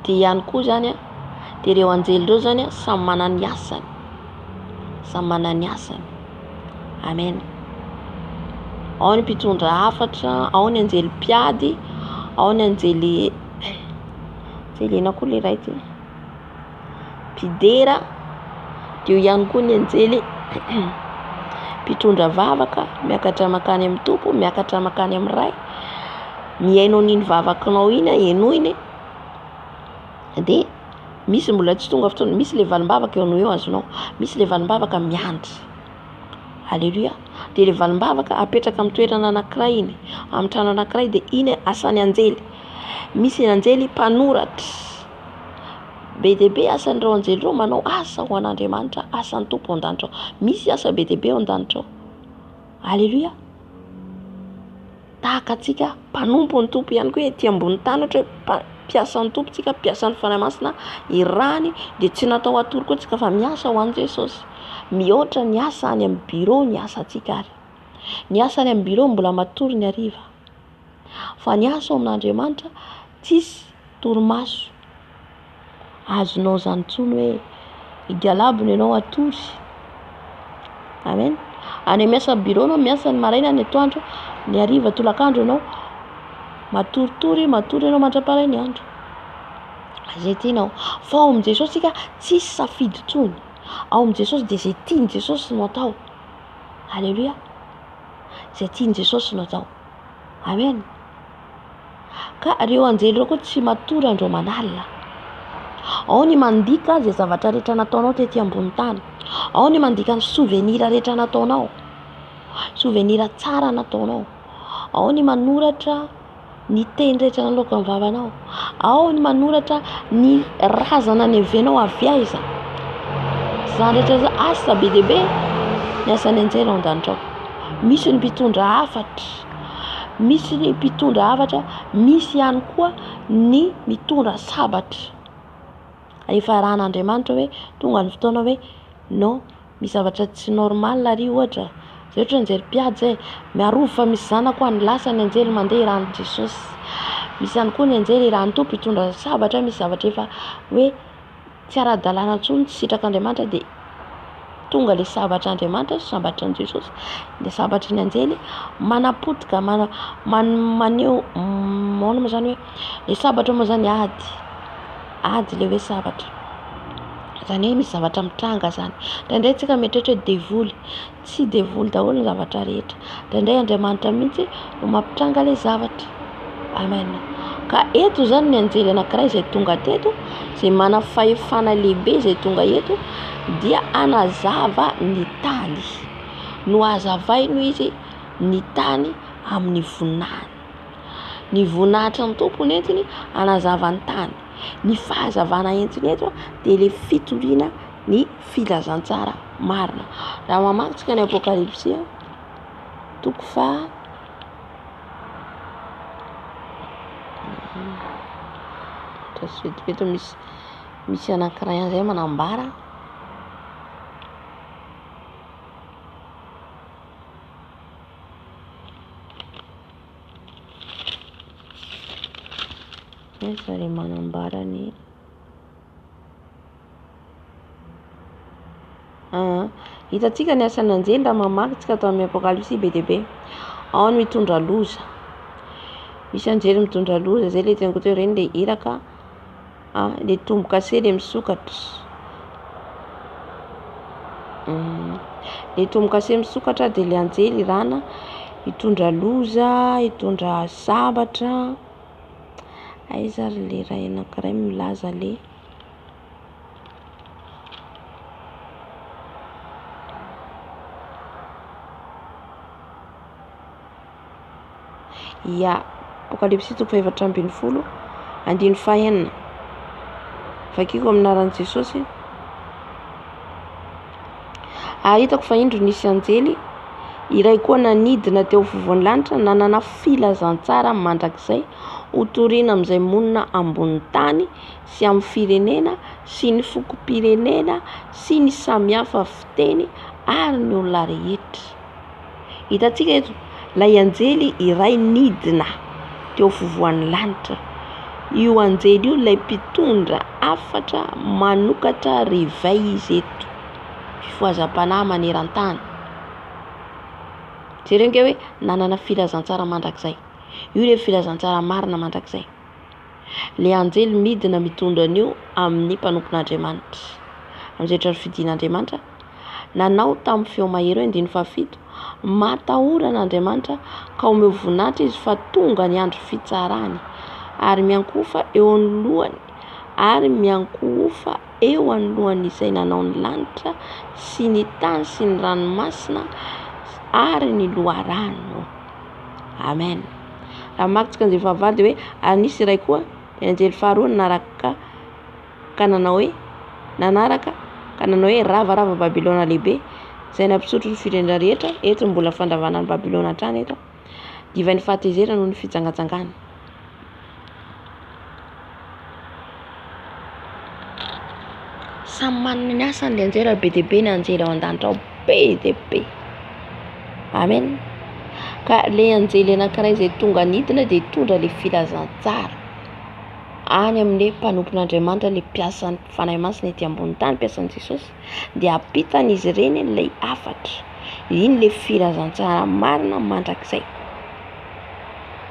Dia ihany koa zany dia ireo anjely ireo zany samy manana ny asany. Samy manana ny asany. Amen. Ao ny mpitondra hafatra, ao ny anjely mpiady, ao ny anjely ina koa le ray ty mpidera, dia ihany koa ny anjely mpitondra vavaka miakatra makany amin'ny tompo, miakatra makany amin'ny ray, miainao n'iny vavakanao iny enoiny. Dia misy mbola tsy tonga fotoana, misy le valim-bavaka eo eo azonao, misy le valim-bavaka miandry. Alleluia. Dia le valim-bavaka apetraka amin'ny toerana anankiray iny, amin'ny trano anankiray, dia iny asan'ny anjely. Misy anjely mpanoratra. Be dia be asan'ireo anjely ireo manao asa ho an'Andriamanitra, asan'ny tompo an-danitra ao. Misy asa be dia be ao an-danitra ao. Alleluia. Tahaka antsika mpanompo ny tompo ihany koa ety ambony tany, ohatra hoe mpiasan'ny tompo tsika, mpiasan'ny fanahy masina irany, dia tsy natao atory koa tsika fa miasa ho an'i Jesosy. Mihoatra ny asa any amin'ny bureau ny asa tsika ary. Ny asa any amin'ny bureau mbola matory ny hariva. Fa ny asa ao amin'Andriamanitra tsisy torimaso. Azonao zany intsony hoe igalabony ianao atory. Amen. Any miasa bureau anao, miasa ny maraina ny atoandro, ny hariva tolakandro ianao matoritory ianao mandraparainy ny andro. Izay tianao. Fa ao amin'i Jesosy tsika tsisy safidy intsony. Ao amin'i Jesosy dia izay tiany Jesosy no atao. Alleluia. Izay tiany Jesosy no atao. Amen. Ka ireo anjely ireo koa tsy matory andro manalina. Ao ny mandika izay zavatra rehetra nataonao tety ambony tany. Ao ny mandika ny souvenir rehetra nataonao. Souvenir tsara nataonao. Ao ny manoratra ny teny rehetra nalaoka ny vavanao. Ao ny manoratra ny razana ny hevenao avy aiza. Izany rehetra izany asa be dia be ny asan'ny anjely ao an-danitra ao. Misy ny mpitondra hafatra, misy ny mpitondra hafatra, misy ihany koa ny mitondra sabatra. Efa arahan'Andriamanitra hoe tonga ny fotoana hoe non, misy zavatra tsy normal ary ohatra. Izay ohatra anjely mpiady izay miarova fa misy zanako any lasa ny anjely mandeha irahan'i Jesosy. Misy ihany koa ny anjely irahan'ny tompo hitondra sabatra, misy zavatra efa hoe tsy ara-dalàna intsony tsy sitrak'Andriamanitra dia tonga le sabatr'Andriamanitra, sabatran'i Jesosy, dia sabatry ny anjely manapotika, maneho zany hoe le sabatra moa zany ady le hoe sabatra. Zany hoe misy zavatra mitranga zany. Indraindray tsika mieritreritra hoe devoly, tsy devoly daholo ny zavatra rehetra. Indraindray Andriamanitra mihitsy no mampitranga ilay zavatra. Amen. Ka eto zany ny anjely anankiray izay tonga teto, izay mana fahefana lehibe izay tonga eto, dia anazava ny tany. No hazavaino izy ny tany amin'ny voninahiny. Ny voninahitra ny tompony entiny anazava ny tany. Ny fahazavana entiny eto dia ilay fitoriana ny filazantsara marina. Raha mamaky ny Apokalipsia toko faha eto misy anankiray an'izay manambara sary manambara ny hitatsika ny asan'ny anjely raha mamaky tsika atao amin'ny Apokalipsia be dia be. Ao ny mitondra loza, misy anjely mitondra loza zay le tena koa reny le iraka le tombo-kase le misokatra, le tombo-kase misokatra dia le anjely rana hitondra loza, hitondra sabatra. Aiza ry le ray anankiray milaza le ya Apokalipsia toko 4:12 andiny fahaenina. Vakiko aminaran'i Jesosy. Hitako fa indro nisy anjely iray koa nanidina teo fovoan'ny lanitra, nanana filazantsara mandrakizay hotoriana amin'izay monina ambonin'ny tany sy amin'ny firenena sy ny fokom-pirenena sy ny samihafa fiteny ary ny olona rehetra. Hitatsika eto ilay anjely iray nidina teo fovoan'ny lanitra. Io anjely io ilay mpitondra afatra manokatra rivay izy eto, fifohazam-panahy maneran-tany. Jerenge hoe nanana filazantsara mandrakizay. Io le filazantsara marina mandrakizay. Le anjely midina mitondra an'io amin'ny mpanompon'Andriamanitra, amin'izay trano fidian'Andriamanitra, nanao tamin'ny feo mahery 17 matahoran'Andriamanitra ka omeo voninahitra izy fa tonga ny andro fitsarany ary miankofa eo anoloany ary miankofa eo anoloany izay nanao ny lanitra sy ny tany sy ny ranomasina ary ny loharano. Amen. Raha makitsika an'izay fahavalo dia hoe ary nisy iray koa ny anjely faharoa nanaraka ka nanao hoe ravarava Babilôna lehibe izay nampisotro ny firenena rehetra. Eto mbola fandavana ny Babilôna hatrany eto, divain'ny fahatezerana noho ny fitsangatsangana. Samy manana ny asany ny anjely be dia be, ny anjely ao an-danitra ao be dia be. Amen. Ka le anjely anankiray izay tonga nidina dia hitondra le filazantsara any amin'ilay mpanompon'Andriamanitra, le mpiasan'ny fanahy masina ety ambony tany, mpiasan'i Jesosy, dia ampitan'izy ireny ilay afatra. Iny le filazantsara marina mandrakizay.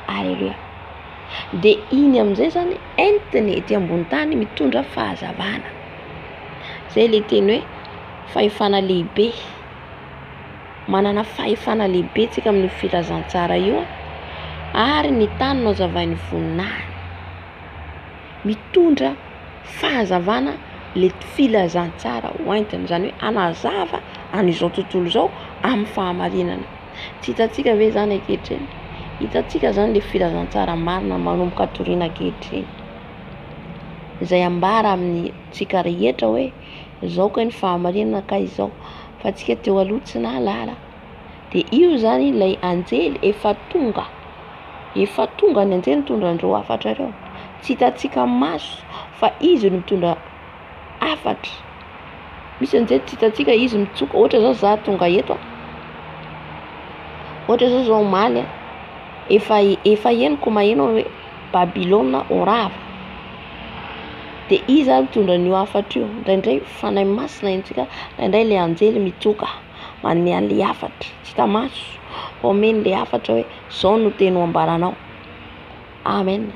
Alleluia. Dia iny amin'izay zany entiny ety ambony tany mitondra fahazavana. Zay le teny hoe fahefana lehibe. Manana fahefana lehibe tsika amin'ny filazantsara io ary ny tany no hazavain'ny voninahiny. Mitondra fahazavana le filazantsara hoentiny, zany hoe anazava an'izao tontolo izao amin'ny fahamarinana. Tsy hitatsika ve zany ankehitriny? Hitatsika zany le filazantsara marina manomboka hatoriana ankehitriny, izay ambara amin'ny tsika rehetra hoe izao ka ny fahamarinana ka izao, fa tsika teo aloha tsy nahalala. Dia io zany ilay anjely efa tonga ny anjely mitondra andreo afatra ireo. Tsy hitatsika maso fa izy no mitondra afatra. Misy anjely tsy hitatsika izy mitsoka. Ohatra zao za tonga eto, ohatra zao zao omaly efa henoko maheno hoe Babilôna ho rava. Dia izy mitondra an'io afatra io. Indraindray fanahy masina intsika, indraindray le anjely mitsoka manome an'ilay afatra. Tsy hita maso omeny le afatra hoe zao no teny ho ambaranao. Amen.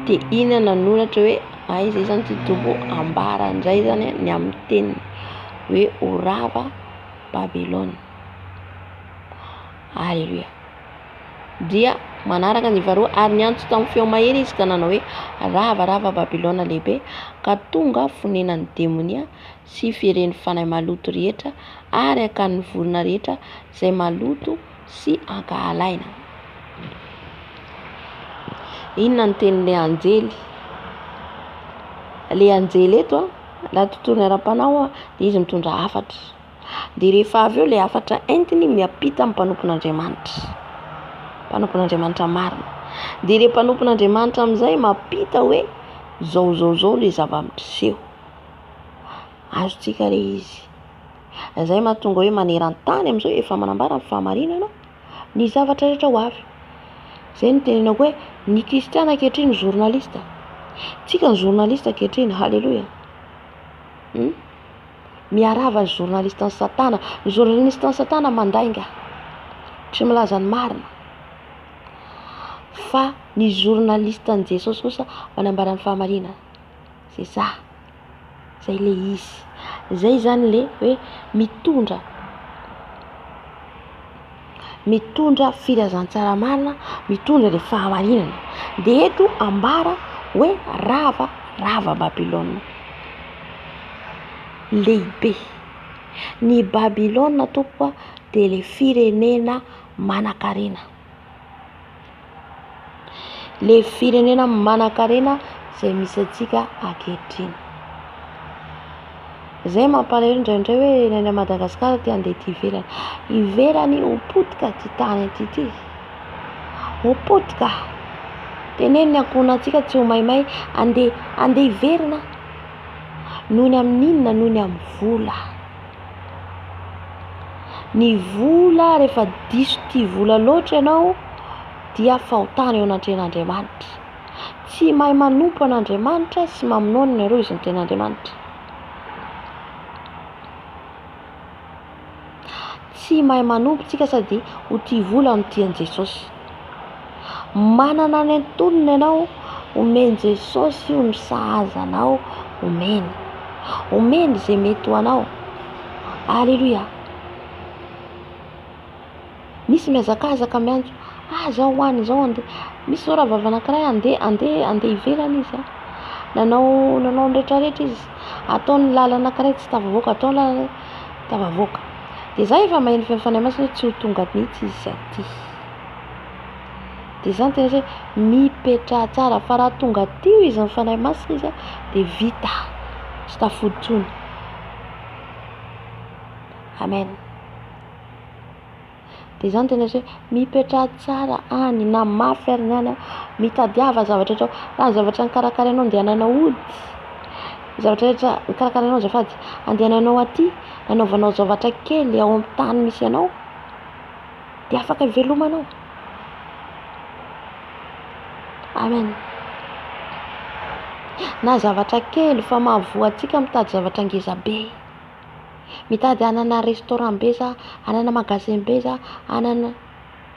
Dia iny nanoratra hoe Izay zany ty tobo ambara ndray zany ny amin'ny teniny hoe ho rava Babylone. Alleluia. Dia manaraka ny faharoa, ary niantso tamin'ny feo mahery izy ka nanao hoe ravarava Babylone lehibe, ka tonga fonenan'ny demonia sy firen'ny fanahy maloto rehetra ary akan'ny vorona rehetra izay maloto sy ankahalaina. Inona ny tenin'ilay anjely? Le anjely eto laha tontolon'ny ara-panao dia izy mitondra hafatra, dia rehefa avy eo le hafatra entiny miampita amin'ny mpanompon'Andriamanitra, mpanompon'Andriamanitra marina. Dia le mpanompon'Andriamanitra amin'izay mampita hoe zao le zava-miseho azontsika le izy. Izay mahatonga hoe maneran-tany amin'izao efa manambara ny fahamarinana ny zavatra rehetra ho avy. Izay no tenenako hoe ny kristiana ankehitriny journaliste, tsika ny journaliste ankehitriny, halleluia. Miarava ny journaliste ny satana, ny journaliste ny satana mandainga tsy milaza ny marina, fa ny journaliste ny Jesosy kosa manambara ny fahamarinana. C'est ça, zay le izy. Zay zany le hoe mitondra filazantsara marina, mitondra le fahamarinana. Dia eto ambara hoe rava Babylone lehibe. Ny Babylone tokoa dia le firenena manan-karena. Le firenena manan-karena izay misy antsika ankehitriny. Izay mampalahelo indraindray hoe ny any Madagasikara ty andeha ty ivelany. Ivelany ho potika ty tany ty. Ho potika. Teneniny ankohonantsika tsy ho maimay andeha iverina. Noho ny amin'inona? Noho ny amin'ny vola. Ny vola rehefa diso ty vola loatra ianao dia fahotana eo anatrehan'Andriamanitra. Tsy mahay manompo an'Andriamanitra sy mamonoana nareo izy ny ten'Andriamanitra. Tsy mahay manompo tsika sady ho ty vola no tian'i Jesosy. Manana ny antonony ianao, omeny Jesosy io ny sahaza anao, omeny izay mety ho anao. Alleluia. Misy miazakazaka miantso, zao hoany zao andeha. Misy zao rahavavy anankiray andeha ivelany izy. Nanao ny rehetrarehetra izy. Ataony lalana anankiray tsy tafavoaka, ataony lalana tafavoaka. Dia zay efa maheno fanahy masina tsy ho tonga mihitsy izy aty. Dia zany tena hoe mipetraha tsara, fa raha tonga tio izy ny fanahy masina izy dia vita, tsy tafoditsony. Amen. Dia zany tena hoe mipetraha tsara any na mafy ary ny any, mitadiava zavatra rehetra. Raha ny zavatra nikarakarainao andehananao ody, zavatra rehetra nikarakarainao azafady andehananao aty, nanaovanao zavatra kely ao amin'ny tany misy anao, dia afaka ivelomanao. Amen. Na zavatra kely fa mahavoantsika mitady zavatra ngeza be. Mitady hanana restaurant be za, hanana magasin be za, hanana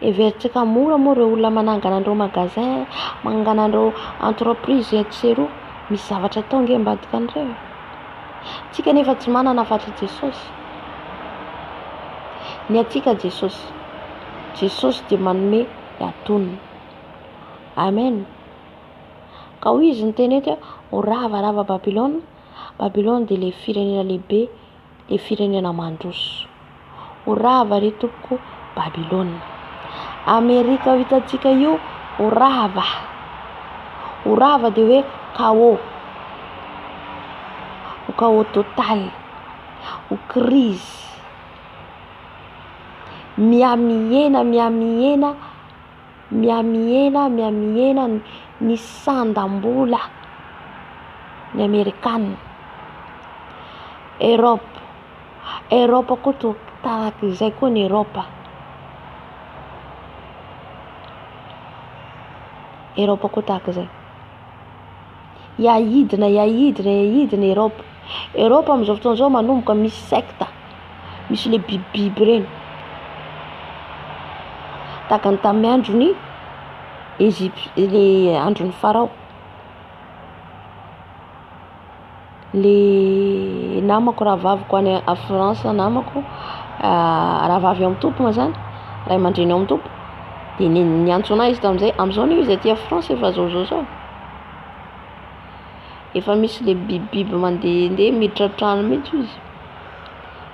everitsika mora moa ireo olona manangana andreo magasin, manangana andreo entreprise etseroa. Misy zavatra tao nge mbadika an'ireo. Tsika nefa tsy manana afa-tsy Jesosy. Ny atsika Jesosy dia manome antonony. Amen. Ka hoy izy ny teny eto ho ravarava Babylone. Babylone dia le firenena lehibe, le firenena mandroso. Ho rava re tompoko Babylone. Amerika ho hitantsika io ho rava. Ho rava dia hoe chaos. Ho chaos total. Ho crise. Miamiena ny sandam-bola ny Amerikanina. Eropa koa to tahaka izay koa ny Eropa koa tahaka izay. Yaidina Eropa amin'izao fotoana izao manomboka misy secte, misy le bibibiby ireny. Tahaka ny tamin'ny androny le androny Farao. le namako raha vaviko any a France namako raha vavy amin'ny tompo ma zany ray aman-dreny amin'ny tompo de niantso anahy izy tamin'izay amin'izao izy aty a France efa zao efa misy le bibibiby mandehandeha miditra trano mihitsy izy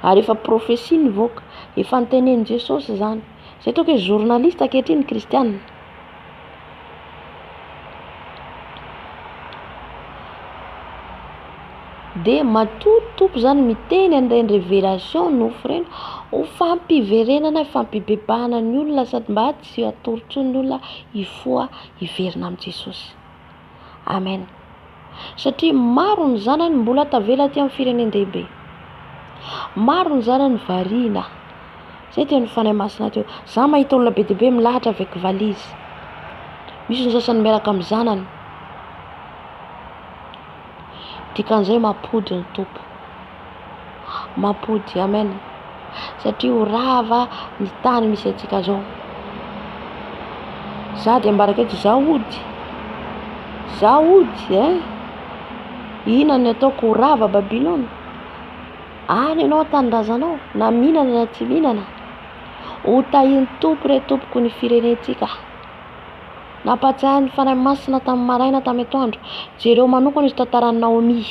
ary efa profesia nivoaka efa nitenen'i Jesosy zany zay toka hoe journaliste ankehitriny kristianina de matotompo zany miteny an'ireny révélation nofo ho fampiverenana fampibebahana ny olona sady mba tsy atorotry ny olona ifoa hiverina amin'ny Jesosy. Amen. Satria maro ny zanany mbola tavela aty amin'ny firenendehibe. Maro ny zanany variana. Zay teny fanahy masina teo. Za mahita olona be dehibe milahatra avec valise. Misy ny sasany miaraka amin'ny zanany. Dikan'izay mampody ny tompo. Mampody, amen. Satria ho rava ny tany misy atsika zao. Za de mbaraka eto za ody ina ny ataoko ho rava Babilôna. Any ianao tanindrazanao na mihinana na tsy mihinana. Ho tahin'ny tompo re tompoko ny firenentsika. Nampatsiahy ny fanahy masina tamin'ny maraina tamin'ny atoandro. Jereo manokana izy tantaran'i Naomi.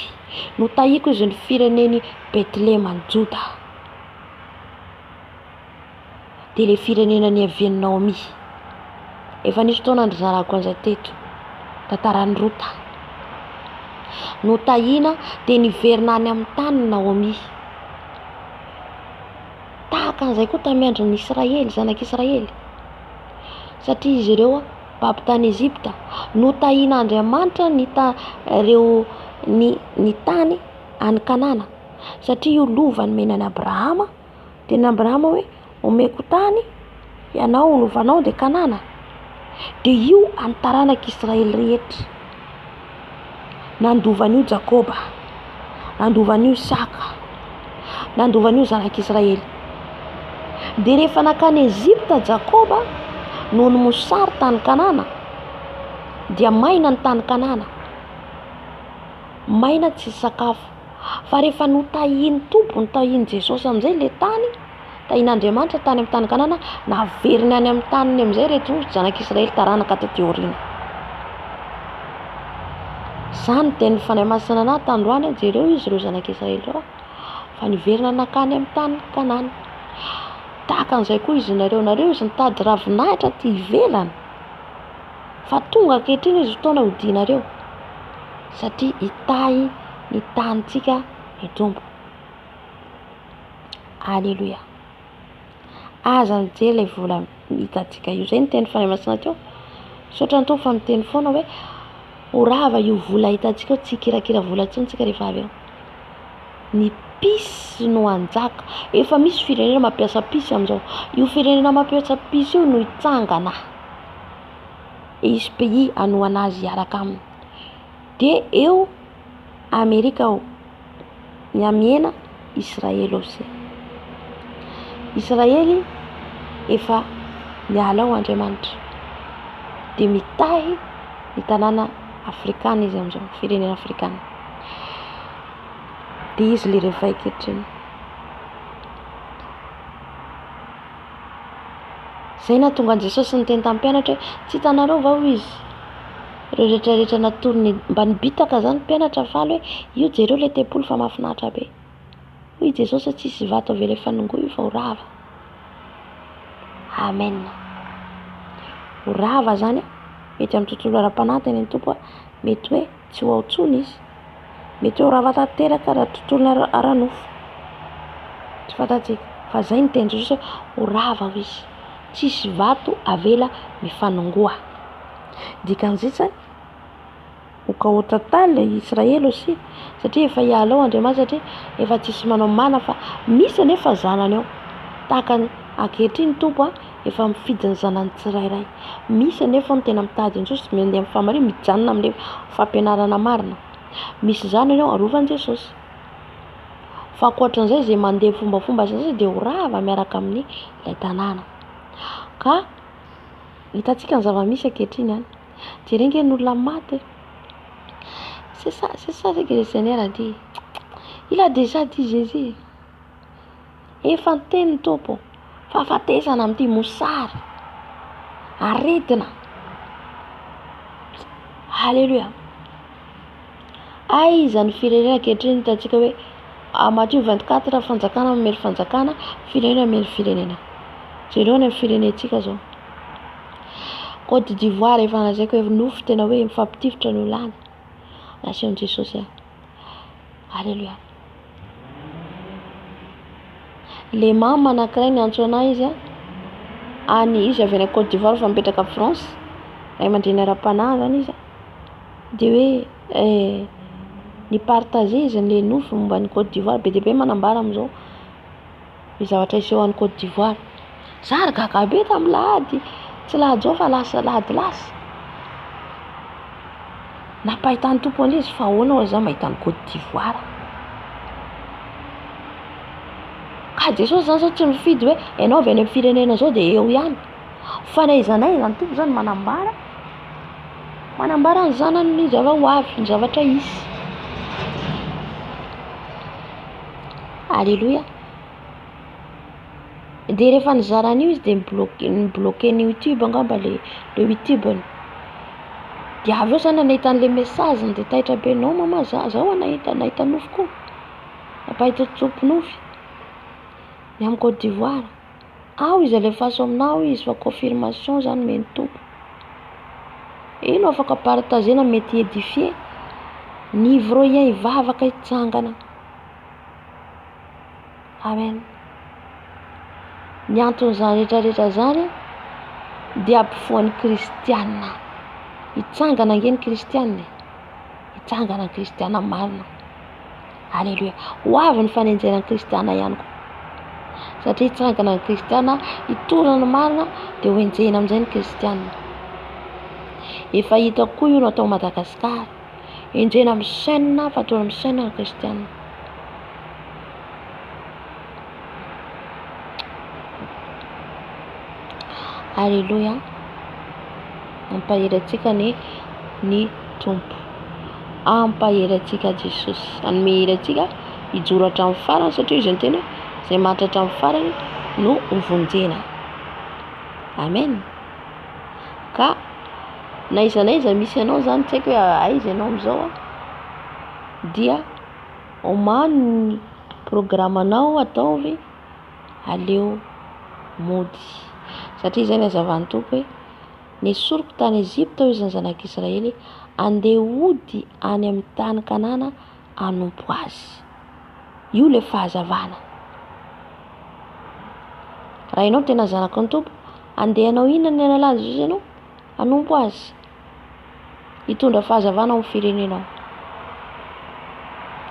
Notahiko izy ny fireneny Betlema ny Joda. De le firenena niavian'i Naomi. Efa nisy taona ny zanako an'izay teto. Tantaran'ny Rota. Notahina de niverina any amin'ny tany Naomi. Tahaka an'izay koa tamin'ny andron'ny Israely, zanak'Israely. Satria izy ireo baby tany Ezipta notahina Andriamanitra ny tany any Kanana. Satria io lovany menany Abrahama, teny Abrahama hoe omeko tany ianao lovanao de Kanana. De io antaranak'Israely rehetra. Nandovan'io Jakoba, nandovan'io Isaka, nandovan'io zanak'Israely. De rehefa nakany Ezipta Jakoba noho ny mosary tany Kanana dia maina ny tany Kanana. Maina tsy sakafo. Fa rehefa notahiny tompo, notahiny Jesosy amin'izay le tany, tahin'Andriamanitra tany amin'ny tany Kanana, naveriny any amin'ny taniny amin'izay rehetra zanak'Israely taranaka taty aoriana. Zany teny fanahy masina anahy tandroany jereo izy ireo zanak'Israely reo fa niverina nakany amin'ny tany Kanana. Tahaka an'izay koa izy nareo izy nitady ravinahitra ty ivelany. Fa tonga ankehitriny izy fotoana hodianareo. Satria hitahy ny tanitsika ny tompo. Alleluia. Aza mijery ilay vola hitantsika io. Zay ny teny fanahy masina teo. Saotra ny tompo fa miteny foana hoe ho rava io vola hitantsika tsy kirakira vola intsony tsika rehefa avy eo. Ny pisy no anjaka. Efa misy firenena mampiasa pisy amin'izao. Io firenena mampiasa pisy io no hitsangana. Izy pays anoana azy hiaraka aminy. De eo Amerika ao miamiena Israely aussi. Israely efa miala ao Andriamanitra. De mitahy ny tanàna Afrikana izy amin'izao, firenena Afrikana. De izy le rehefa ankehitriny. Zay nahatonga an'i Jesosy niteny tamin'ny mpianatra hoe tsy hitanareo va hoy izy. Ireo rehetrarehetra natony mba nibitaka zany mpianatra faly hoe io jereo le tempolo fa mahafinaritra be. Hoy Jesosy tsisy vato avela fanongoa io fa ho rava. Amen. Ho rava zany mety amin'ny tontolo ara-panantiny ny tompo mety hoe tsy ho aotsony izy. Mety ho rava tanteraka raha tontolo ara-nofo. Tsy fantatsika. Fa zay ny teny Jesosy ho rava ho izy. Tsisy vato avela mifanongoa. Dikan'izay zany ho kaotra tale Israely aussi satria efa hiala ao Andriamanitra satria efa tsisy manao mana fa misy anefa zanany ao. Tahaka ankehitriny tompo efa mifidy ny zanany tsirairay. Misy anefa ny tena mitady ny Jesosy mandeha amin'ny famaria mijanona amin'ilay fampianarana marina. Misy zanany ao arovan'i Jesosy. Fa ankoatran'izay izay mandeha fombafomba zay dia ho rava miaraka amin'ny ilay tanàna. Ka hitantsika ny zava-misy ankehitriny any. Jerena ny olona maty. c'est ça ce que le Seigneur a dit. Il a déjà dit Jésus. Efa niteny Tompo, fahafatesana amin'ity mosary, aretina. Alléluia. Aiza ny firenena ankehitriny hitantsika hoe Matthieu 24 fanjakana mamely fanjakana, firenena mamely firenena. Jereo ny firenentsika zao. Côte d'Ivoire efa lazaiko hoe nofo tena hoe mifampitifitra ny olany. Nation Jesosy. Alléluia. Le mama anankiray ny antso anahy izy any izy avy any Côte d'Ivoire fa mipetraka France. Ray aman-dreny ara-panahy zany izy. De hoe ny partager izy le nofo momba ny Côte d'Ivoire be dia be manambara amizao ny zavatra iseho any Côte d'Ivoire. Zary gaga be tamin'ny lahady, tsy lahady zao fa lasa lahady lasa. Napahitany tompony izy fa ahoana ho za mahita ny Côte d'Ivoire. Ka Jesosy zany zao tsy mifidy hoe ianao avy any amin'ny firenena zao dia eo ihany. Fa na iza na iza ny tompo zany manambara ny zanany ny zava ho avy, ny zavatra hisy. Alléluia. De rehefa nizara an'io izy dia nibloqué ny YouTube angamba le YouTube-ny. Dia avy eo zany nahita an'le message dia taitra be non mama zao nahita nofo koa. Napahita tsopy nofy ny amin'ny Côte d'Ivoire. Ao izy alefaso aminao izy fa confirmation zany meny tompo. Ino afaka partagena mety édifier ny ivroien ivavaka hitsangana. Amen. Ny anton'izany rehetrarehetra zany dia ampifoan'ny kristiana. Hitsangana nge ny kristiana. Hitsangana ny kristiana marina. Alléluia. Ho avy ny fanenjena ny kristiana ihany koa. Satria hitsangana ny kristiana, hitorana marina dia ho enjena amin'izay ny kristiana. Efa hita koa io natao Madagasikara. Enjena amin'ny chaîne fa atao amin'ny chaîne ny kristiana. Alléluia. Ampaherantsika ny tompo. Ampaherantsika Jesosy. Anome herantsika hijoro hatramin'ny farany satria izy ny tena izay mahatratra hatramin'ny farany no hovonjena. Amen. Ka na iza misy ianao zany tsy haiko hoe aiza ianao amizao dia omany ny programanao ataovy aleo mody. Satria izay ny hazavan'ny tompo hoe nesoriko tany Ezipta izy ny zanak'Israely andeha hody any amin'ny tany Kanana hanompo azy. Io le fahazavana. Raha ianao tena zanaka ny tompo, andehanao inona ny analazy izy ianao hanompo azy. Hitondra fahazavana amin'ny firenenao.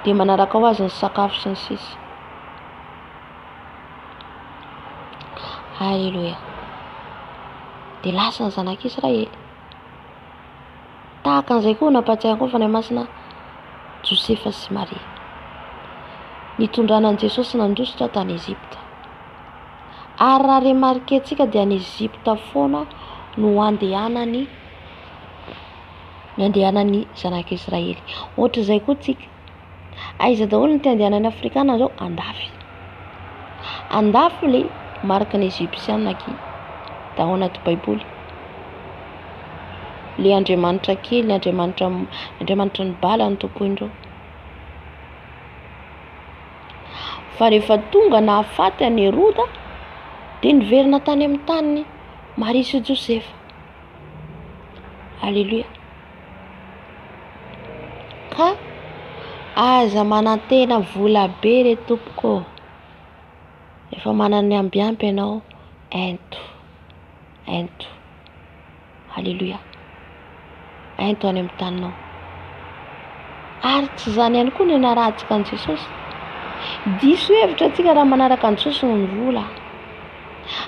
Dia manaraka ho azy ny sakafo sy ny sisa. Alléluia. Dia lasa ny zanak'Israely. Tahaka an'izay koa nampatsiahy koa fanahy masina Josefa sy Maria. Nitondranan Jesosy nandrosotra tany Ezipta. Ary raha remarqué antsika dia any Ezipta foana no andehanany zanak'Israely. Ohatra izay koa tsika. Aiza daholo ny andehanany Afrikana zao andafy. Andafy le marika ny Egyptiana ki tao anaty Baiboly. Le Andriamanitra kely, Andriamanitra ny bala ny tompoindreo. Fa rehefa tonga nahafaty any Heroda dia niverina tany amin'ny tany Maria sy Josefa. Alléluia. Ka aza manantena vola be re tompoko. Efa manana ambiampy ianao ento. Alléluia. Ento any amin'ny taninao. Ary tsy zany ihany koa ny narahantsika an Jesosy. Diso hevitra antsika raha manaraka an Jesosy ny vola.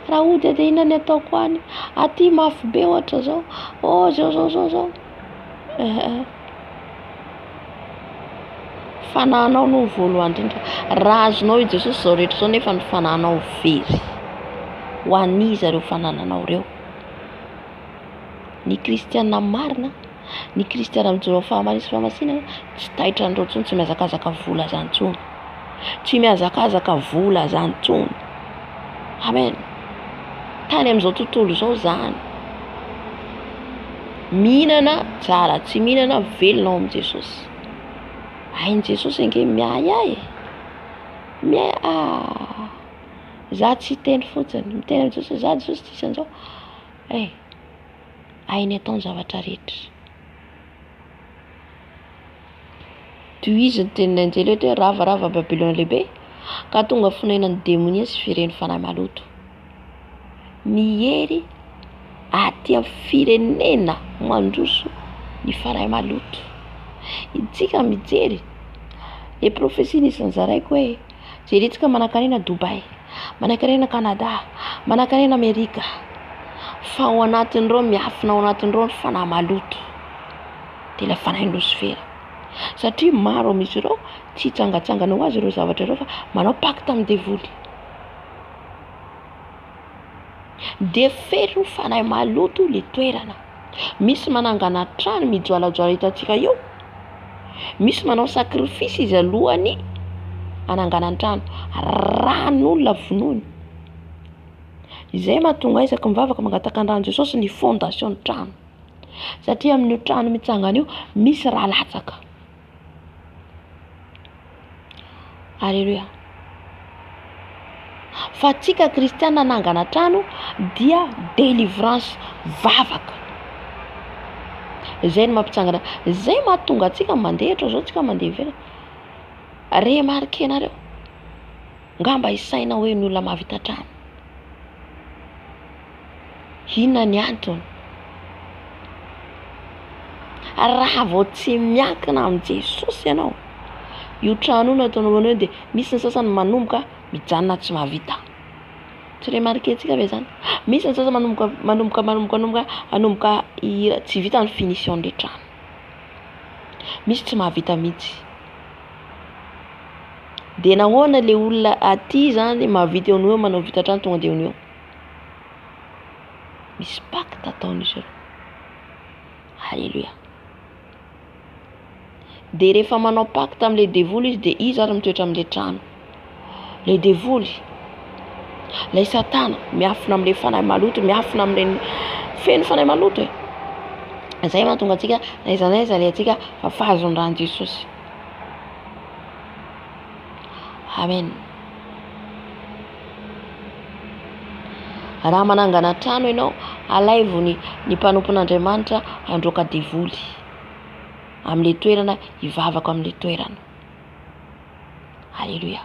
Raha ody dia inona ny ataoko any? Aty mafy be ohatra zao. Zao. Fanahinao no voalohany indrindra. Raha azonao i Jesosy zao rehetra zao nefa ny fanahinao very. Ho an'iza ireo fanananao ireo? Ny kristiana marina Ny kristiana mijoro fahamarisy famasinana tsy taitra andreo tsony, tsy mihazakazaka vola zany tsony, tsy mihazakazaka vola zany tsony. Amen. Tany amin'izao tontolo zao zany, mihinana tsara, tsy mihinana velona ao amin'i Jesosy. Hain' Jesosy ange miay ahy, miay za tsy teny fotsiny, miteny amin'i Jesosy, za Jesosy tsy isan'izao. Hainy atao ny zavatra rehetra. Toy izy ny tenin'anjely hoe ravarava Babilôna lehibe ka tonga fonenan'ny demonia sy firen'ny fanahy maloto. Mihery aty amin'ny firenena mandroso ny fanahy maloto. Itsika mijery le profesia nisy nizaraiko hoe jerentsika manankarena Dubai, manankarena Canada, manankarena Amerika, fa ao anatin'ireo miafina ao anatin'ireo ny fanahy maloto dia ilay fanahy Lucifera. Satria maro amin'izy ireo tsy hitsangatsangana ho azy ireo zavatra ireo fa manao pacte amin'ny devoly. Dia fery ny fanahy maloto le toerana. Misy manangana trano mijoalajoala hitantsika io, misy manao sakrifisy izy alohany anangana trano, ran'olona vonoiny. Izay mahatonga isaky mivavaka mangataka an-drano Jesosy ny fondation ny trano, satria amin'io trano mitsangana io misy raha latsaka. Alléluia. Fa atsika kristiana nangana trano dia délivrance vavaka. Izay no mampitsangana, izay mahatonga atsika mandehatra zao, tsika mandeha ivelany. Remarquenareo, ngamba isaina hoe ny olona mahavita trano. Inona ny antony? Raha vao tsy miankina amin'ny Jesosy ianao, io trano io nataonao hoe dia misy ny sasany manomboka mijanona tsy mahavita. Tsy remarquentsika ve zany? Misy ny sasany manomboka tsy vita ny finition le trano. Misy tsy mahavita mihitsy. Dia nahoana le olona aty zany mahavita eo no eo manao vita trano tonga dia eo no eo. Misy pacte ataon'izy ireo. Alléluia. Dia rehefa manao pacte amin'ilay devoly izy dia izy ary mitoetra amin'ilay trano. Le devoly, ilay satana miafina amin'ilay fanahy maloto, miafina amin'ilay feno fanahy maloto. Izay mahatonga antsika n'aiza n'aiza ilay antsika fa fahazon-dran'i Jesosy. Amen. Raha manangana trano ianao, alaivo ny mpanompon'Andriamanitra androaka devoly amin'ilay toerana, hivavaka amin'ilay toerana. Alléluia.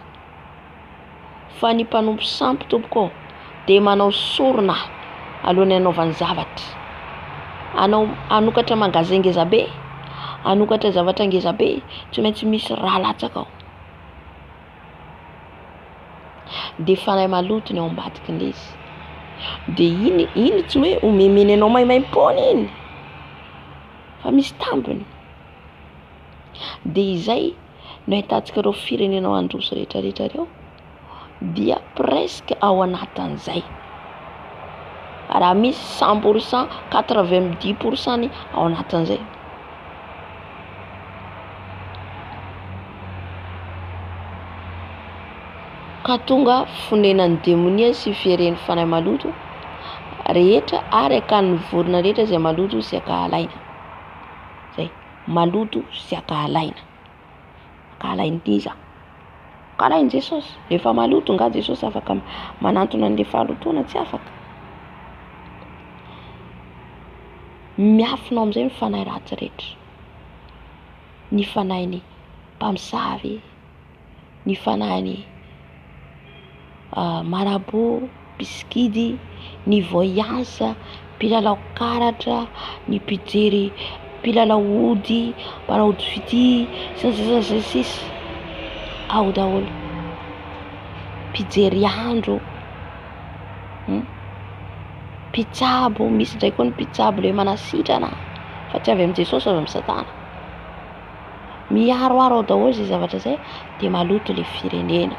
Fa ny mpanompo sampy tompoko dia manao sorona alohan'ny anaovany zavatra. Anokatra magasin ngeza be, anokatra zavatra ngeza be, tsy maintsy misy raha latsaka ao. Dia fanahy maloto ny ao ambadikin'ilay izy. Dia iny tsy hoe omemeny anao maimaim-pony iny, fa misy tambiny. Dia izay no ahitantsika ireo firenena androso rehetrarehetra ireo dia presque ao anatin'izay. Raha misy 100%, 90% ao anatin'izay. Ka tonga fonenan'ny demonia sy fiheren'ny fanahy maloto rehetra ary akan'ny vorona rehetra izay maloto sy akahalaina. Zay, maloto sy akahalaina. Akahalainy iza. Akahalainy Jesosy. Rehefa maloto nga Jesosy afaka manantona an'ilay fahalotoana, tsy afaka. Miafina amin'izay ny fanahy ratsy rehetra. Ny fanahiny mpamosavy, ny fanahiny marabo, biskidy, ny voyance, mpilalao karatra, ny mpijery mpilalao ody, mpanao ody fity, sisy ao daholo. Mpijery andro, mpitsabo, misy ndray koa ny mpitsabo le manasitrana fa tsy avy amin'i Jesosy avy amin'ny Satana. Miaroaro ao daholo izay zavatra izay dia maloto le firenena.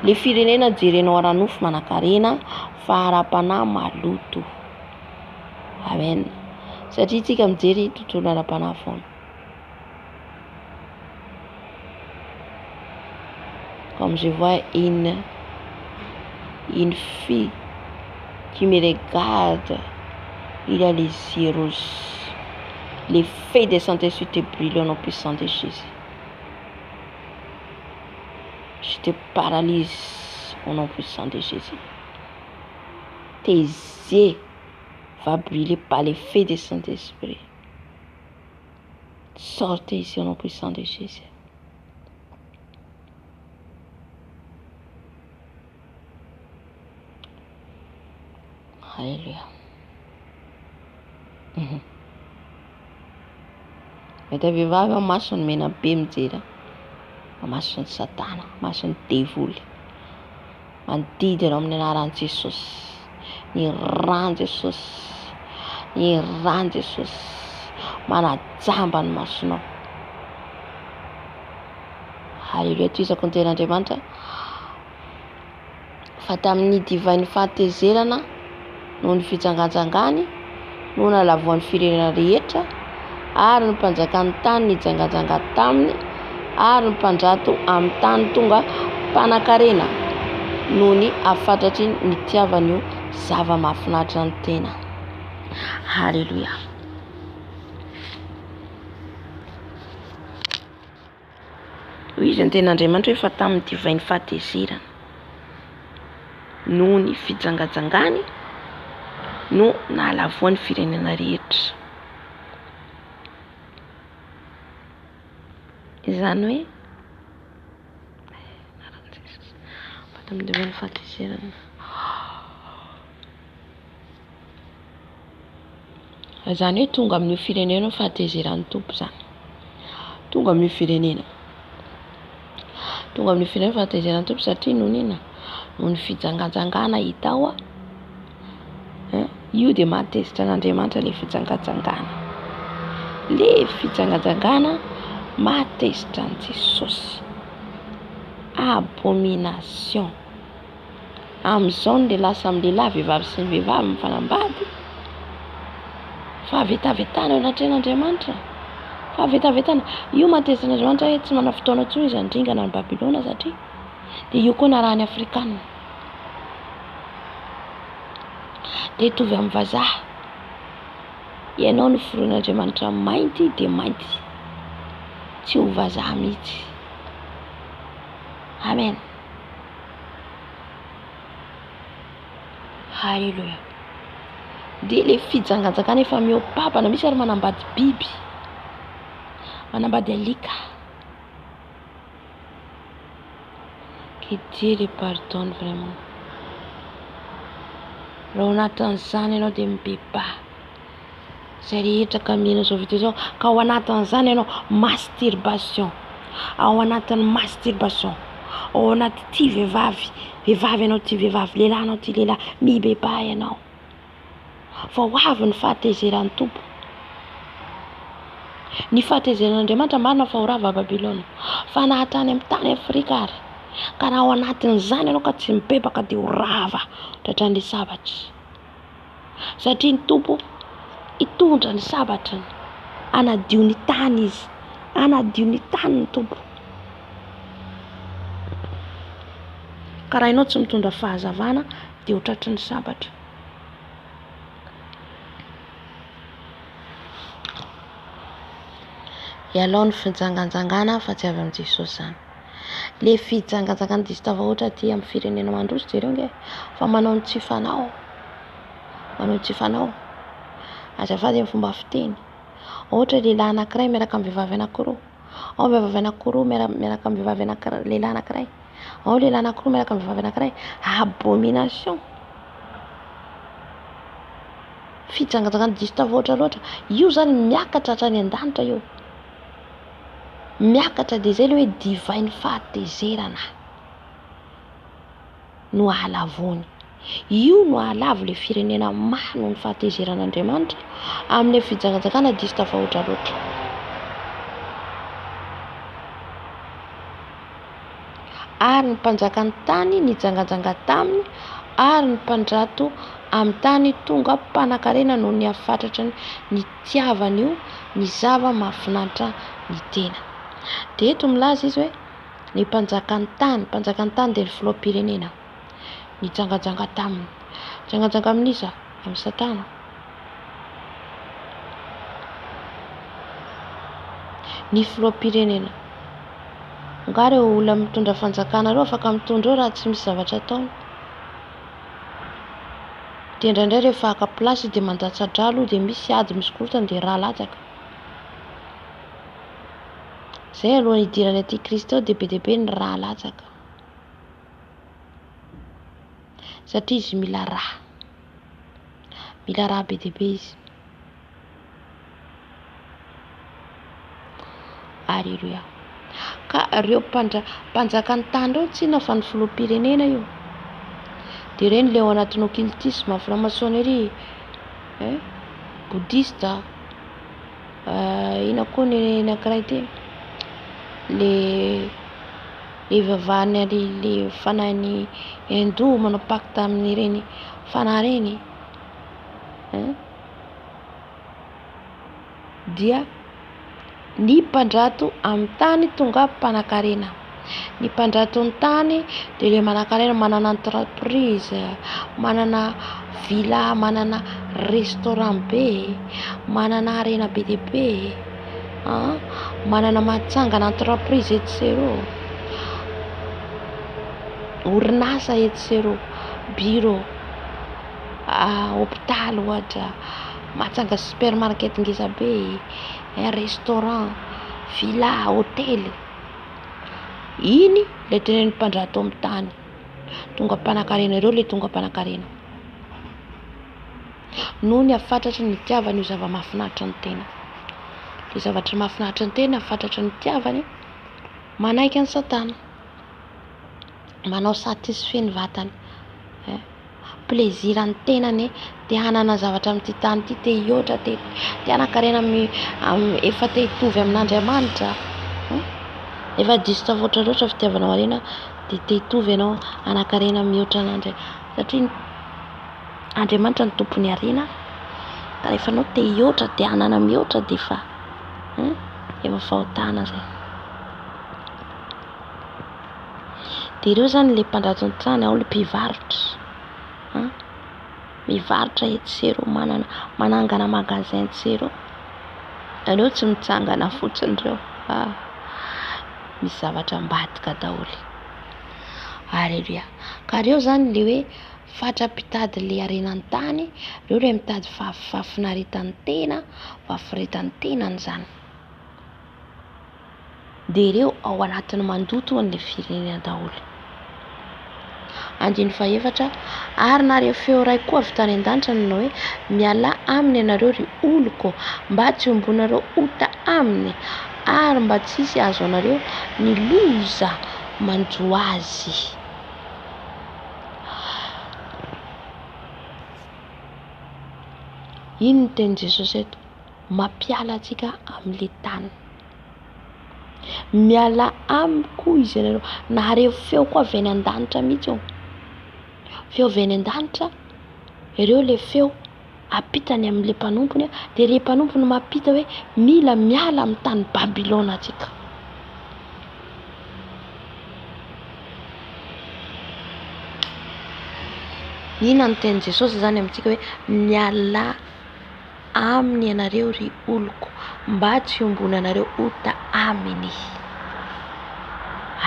Le firenena jerenao ara-nofo manan-karena fa ara-panahy maloto. Amen. satria tsika mijery tontolo ara-panahy foana. Comme je vois une fille qui me regarde, il a les yeux rouges. Les feuilles de Saint-Esprit te brûlent au nom puissant de Jésus. Je te paralyse au nom puissant de Jésus. Tes yeux vont brûler par les feuilles de Saint-Esprit. Sortez ici au nom puissant de Jésus. Alléluia. Mety vehivavy ao masony mena be mijery, masony Satana, masony devoly. Mandidy ianao amin'ny anaran'i Jesosy. Ny ran Jesosy. Ny ran Jesosy. Manajamba ny masonao. Alléluia. Toizako ny tenin'Andriamanitra fa tamin'ny divine fahatezerana noho ny fitsangatsangany, noho ny halavoan'ny firenena rehetra, ary ny mpanjakan'ny tany nijangajanga taminy, ary ny mpanjato amin'ny tany tonga mpanan-karena noho ny afatatry ny tiavan'io zava-mahafinaritra ny tena. Halleluja. Hoy izy ny tenin'Andriamanitra hoe fa tamin'ny divine fahatezerana noho ny fijangajangany no nahalavoan'ny firenena rehetra. Izany hoe tamin'ny divine fahatezerana, izany hoe tonga amin'ny firenena fahatezeran'ny tompo zany. Tonga amin'ny firenena. Tonga amin'ny firenena fahatezeran'ny tompo satria noho inona? Noho ny fijangajangana hita ao io dia mahatezitra an'Andriamanitra le fijangajangana. Le fijangajangana mahatezitra an' Jesosy. Abomination. Amin'izao ny lehilahy samy lehilahy, vehivavy sy ny vehivavy mifanambady. Fahavetavetana ao anatren'Andriamanitra. Fahavetavetana. Io mahatezitra an'Andriamanitra hoe tsy mana fotoana intsony izy handringana ny Babilona satria dia io koa narahany Afrikana. Dia hitovy amin'ny vazaha. Ianao ny foron'Andriamanitra mainty dia mainty. Tsy ho vazaha mihitsy. Amen. Halleluja. Dia le fijangajangana efa mihoapapana misy ary manambady biby. Manambady alika. Que Dieu les pardonne vraiment. Raha ao anatin'izany ianao dia mibeba. Izay rehetra ka mihena izao video izao ka ao anatin'izany ianao masturbation. Ao anatin'ny masturbation. Ao anaty tia vehivavy. Vehivavy ianao tia vehivavy. Lehilahy ianao tia lehilahy. Mibeba ianao. Fa ho avy ny fahatezeran'ny tompo. Ny fahatezeran'Andriamanitra marina fa ho rava Babilona. Fa nahatrany amin'ny tany Afrika ary. Ka raha ao anatin'izany ianao ka tsy mibebaka dia ho rava tratran'ilay sabatra. Satria ny tompo hitondra ny sabatrany. Anadio ny tany izy. Anadio ny tany ny tompo. Ka raha ianao tsy mitondra fahazavana dia ho tratry ny sabatra. Ialao ny fijangajangana fa tsy avy amin'i Jesosy zany. Le fijangajangana dia tsy tava ohatra aty amin'ny firenena mandroso jereo nge fa manao ny tsy fanao. Manao ny tsy fanao. Azafady amin'ny fomba fiteny. Ohatra lehilahy anankiray miaraka amin'ny vehivavy anankiroa. Ao vehivavy anankiroa miaraka amin'ny vehivavy anankiray, lehilahy anankiray. Ao lehilahy anankiroa miaraka amin'ny vehivavy anankiray. Abomination. Fijangajangana dia tsy tava ohatra loatra. Io zany miakatra hatrany an-danitra io. Miakatra dia izay le hoe divine fahatezerana no ahalavony. Io no ahalavo le firenena maro noho ny fahatezeran'Andriamanitra amin'ilay fijangajangana dia tsy tafahoatra loatra. Ary ny mpanjakan'ny tany nijangajanga taminy, ary ny mpandrato amin'ny tany tonga mpanan-karena no ny afatatra ny tiavany io ny zava mahafinaritra ny tena. De eto milaza izy hoe ny mpanjakany tany dia ny filoham-pirenena ny jangajanga taminy. Jangajanga amin'iza amin'ny Satana. Ny filoham-pirenena nga reo olona mitondra fanjakana reo afaka mitondra raha tsy misy zavatra ataony. De indraindray rehefa haka plasy de mandatsa-dralo de misy ady misy korotany de raha latsaka. Zay alohan'ny idirany aty Kristy de be ny raha latsaka. Satria izy mila raha be izy. Alleluia. Ka reo mpanjakany tany reo tsy na fa ny filoham-pirenena io. De reny le ao anatin'ny occultisme, franc-maçonnerie, bouddhiste, ina koa ny anankiray ty le vavahany le fanahin'ny hindou manao pacte amin'ny reny fanahy reny. Dia ny mpandrato amin'ny tany tonga mpanan-karena. Ny mpandrato ny tany de le manan-karena, manana entreprise, manana villa, manana restaurant be, manana arena be dia be, manana mahatsangana entreprise etsero, orinasa etsero, bureau, hôpitaly ohatra, mahatsanga supermarket ngeza be, restaurant, villa, hôtely. Iny le tenen'ny mpandrato amin'ny tany tonga mpanan-karena ireo, le tonga mpanan-karena no ny afatatra ny tiavany io zava mahafinaritra ny tena. Le zavatra mahafinaritra ny tena afatatra ny tiavany manaiky ny Satana, manao satisfait ny vatany, plaisir ny tenany te hanana zavatra amin'ity tany ity, te hihoatra, te hanan-karena efa te hitovy amin'Andriamanitra. Efa diso tavoatra loatra fitiavanao arena de te hitovy ianao hanan-karena mihoatra an'Andriamanitra, satria Andriamanitra ny tompony arena. Ka rehefa anao te hihoatra, te hanana mihoatra de efa fahotana zay. De ireo zany le mpandrato ny tany, ao le mpivarotra, mivarotra etsero, manangana magasin etsero. Ireo tsy mitsangana fotsiny reo, misy zavatra ambadika daholy. Alleluia. Ka reo zany le hoe fatra mpitady le arenan'ny tany, reo le mitady fahafinaretan'ny tena, fahafiretan'ny tenany zany. De ireo ao anatin'ny mandoto an'le firenena daholy. Andiny faefatra, ary nareo feo ray koa avy tany an-danitra nanao hoe miala aminy ianareo ry oloko, mba tsy ombonareo ota aminy, ary mba tsy hisy azo anareo ny loza manjo azy. Iny ny teny Jesosy eto, mampiala antsika amin'le tany. Miala amiko izy ianareo, nareo feo koa avy any an-danitra mihitsy io. Feo avy any an-danitra, ireo le feo apitany amin'le mpanompony, de le mpanompony mampita hoe mila miala amin'ny tany Babilôna atsika. Ina ny teny Jesosy zany amintsika hoe miala aminy ianareo ry oloko, mba tsy ombony anareo ota aminy.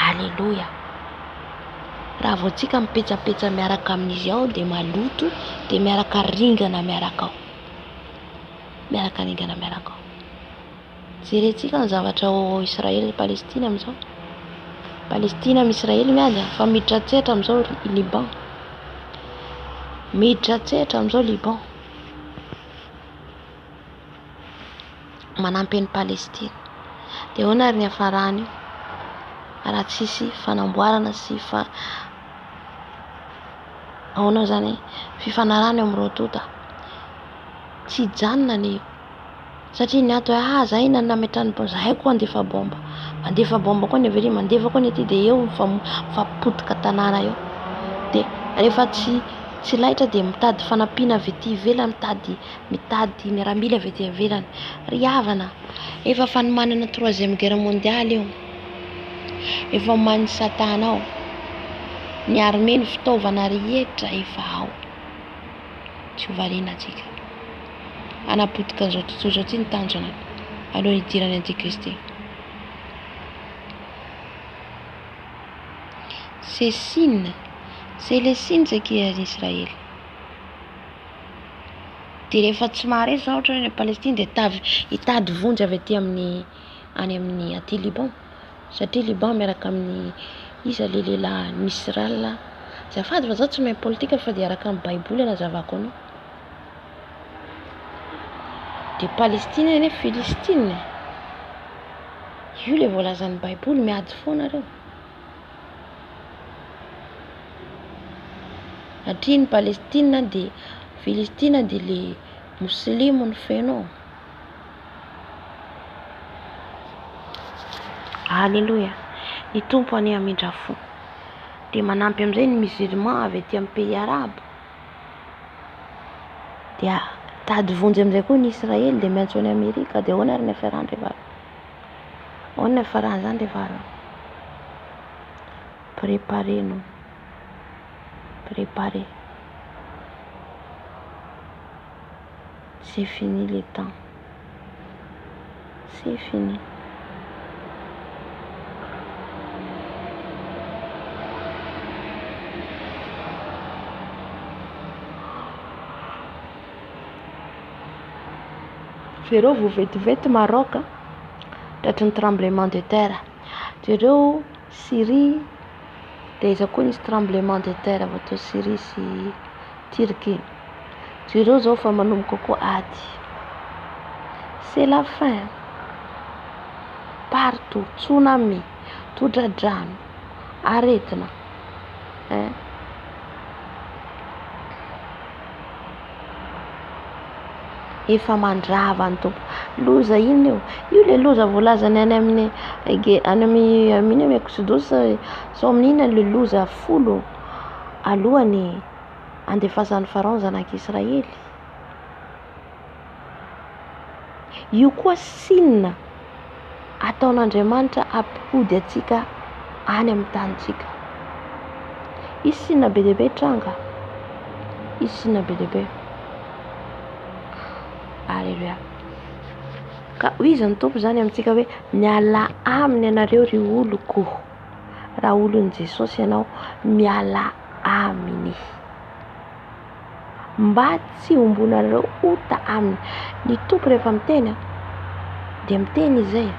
Alleluia. Raha vao tsika mipetsapetsa miaraka amin'izy ao de maloto, de miaraka ringana miaraka ao. Miaraka ringana miaraka ao. Jerentsika ny zavatra ao Israely Palestina amin'izao. Palestina amin'ny Israely miady fa miditra tsetra amin'izao Liban. Miditra tsetra amin'izao Liban. Manampy an'i Palestina. De ahoana ary ny hafarany io? Raha tsisy fanamboarana sy ahoana zany fifanarana amin'ny rotota. Tsy janona anio. Satria ny ato hoe zahay nametrany bomba, zahay koa andefa bomba. Mandefa bomba koa ny avery, mandefa koa ny aty de eo mifapotika tanàna eo. De rehefa tsy Tsy laitra dia mitady fanampiana avy ety ivelany, mitady miaramila avy ety ivelany. Ry havana, efa fanomanana 3e guerre mondiale io. Efa omanin'ny Satana ao. Ny armée ny fitaovana rehetra efa ao. Tsy ho variana antsika. Anapotika an'izao tontolo izao ty ny tanjona alohan'ny idiran'ny Antikristy. C'est signe. C'est les signes qui est en Israël. Dia rehefa tsy mahare zao ohatra hoe ny Palestine dia hitady vonjy avy ety any amin'ny aty Liban. Satria Liban miaraka amin'ny iza le lehilahy Misraël. Zafady fa zao tsy mahay politika fa dia araka amin'ny Baiboly anazavako anao. Dia Palestine ane Philistine. Io le voalazan'ny Baiboly miady foana reo. Satria ny Palestine dia Philistine dia le muslimo ny feno. Alléluia. Ny tompo any amindra fo. Dia manampy amin'izay ny musulman avy ety amin'ny pays arabo. Dia tady vonjy amin'izay koa ny Israël dia miantso any Amerika. Dia ahoana ary ny hafarany rehefa ahoana ny hafarany zany rehefa préparez-nous. Préparez. C'est fini le temps. C'est fini. Jereo vovetivety Maroc tratry ny tremblement de terre. Jereo Syrie dia iza koa nisy tremblement de terre avy atao Syrie sy Turquie. Jereo zao fa manomboka koa ady. C'est la fin. Partout, tsunami, tondra-drano, aretina. Efa mandrava ny tompo. Loza ino io? Io le loza voalazany any amin'ny Exodus sao amin'ina le loza 10 alohan'ny andefasan'ny Pharaon zanak'Israely. Io koa signe ataon'Andriamanitra ampihody atsika any amin'ny tanitsika. Izy signe be dehibe tranga. Izy signe be dehibe. Alléluia. Ka izy ny tompo zany amintsika hoe miala aminy ianareo ry oloko. Raha olon'i Jesosy ianao, miala aminy. Mba tsy hombonareo ota aminy. Ny tompo rehefa miteny dia miteny izay.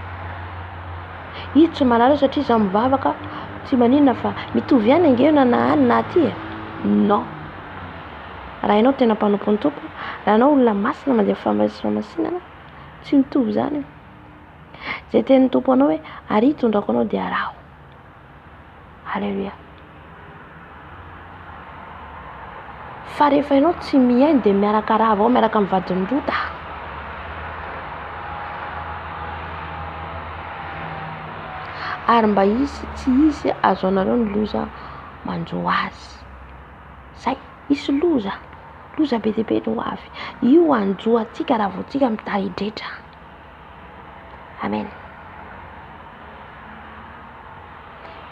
Izy tsy manareo satria izaho mivavaka tsy maninona fa mitovy ihany ange na any na aty. Non. Raha ianao tena mpanompo ny tompo, raha ianao olona masina mandeha famasinana, tsy mitovy zany. Zay tenin'ny tompo anao hoe ary tondrako anao dia araho. Alléluia. Fa rehefa ianao tsy mihaino dia miaraka raha avao, miaraka amin'ny vadiny rota. Ary mba tsy hisy azo anareo ny loza manjo azy. Zay, hisy loza be dehibe no avy. Io anjo atsika raha vao tsika mitaridretra. Amen.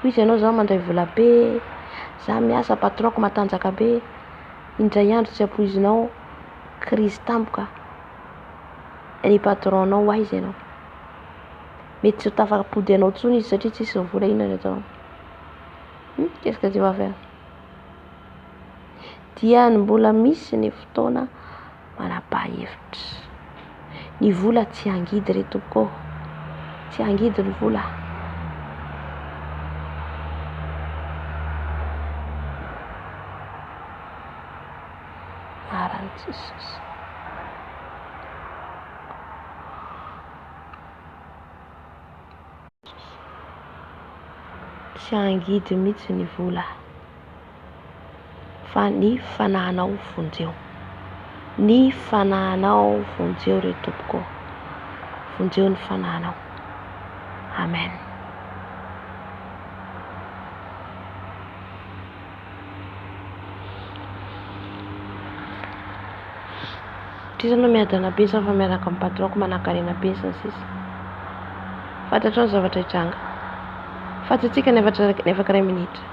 Izy ianao zao mandray vola be, za miasa patronko matanjaka be, indray andro tsy ampoizinao, crise tampoka. Ny patronao aiza ianao? Mety tsy ho tafapody anao tsony izy satria tsisy vola inona atao. Qu'est-ce que tu vas faire? Dia ny mbola misy ny fotoana manapa-hevitra. Ny vola tsy angidy ry tompoko. Tsy angidy ny vola. Aran'i Jesosy. Tsy angidy mihitsy ny vola. Fa ny fanahinao vonjeo. Ny fanahinao vonjeo ry tompoko. Vonjeo ny fanahinao. Amen. Tizanao miadana be sa fa miaraka amin'ny patronko manan-karena be sa sisa. Fantatrao ny zavatra hitranga. Fantatsika nefa kiray minitra.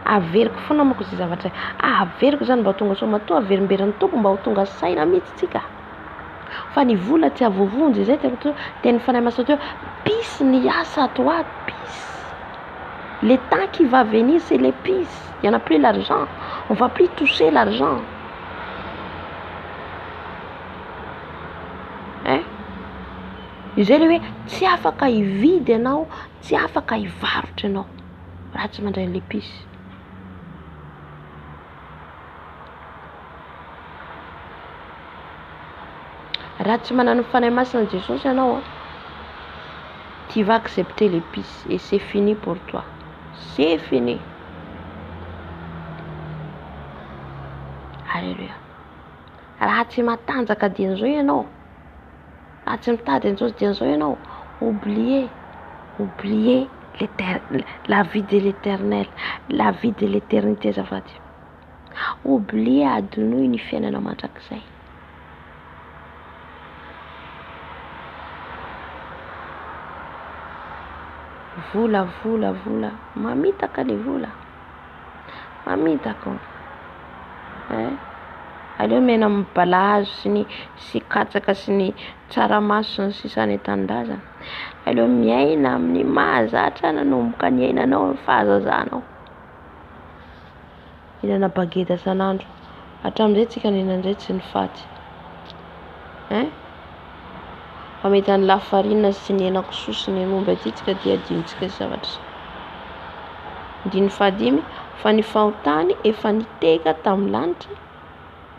Averiko foana manko izay zavatra. Averiko zany mba tonga soa matoa averimberan'ny tompo mba ho tonga saina mihitsy tsika. Fa ny vola tsy avovonjy zay teny fanahy masina teo. Pisse ny asa toi, pisse. Le temps qui va venir, c'est les pisses. Il n'y en a plus l'argent. On ne va plus toucher l'argent. Hein? Izay le hoe tsy afaka hividy ianao, tsy afaka hivarotra ianao. Raha tsy mandray le pisy. Raha tsy manana fanahy masina Jesosy ianao, tu vas accepter les pistes et c'est fini pour toi. C'est fini. Alléluia. Raha tsy matanjaka dian'izao ianao, raha tsy mitady an'izao dian'izao ianao, oubliez la vie de l'éternel, la vie de l'éternité zafady. Oubliez adinoy ny fiainana mandrakizay. Vola, mamitaka le vola. Mamitaka. Aleo mena amin'ny balahazo sy katsaka sy ny tsaramaso sy sisany tanindrazana. Aleo miaina amin'ny mahazatra nanomboka ny ainanao fahazazanao. Hinana bageda sanandro. Hatramin'izay tsika ninandray tsy ny faty. Fa mety ny lafarinina sy ny henakisoa sy ny omby aty tsika dia adinontsika zavatra. Ndiny fahadimy fa ny fahotany efa niteka tamin'ny lanitra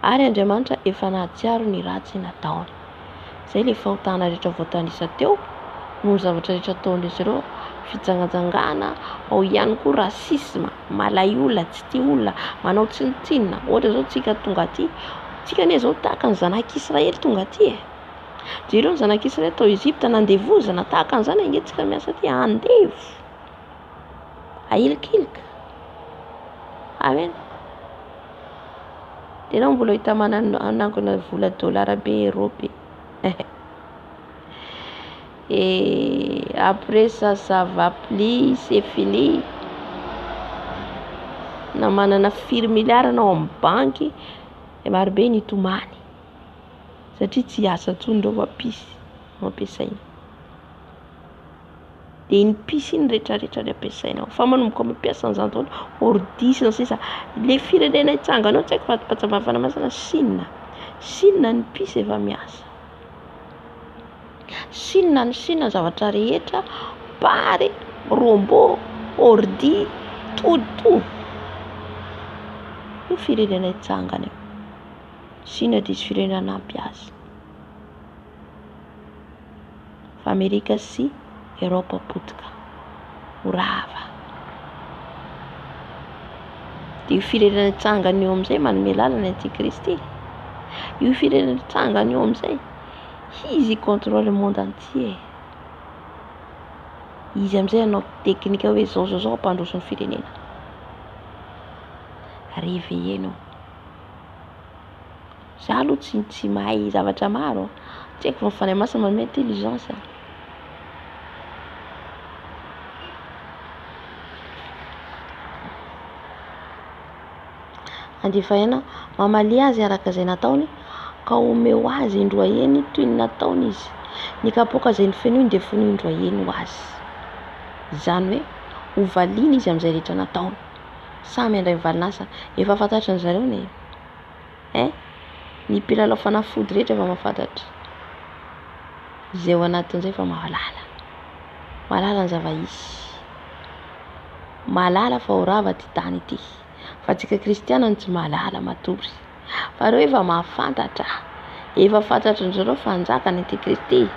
ary Andriamanitra efa nahatsiaro ny ratsy nataony. Zay le fahotana rehetra voatanisa teo no zavatra rehetra ataon'izy ireo fijangajangana, ao ihany koa rasisma, malay olona, tsy tia olona, manao tsinitsinina. Ohatra zao tsika tonga aty, tsika anie zao tahaka ny zanak'Israely tonga aty. Jereo ny zanak'Israely tao Egypte nandevozana tahaka an'izany angetsika miasa aty andevo. Ahilikilika. Amen. Tena mbola hita manangona vola dollara be euro be. Et après ça va plus, c'est fini. Na manana 4 milliards anao amin'ny banky, maro be ny tomany. Satria tsy asa tsony reo apisy ampiasaina. Dia ny pisy iny rehetrarehetra ny ampiasainao. Fa manomboka mampiasa an'izany taona ordisina sisa. Le firenena hitsanganao tsy haiko fa patsamafana masana Chine. Chine ny pisy efa miasa. Chine zavatra rehetra, pare, robot, ordi, tout. Io firenena hitsangana io. Chine diso firenena nampiasa. Fa Amerika sy Europa potika. Orava. Dia io firenena hitsangana io amin'izay manome lalana antikristy. Io firenena hitsangana io amin'izay izy contrôle le monde entier. Izy amin'izay anao teknika hoe zao ampandroso ny firenena. Réveillez-nous. Za aloha tsy mahay zavatra maro. Tsy haiko fa fanahy masina manome intelligence. Andivaina mamalia azy araka izay nataony ka omeo azy indroaheny toy ny nataony izy. Ny kapoaka izay ny fenoiny dia fenoy indroaheny ho azy. Izany hoe hovaliana izy amin'izay rehetra nataony. Samy andray valinasa efa fantatra ny zareo ny ny mpilalao fanafody rehetra efa mahafantatra. Izay ao anatin'izay fa mahalala. Mahalala ny zava-isy. Mahalala fa orava ty tany ity. Fa tsika kristiana no tsy mahalala matory. Fa reo efa mahafantatra. Efa fantatry ny zareo fa hanjaka ny antikristy.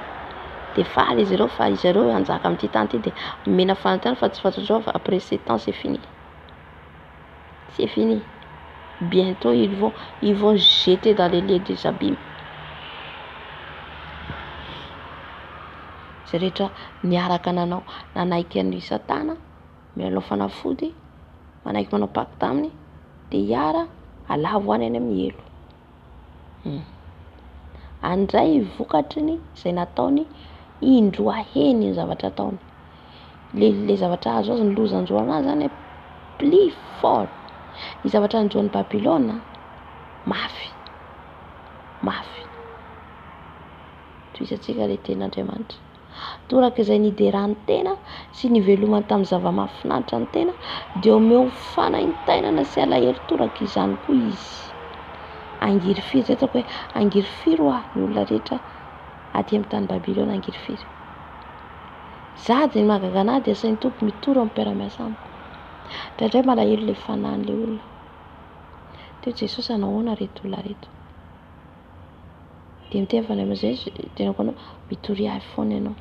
Dia faly izy ireo fa izy ireo hanjaka amin'ity tany ity dia mena fantatra fa tsy fantatrao fa après 7 ans c'est fini. C'est fini. Bientôt ils vont jeter dans les lieux des abîmes. Zay rehetra niaraka nanao nanaiky ny Satana, milalao fanafody, manaiky manao pacte aminy, dia hiara alavo any amin'ny elo. andray vokatriny izay nataony indroaheny ny zavatra ataony. Le zavatra azo azy ny loza androana azy zany plus fort. Ny zavatra androan'ny Babilôna mafy toisatsika le ten'Andriamanitra. Toraka izay nideran'ny tena sy nivelomany tamin'ny zava-mahafinaritra ny tena dia omeo fanaintainana sy alahelo toraka izany koa izy. Angiry firy zay hoe angiry firy ho ny olona rehetra aty amin'ny tany Babilôna, angiry firy. Za dia mahagaga anahy dia sain'ny tompo mitoro amin'ny mpiara-miasa amiko. Indraindray malahelo ilay fanahin'ilay olona. Teo Jesosy anahoana reto olona reto? Dia miteny fanay amizay tenako anao mitory ahy foana ianao.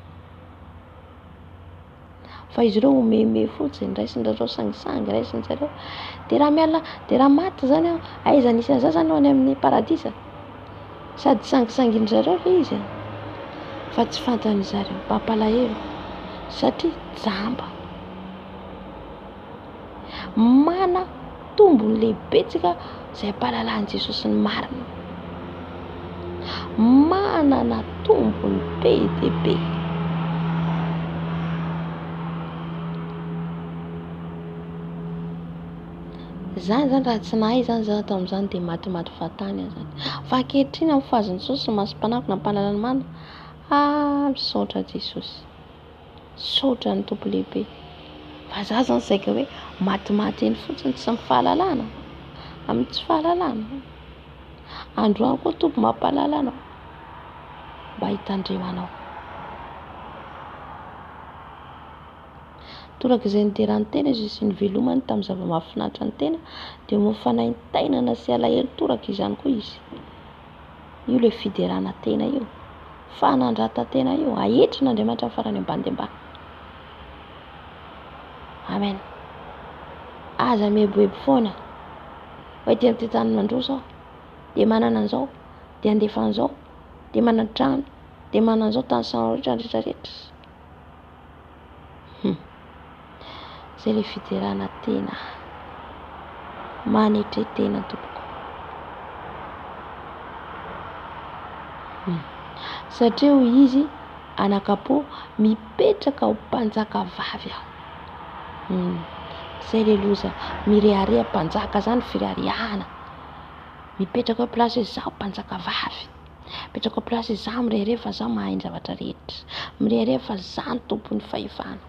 Fa izy ireo omeme fotsiny, raisin-jareo sangisangy, raisin-jareo. Dia raha miala, dia raha maty zany aho, aiza nisy an'izay zany ao any amin'ny paradisa? Sady sangisangin'zareo ilay izy. Fa tsy fantan'izareo, mampalahelo satria jamba. Mana tombony lehibetsika izay ampahalalan'i Jesosy ny marina. Manana tombony be dia be. Zany raha tsy nahay zany za tamin'izany dia matimaty fatany zany. Fa ankehitriny amin'ny faziny Jesosy ny masom-panafy na mpahalala mana. Misaotra Jesosy, misaotra ny tompo lehibe. Fa za zany saika hoe matimaty eny fotsiny tsy amin'ny fahalalana, amin'ny tsy fahalalana. Androany koa tompo mampahalala anao mba hitandremo anao. Toraka izay nideran'ny tena izy sy nivelomany tamin'ny zava-mahafinaritra ny tena dia omeo fanaintainana sy alahelo toraka izany koa izy. Io le fiderana tena io, fanandratan-tena io, ahetra n'Andriamanitra amin'ny farany ambany dia ambany. Amen. Aza mihebohebo foana hoe dia amin'ity tany mandroa zao, dia manana an'izao, dia andefa an'izao, dia manana trano, dia manana an'izao tany saina rehetrarehetra. Zay le fiderana tena manetretena tompoko. Satria hoy izy anakapo mipetraka ho mpanjaka vavy aho. Zay le loza mirehareha mpanjaka zany firariahana. Mipetraka hoe plasy hoe zaho mpanjaka vavy. Mipetraka hoe plasy hoe zaho mirehareha fa zaho mahay ny zavatra rehetra. Mirehareha fa zaho ny tompon'ny fahefana.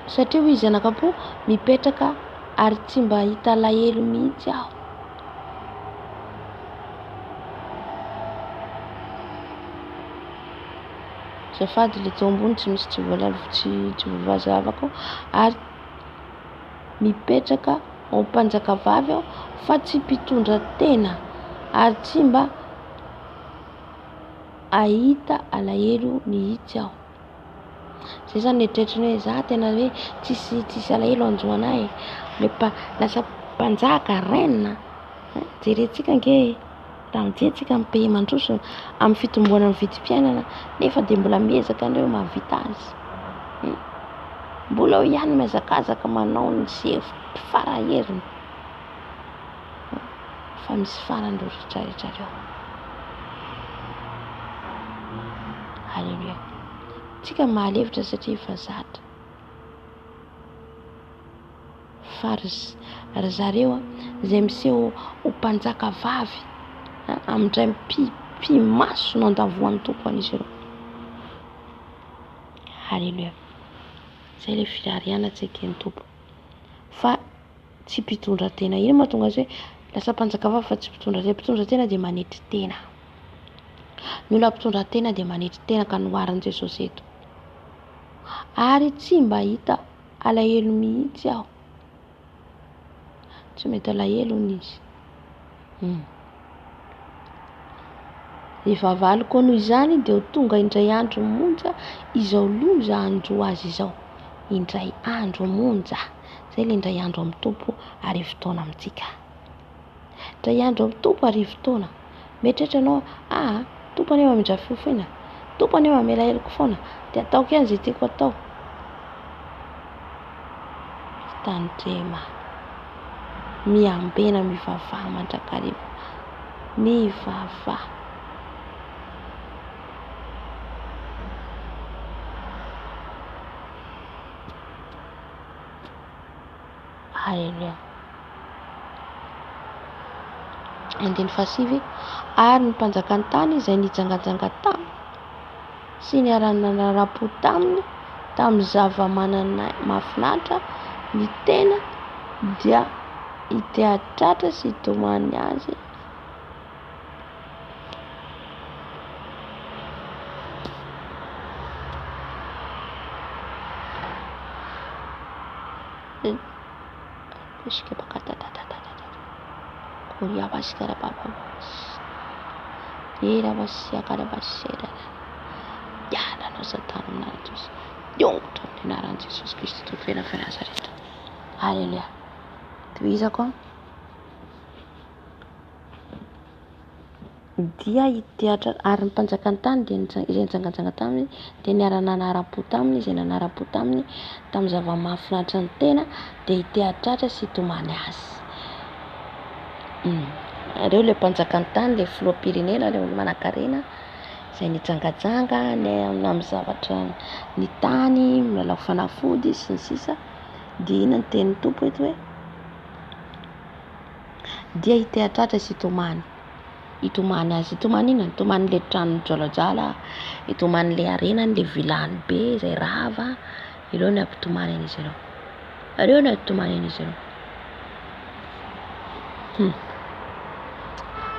Satria hoy izy anakapo mipetraka ary tsy mba hita alahelo mihitsy aho. Zafady le tao ambony tsy misy tsy voazavako ary mipetraka ao mpanjaka vavy aho fa tsy mpitondra tena ary tsy mba ahita alahelo mihitsy aho. Zay zany netretriny hoe za tena hoe tsisy alahelo anjoanahy. Lasa mpanjaka reine. Jerentsika nge raha mijentsika mipehy mandroso amin'ny fitomboana ny vidim-piainana nefa dia mbola miezaka andreo mahavita azy. Mbola ho ihany miazakazaka manao ny zay faraheriny. Fa misy farany rehetra reo. Halleluja. Tsika mahalevitra satria efa zatra. Fa ry zareo izay miseho ho mpanjaka vavy amin'indray mpimaso no andavoan'ny tompo an'izy ireo. Halleluja. Zay le firariana tseken'ny tompo. Fa tsy mpitondra tena. Ino mahatonga azy hoe lasa mpanjaka vavy fa tsy mpitondra tena. Mpitondra tena dia manetry tena. Ny olona mpitondra tena dia manetry tena ka noharin' Jesosy eto. Ary tsy mba hita alahelo mihitsy aho. Tsy mety alahelo n'izy. Rehefa avaliko noho izany dia ho tonga indray andro monja izao loza andro azy izao. Indray andro monja. Zay le indray andro amin'ny tompo ary fotoana amintsika. Indray andro amin'ny tompo ary fotoana. Mieritreritra ianao, tompo anefa mindra fiofoina, tompo anefa mialaheloko foana, dia ataoko ihany izay tiako atao. Tandrema. miambena mivavaha mandrakariva mivavaha. Halleluja. Andiny fasivy ary ny mpanjakany tany izay nijangajanga taminy sy ny aranarapo taminy tamin'ny zava-manana mahafinaritra ny tena dia iteatratra sy itomany azy Kuria basikara baba era basikara basera yada no satana natus yonto naran Jesus Kristus to fena Nazaret. Halleluja. Toizako dia iteatra ary ny mpanjakany tany dia izay nijangajanga taminy dia niara-nanara-po taminy izay nanara-po taminy tamin'ny zava-mahafinaritra ny tena dia iteatratra sy itomany azy. Ireo le mpanjakany tany le filoham-pirenena le manan-karena izay nijangajanga amin'ny zavatra ny tany milalao fanafody sy ny sisa dia ina ny tenin'ny tompo eto hoe dia iteatratra sy itomany azy. Itomany inona? Itomany le tranony jalajala, itomany le arenany le vilany be izay rava, ireo ny ampitomany an'izy ireo. Ireo ny ampitomany an'izy ireo.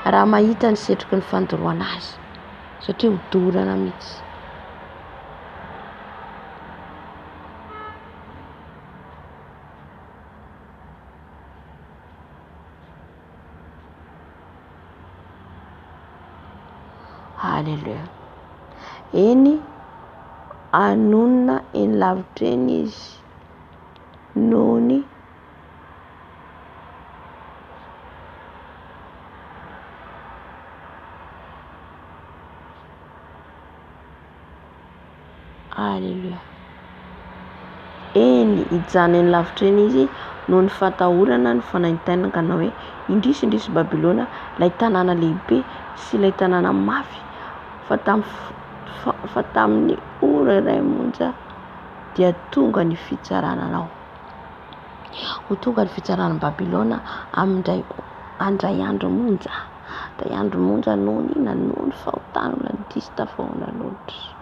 Raha mahita ny setroky ny fandoroana azy satria hodorana mihitsy. Halleluja. Eny anonona eny lavitra eny izy noho ny Halleluja. Eny ijana eny lavitra eny izy noho ny fatahorana ny fanaintainana hoe indrisy Babilôna ilay tanàna lehibe sy ilay tanàna mafy fa tamin'ny ora iray monja dia tonga ny fitsarananao. Ho tonga ny fitsaranan'i Babilôna amindray andray andro monja. Day andro monja noho ny fahotanana ny disy tafahona loatra.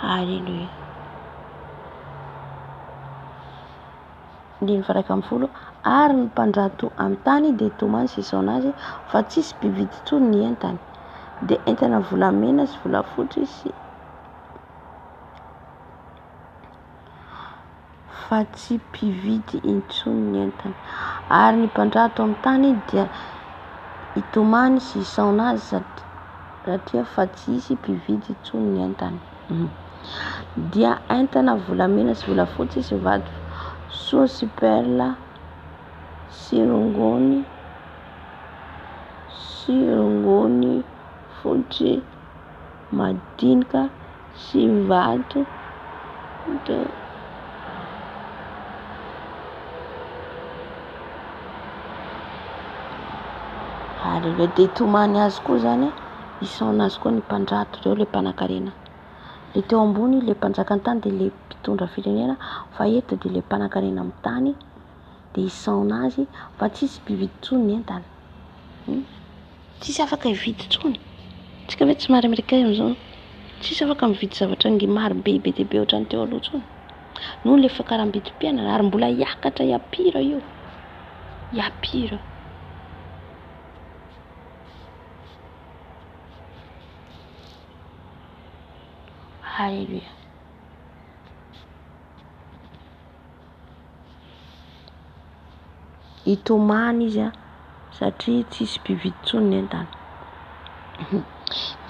Halleluja. Ndiny faraika amin'ny folo ary ny mpandrato amin'ny tany dia tomany sy isaona azy fa tsisy mpividy intsony ny entany dia entana volamena sy volafotsy sy fa tsy mpividy intsony ny entany ary ny mpandrato amin'ny tany dia itomany sy isaona azy satria fa tsisy mpividy intsony ny entany. Dia entana volamena sy volafotsy sy vato soa sy perla sy rongony fotsy madinika sy vato Halleluja. Dia itomany azy koa zany isaona azy koa ny mpandrato ireo le mpanan-karena. Le teo ambony le mpanjakany tany dia le mpitondra firenena fa eto dia le mpanan-karena amin'ny tany dia isaona azy fa tsisy mpividy intsony ny entany. Tsisy afaka hividy intsony. Tsika ve tsy mary Amerikay amin'izao? Tsisy afaka mividy zavatra maro be dia be ohatrany teo aloha intsony. Noho le fakaram-bidim-piainana ary mbola hiakatra hiampira io. Hiampira. Halleluja. Itomany izy satria tsisy mpividy intsony ny entany.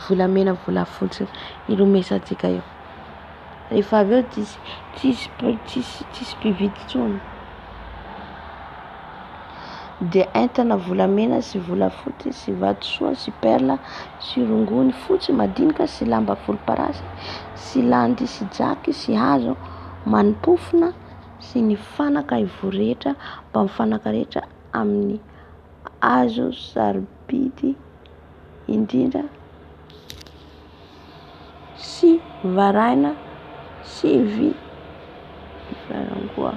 Volamena volafotsy iromesantsika eo. Rehefa avy eo tsisy mpividy intsony. dia entana volamena sy volafotsy sy vatosoa sy perla sy rongony fotsy madinika sy lamba volomparasy sy landy sy jaky sy hazo manimpofona sy ny fanaka ivorehetra mba mifanaka rehetra amin'ny hazo sarobidy indrindra sy varahina sy vy varangoa.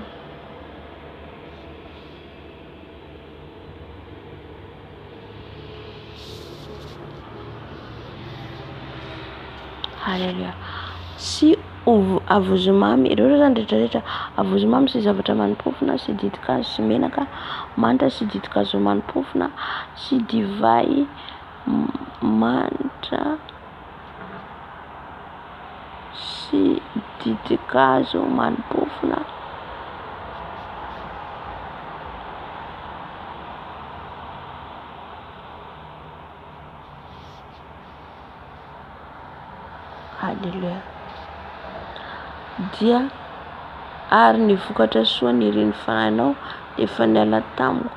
Haleluya. Sy avozomamy ireo zany rehetrarehetra avozomamy sy zavatra manimpofona sy didikazo sy menaka manitra sy didikazo manimpofona sy divay manitra sy didikazo manimpofona haleluya. Dia ary ny vokatra soa ny reny fanahinao efa niala tamiko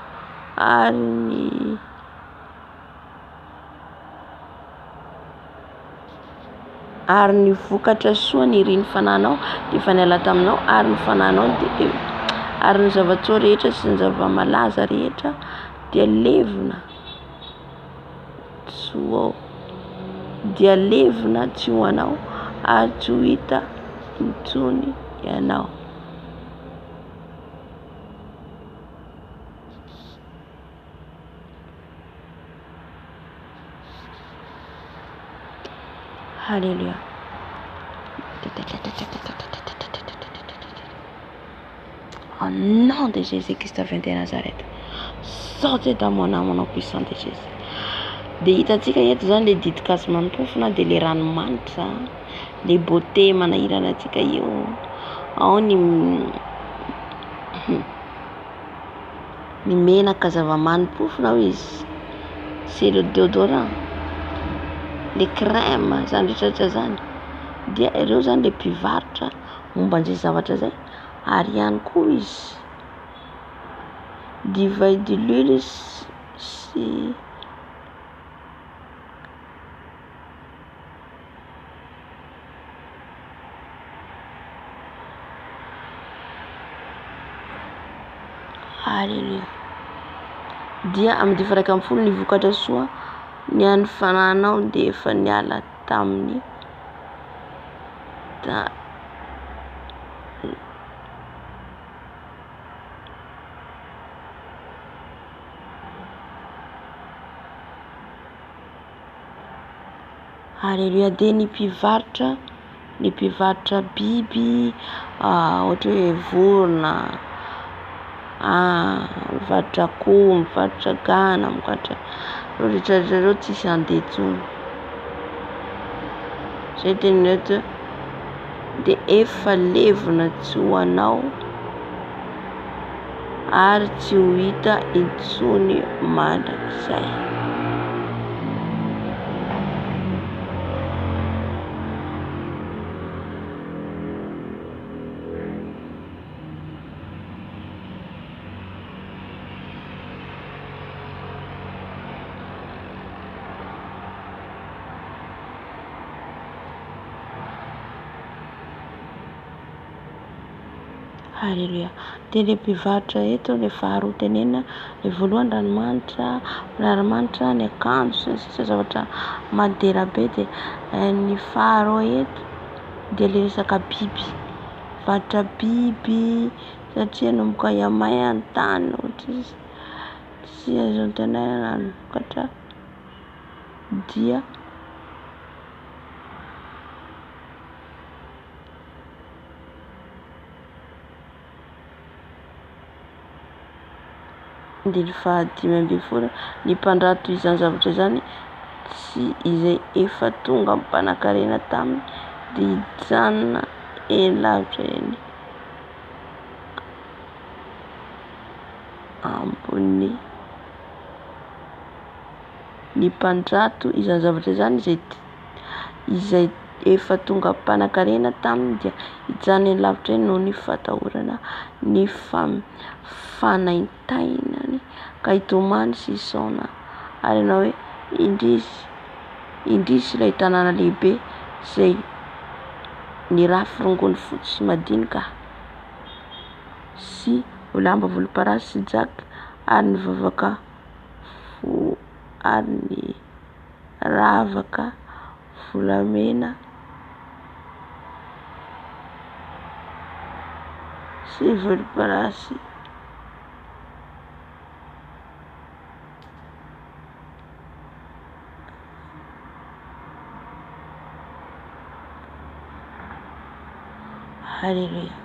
ary ny vokatra soa ny reny fanahinao efa niala taminao ary ny fanahinao ary ny zavatsoa rehetra sy ny zavamalaza rehetra dia levona tsy ho anao ary tsy ho hita intsony ianao. Alléluia. Au nom de Jésus-Christ de Nazareth, sortez dans mon âme au nom puissant de Jésus. Dia hitantsika eto zany le didikazo manimpofona dia le ranomanitra, le beauté manahirana antsika io. Ao ny menaka zavamanimpofona ao izy, c'est le déodorant, le crème zany rehetrarehetra zany. Dia ireo zany le mpivarotra momba an'izay zavatra zay. Ary ihany koa izy divay de l'huile sy Alléluia. Dia amin'ny 110 ny vokatra soa ny an'ny fanahinao dia efa niala taminy Alléluia. Dia ny mpivarotra biby ohatra hoe vorona, mivarotra akoho, mivarotra gana, mivarotra rehetrarehetra tsisy andeha intsony. Zay tena eto dia efa levona tsy ho anao ary tsy ho hita intsony mandrakizay. Alléluia. Dia le mpivarotra eto le faharoa tenenina, le voalohany ranomanitra, ny akanjo sy ny sisa zavatra madera be. Dia ny faharoa eto dia le resaka biby, varotra biby satria nomboka iamay an-tany tsy azo antanàina ny vokatra dia dia ny 15 ny mpandrato izany zavatra zany tsy izay efa tonga mpanankarena taminy dia hijanona eny lavitra eny ambony ny mpandrato izany zavatra zany izay efa tonga mpanankarena taminy dia hijanona eny lavitra eny noho ny fatahorana ny fanaintainany ka hitomany sy hisaona, ary ianao hoe indrisy ilay tanàna lehibe izay ny rafirongony fotsy sy madinika sy lamba volomparasy sy jaka, ary ny vavaka ary ny ravaka volamena sy volomparasy. Halleluja.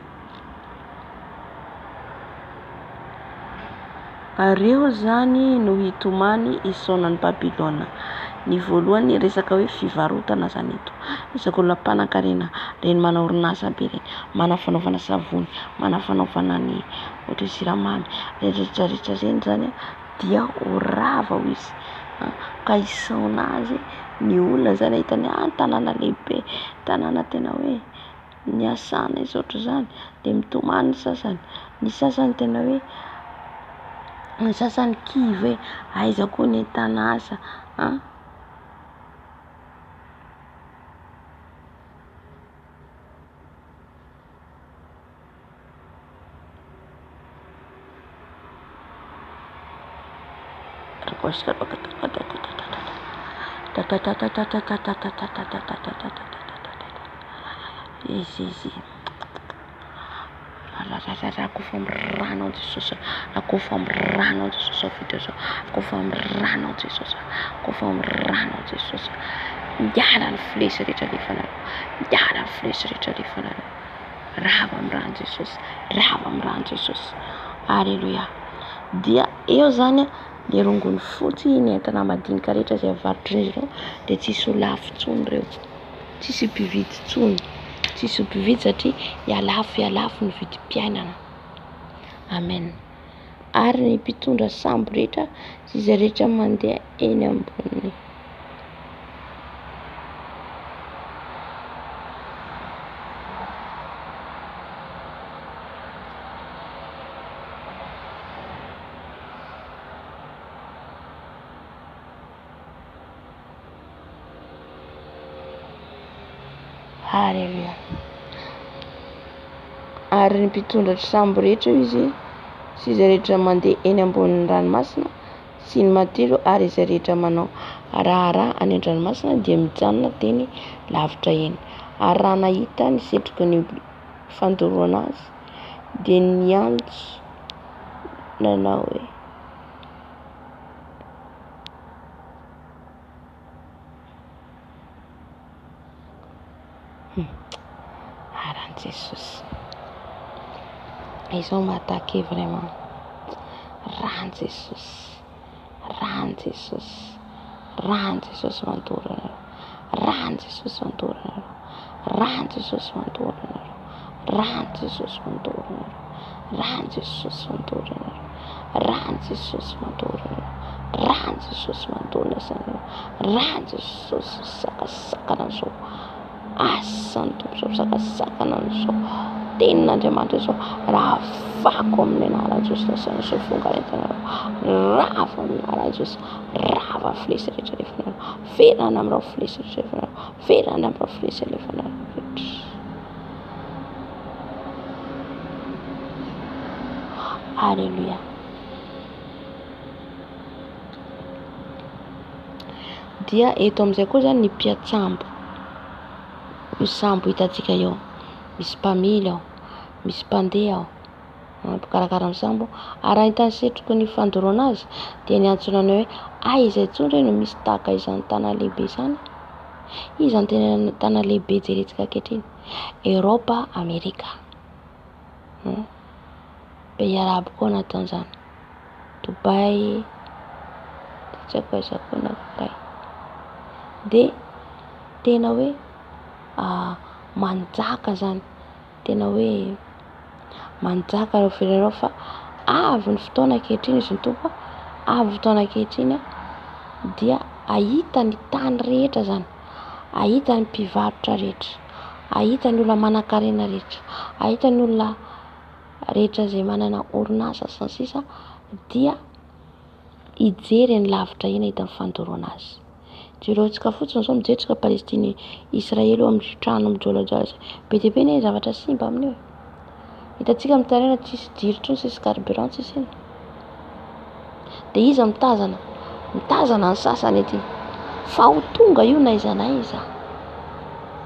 Areo zany no hitomany isaonan'ny Babilôna. Ny voalohany resaka hoe fivarotana zany eto. Resaka olona mpanan-karena, reny manao orinasa be reny, mana fanaovana savony, mana fanaovana ny ohatra siramamy, rehetrarehetra reny zany dia ho rava ho izy. Ka isaona azy ny olona zany ahitany tanàna lehibe, tanàna tena hoe niasana izy ohatra zany, de mitomany ny sasany tena hoe ny sasany kivy hoe aiza koa ny entana asa. Akofa amin'ny rano Jesosy, akofa amin'ny rano Jesosy avy akofa amin'ny rano Jesosy, akofa amin'ny rano Jesosy. Miala ny flesy rehetra lefanareo, miala ny flesy rehetra lefanareo. Rava amin'ny rano Jesosy, rava amin'ny rano Jesosy. Alleluia. Dia eo zany le rongony fotsy ny entana madinika rehetra izay avarotr'izy ireo, de tsisy ho lafo intsony ireo, tsisy mpividy intsony, tsisy mpividy satria hialafo ny vidim-piainana. Amen. Ary ny mpitondra sambo rehetra sy izay rehetra mandeha eny ambony Halleluja. Ary ny mpitondra sambo rehetra izy sy izay rehetra mandeha eny ambonin'ny ranomasina sy ny matiro, ary izay rehetra manao raharaha any an-dranomasina dia mijanona teny lavitra eny. Ary raha nahita ny setroky ny fandoroana azy dia niantso nanao hoe aran Jesosy. Izao m'attaquer vraiment. Ran Jesosy, ran Jesosy, ran Jesosy mandoro anareo, ran Jesosy mandoro anareo, ran Jesosy mandoro anareo, ran Jesosy mandoro anareo, ran Jesosy mandoro anareo, ran Jesosy mandoro anareo, ran Jesosy mandoro anareo, ran Jesosy sakasakana an'izao asany tompo izao, sakasakana an'izao tenin'Andriamanitra izao, raha vako amin'ny anaran'i Jesosy nasana izao fongarentanareo, rava amin'ny anaran'i Jesosy, rava flesy rehetra lefanareo, verana amin'ireo flesy rehetra lefanareo, verana amin'ireo flesy lefanareo rehetra. Alleluia. Dia eto amin'izay koa zany ny mpiatsambo. Io sambo hitantsika eo, misy mpamily ao, misy mpandeha ao, mpikarakara amin'ny sambo. Ary ahitany setroky ny fandoroana azy dia niantsona hoe aiza intsony ireny no misy tahaka izany tanà lehibe izany. Izy zany tena tanà lehibe jerentsika ankehitriny, Eropa, Amerika, pays arabe koa anatin'izany, Dubai, tsy haiko aiza koa na Dubai. De tena hoe manjaka zany, tena hoe manjaka ireo firenenao, fa avy ny fotoana ankehitriny izy ny tompo, avy fotoana ankehitriny dia ahita ny tany rehetra zany, ahita ny mpivarotra rehetra, ahita ny olona manan-karena rehetra, ahita ny olona rehetra izay manana orinasa sy ny sisa, dia hijery ny lavitra eny hita mifandoroana azy. Jerentsika fotsiny zao mijeritsika Palestiny Israely eo amin'ny trano mijolajala be dia be ny zavatra simba amin'io. Hitantsika mitarena tsisy jiro tsony, tsisy carburant tsisy iny. Dia iza mitazana ny sasany ety. Fa ho tonga io na iza na iza.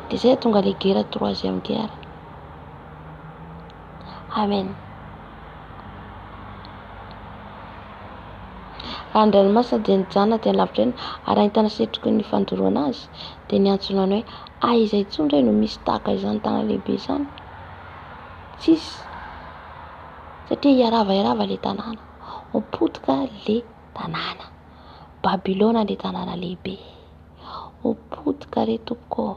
Dia izay tonga le guerre troisième guerre. Amen. Raha ny ranomasina dia nijanona dia lavitra eny ary ahitana setroky ny fandoroana azy dia niantsona hoe aiza intsony indray no misy tahaka izany tana lehibe izany. Tsisy. Satria hiarava le tanàna. Mipotika le tanàna. Babilôna le tanàna lehibe. Mipotika re tompoko.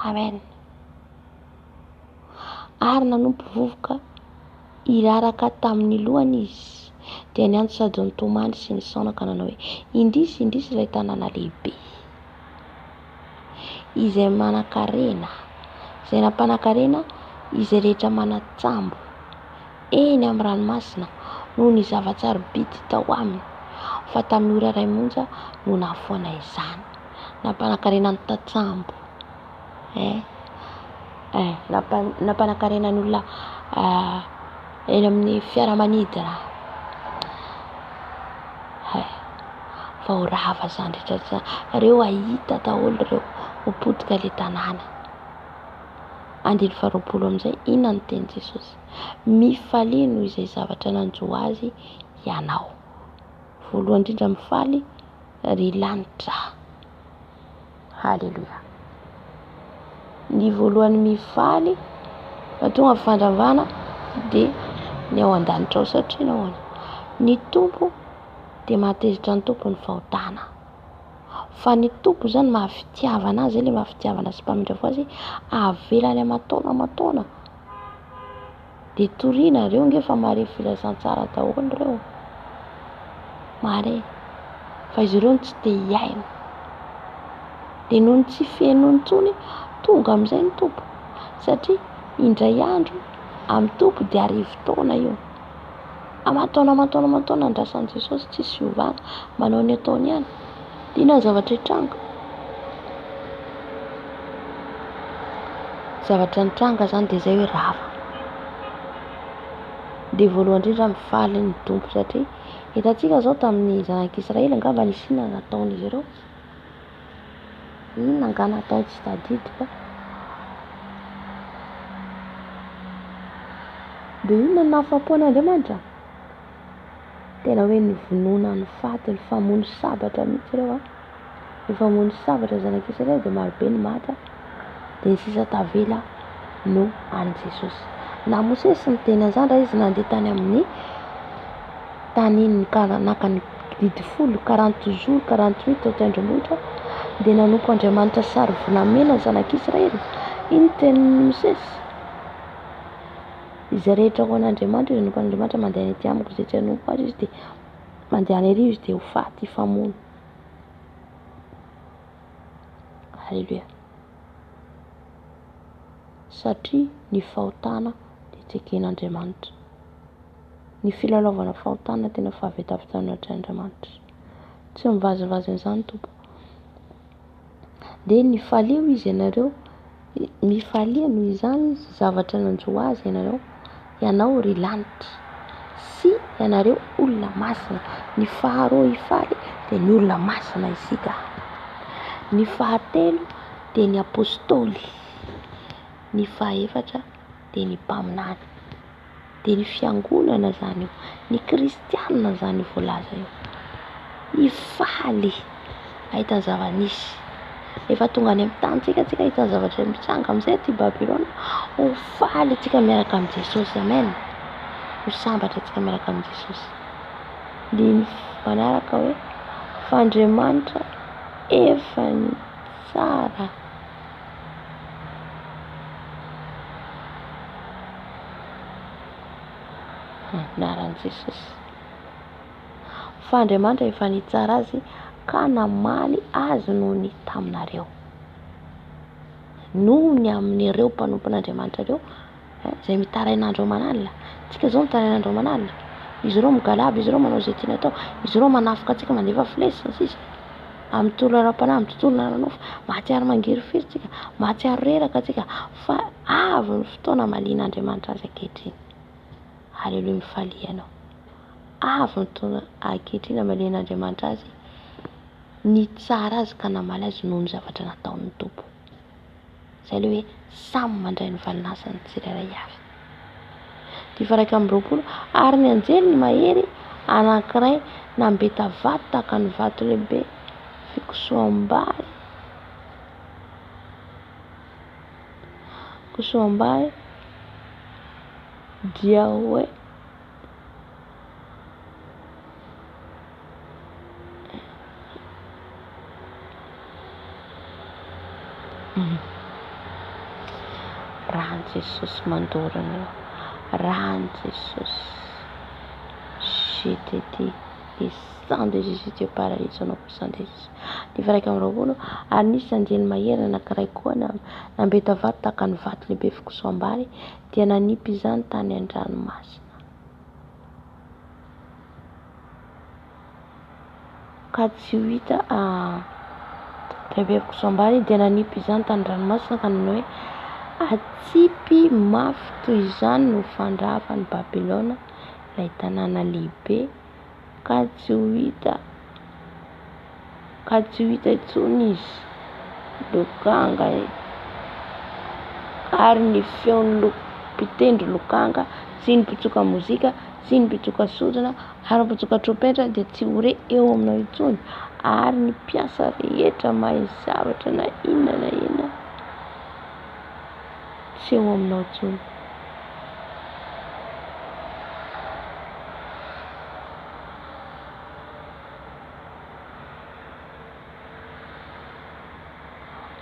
Amen. Ary nanompo vovoka iraraka tamin'ny lohany izy. Dia niantso sady nitomany sy ny saona ka nanao hoe indrisy ilay tanàna lehibe izay manan-karena, izay nampanan-karena izay rehetra manan-tsambo eny amin'ny ranomasina noho ny zava-tsarobidy tao aminy, fa tamin'ny ora iray monja no nahafoana izany. Nampanan-karena ny tatsambo, nampanan-karena ny olona eny amin'ny fiaramanidina. Fa ho rava zany rehetra reo ahita daholo reo mipotika le tanàna. 12 amin'izay inona ny teny Jesosy? Mifaly noho izay zavatra nanjo azy ianao. Voalohany indrindra mifaly ry lanitra. Halleluja. Ny voalohany mifaly tonga fandravana dia ny ao an-danitra ao satria nahoana ny tompo dia mahatezitra ny tompo ny fahotana. Fa ny tompo zany mahafitiavana azy, ilay mahafitiavana sy mpamindra azy avelany amataona. Dia toriana reo nge fa mare filazantsara daholo reo. Mare. Fa izy ireo tsy te hiaina. Dia noho ny tsy fihenoany intsony tonga amin'izay ny tompo. Satria indray andro amin'ny tompo dia arivo taona io. Amataona andrasan'i Jesosy tsisy fiovana, manao ny ataony ihany. Dia inona ny zavatra hitranga? Zavatra nitranga zany dia izay hoe rava. Dia voalohany indrindra mifaly ny tompo satria hitantsika zao tamin'ny zanak'Israely angamba nisy inona nataon'izy ireo? Inona nga nataony tsy tadidiko? Dia inona ny nahafapo an'Andriamanitra? Tena hoe nivonoana ny faty, ny famono sabatra mihitsy ireo. Ny famono sabatra zanak'Israely dia marobe ny maty. Dia ny sisa tavela no an'i Jesosy. Na Mosesy niteny an'izany raha izy nandeha tany amin'ny tany naka ny didy 40 jours 40 nuits tao tendrombohitra dia nanompo Andriamanitra sary volamena ny zanak'Israely. Iny tenin'ny Mosesy. Izay rehetra ho an'Andriamanitra izy nompo an'Andriamanitra mandeha any ety amiko izay tsy hanompo azy izy dia mandeha any arivo izy dia ho faty hifamono. Halleluja. Satria ny fahotana dia tsy eken'Andriamanitra. Ny filalaovana fahotana tena fahavetavetan'Andriamanitra. Tsy mivazivazana izany tompo. Dia nifalio izy ianareo, mifalia noho izany zavatra nanjo azy ianao ry lanitra. Sy ianareo olona masina. Ny faharoa hifaly dia ny olona masina isika. Ny fahatelo dia ny apôstôly. Ny fahaefatra dia ny mpaminany. Dia ny fiangonana zany io. Ny kristianina zany voalaza io. Hifaly ahitany zava-nisy. Efa tonga any amin'ny tantsika tsika ahitany zavatra mitsanga amin'izay ty Babilôna. Ho faly tsika miaraka amin'ny Jesosy. Amen. Ho sambatra tsika miaraka amin'ny Jesosy. Ny manaraka hoe f'Andriamanitra efa ny tsara. Naran'i Jesosy. F'Andriamanitra efa ny tsara azy ka namaly azy noho ny taminareo. Noho ny amin'ireo mpanompon'Andriamanitra ireo izay mitarain'andro manalina. Tsika zao mitarain'andro manalina. izy ireo migalaba, izy ireo manao zay tiana atao, izy ireo manafika antsika mandefa filesina sisa amin'ny tontolo ara-panahy, amin'ny tontolo ara-nofo, mahatsiaro mangirofiry tsika, mahatsiaro reraka tsika, fa avy ny fotoana mahalian'Andriamanitra azy ankehitriny. Haleloha, mifalia ianao. Avy ny fotoana ankehitriny mahalian'Andriamanitra azy ny tsara azy ka namaly azy noho ny zavatra nataon'ny Tompo. Izay ilay hoe samy mandray ny valinasany tsirairay avy. Dia fa 1:20 ary ny anjely mahery anankiray nambeta vato tahaka ny vato lehibe fikosoam-bary. Kosoam-bary dia hoe rahan'i Jesosy mandorana eo, rahan'i Jesosy. Je te dis, le sang de Jésus te paralyse au nom puissant de Jésus. Dia fa 1:20 ary nisy anjely mahery anankiray koa nambeta vato tahaka ny vato lehibe fikosoam-bary, dia nanipy izany tany an-dranomasina. Ka tsy ho hita lehibe fikosoam-bary dia nanipy izany tany an-dranomasina ka nanao hoe atsipy mafy toy izany no fandravan'ny Babilôna ilay tanàna lehibe, ka tsy ho hita intsony izy lokanga, ary ny feon'ny mpitendry lokanga sy ny mpitsoka mozika sy ny mpitsoka sodina ary ny mpitsoka trompetra dia tsy ho re eo aminao intsony, ary ny mpiasa rehetra mahay zavatra na inona tsy eo aminao intsony.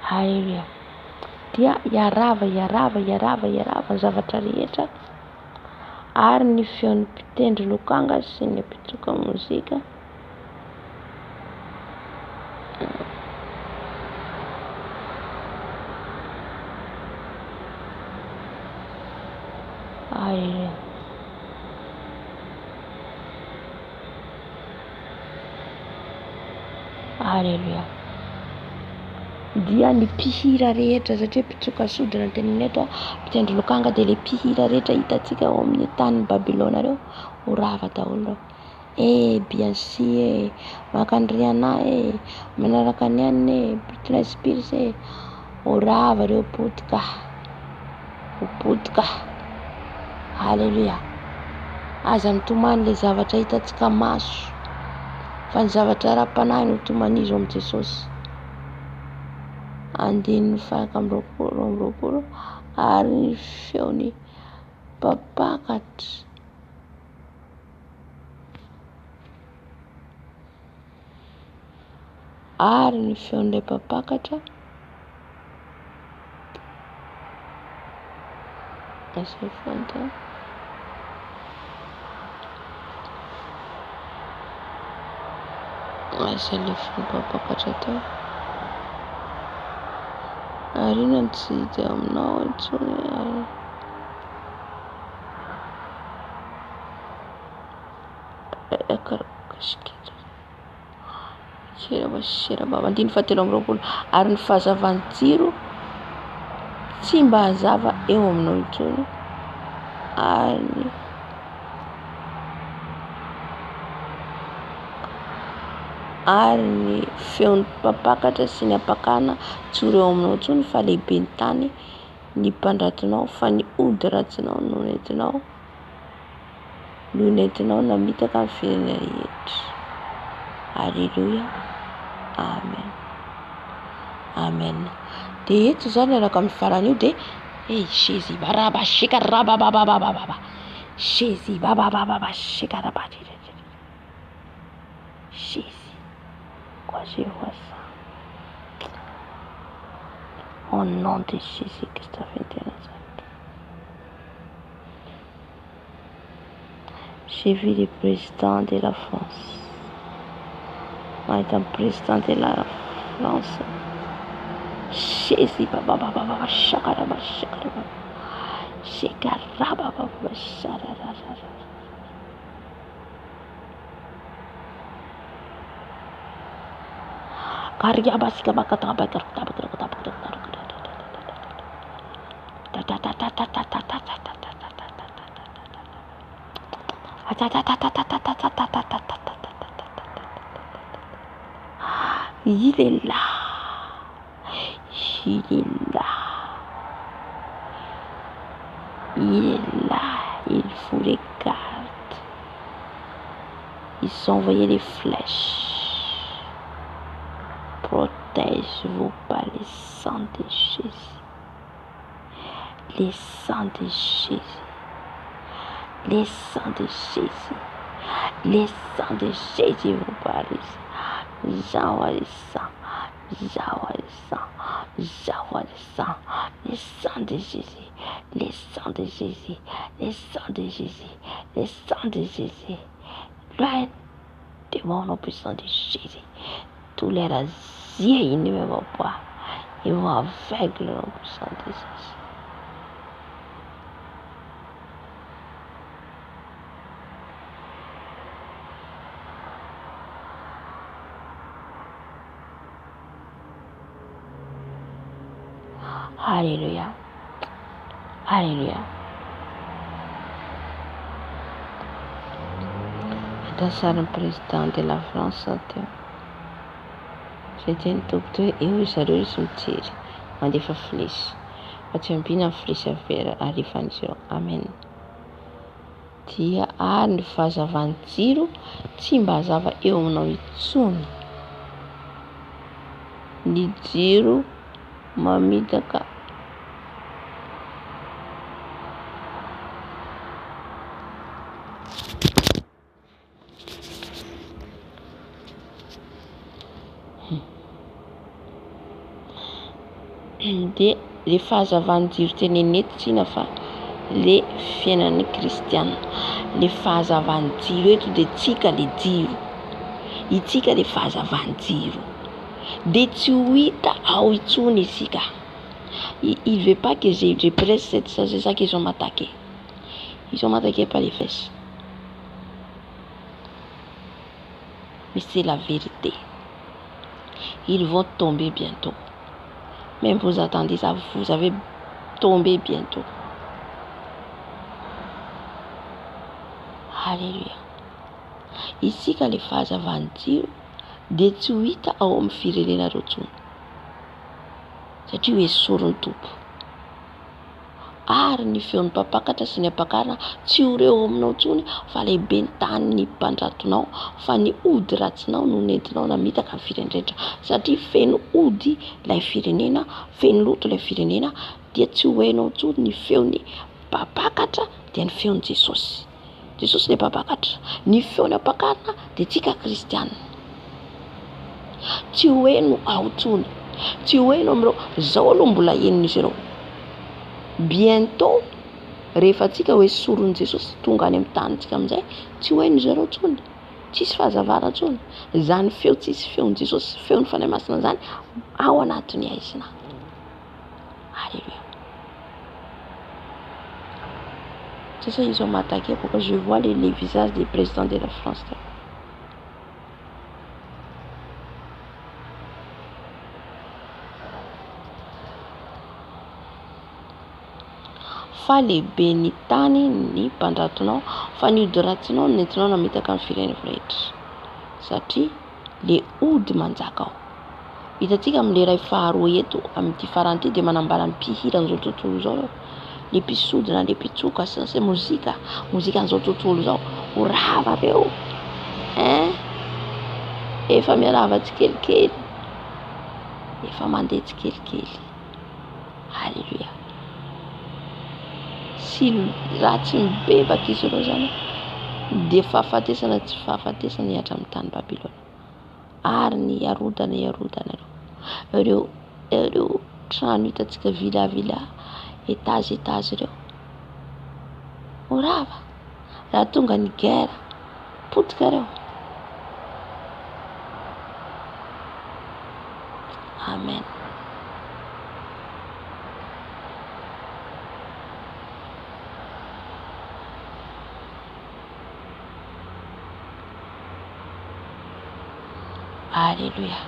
Haleluya. Dia iarava ny zavatra rehetra, ary ny feon'ny mpitendry lokanga sy ny mpitsoka mozika haleluya. Haleluya. Dia ny mpihira rehetra, satria mpitsoka sodina ny teneniny eto, mpitendry lokanga dia ilay mpihira rehetra hitantsika ao amin'ny tanin'ny Babilôna reo ho rava daholo reo. Biancy makany Rihanna manaraka ny aniny Britney Spears ho rava reo potika. Haleluya. Aza nitomany ilay zavatra hitantsika maso, fa ny zavatra ara-panahy no tomanizo amin'i Jesosy. Andininy 20 ary ny feony mpapakatra, ary ny feon'ilay mpapakatra izay fanta izay le feon'ny mpapakatra tao. Ary ino no tsy hita aminao intsony andiny 17 ary ny fahazavan'ny jiro tsy mba hazava eo aminao intsony, ary ny feon'ny mpapakatra sy ny apakana tsy ho reo aminao intsony, fa lehibe ny tany ny mpandratonao, fa ny ody ratsinao no nentinao namitaka ny firenena rehetra. Haleluya. Amen. Amen. Dia eto zany araka amin'ny faran'io dia Jésus baraba shika rabababababa Jésus bababababa shika rabati Jésus. Quoi je vois ça au nom de Jésus Christ de Nazareth. J'ai vu le président de la France. Madame président de la France. Jésus bababababa shakaraba shakaraba shakaraba shakaraba. Karya basika bakata bakar. Il est là. Il est là. Il est là. Il vous regarde. Ils ont envoyé les flèches. Protège-vous par le sang de Jésus. Le sang de Jésus. Le sang de Jésus. Le sang de Jésus vous parle. J'envoie le sang. J'envoie le sang. J'envoie le sang. Le sang de Jésus. Le sang de Jésus. Le sang de Jésus. Le sang de Jésus. Loin de mon puissant de Jésus. Tous les rasiers, ils ne me voient pas. Ils vont avec le nom puissant de Jésus. Alléluia. Alléluia. Dançar o presidente da França, je tiens tout et où j'arrive sur tir. On dit flèche. Tu as bien flèche vers arrivando. Amen. Dia ary fahazavantiro tsy mba hazava eo aminao intsony. Ny jiro mamitaka. De le fahazavantiro tenenety tsina fa le fiainan'ny kristiana. Le fahazavantiro eto de tsika le jiro. Itsika le fahazavantiro. De tsy ho hita ao intsony isika. Il veut pas que je presse c'est ça qu'ils ont m'attaqué. Ils ont m'attaqué par les fesses. Mais c'est la vérité. Ils vont tomber bientôt. Même vous attendez ça, vous avez tombé bientôt. Alléluia. Ici, quand les phases aventure, de tsy ho hita ao amin'ny firenena rotsony. Satria hoe sorony tompo. Ary ny feon'ny mpapakatra sy ny ampakarina tsy ho reo aminao tsony fa lehibe ny tany ny mpandratonao fa ny ody ratsinao no nentinao namitaka ny firenendretra. Satria feno ody ilay firenena, feno loto ilay firenena dia tsy ho hainao tsony ny feon'ny mpapakatra dia ny feon'i Jesosy. Jesosy le mpapakatra. Ny feon'ny ampakarina dia tsika kristiana. Tsy ho haino ao tsony. Tsy ho haino amin'ireo. Zao aloha mbola hainon'izy ireo. Bientôt rehefa tsika hoe soron'i Jesosy tonga any amin'ny tanitsika amin'izay tsy ho hain'izy ireo tsony. Tsisy fahazavana tsony. Zany feo tsisy feon'i Jesosy, feon'ny fanahy masina zany ao anatin'ny aizina. Alléluia. C'est ça ils ont m'attaqué pourquoi je vois les visages des présidents de la France. Fa lehibe ny tany ny mpandratonao fa ny ody ratsinao nentinao namitaka ny firenena rehetra. Satria le ody manjaka ao. Hitantsika amin'ny ray faharoa eto amin'ity farany ity dia manambara ny mpihira an'izao tontolo izao. Le mpisodina, le mpitsoka sy mozika an'izao tontolo izao. Ho rava reo. Efa miarava tsikelikely. Efa mandeha tsikelikely. Alléluia. Si raha tsy mibebaka izy ireo zany dia fahafatesana tsy fahafatesana hiatra amin'ny tany Babilôna. Ary ny harodana ireo trano hitantsika villa étage ireo. Ho rava. Raha tonga ny guerre potika ireo. Amen. Alléluia.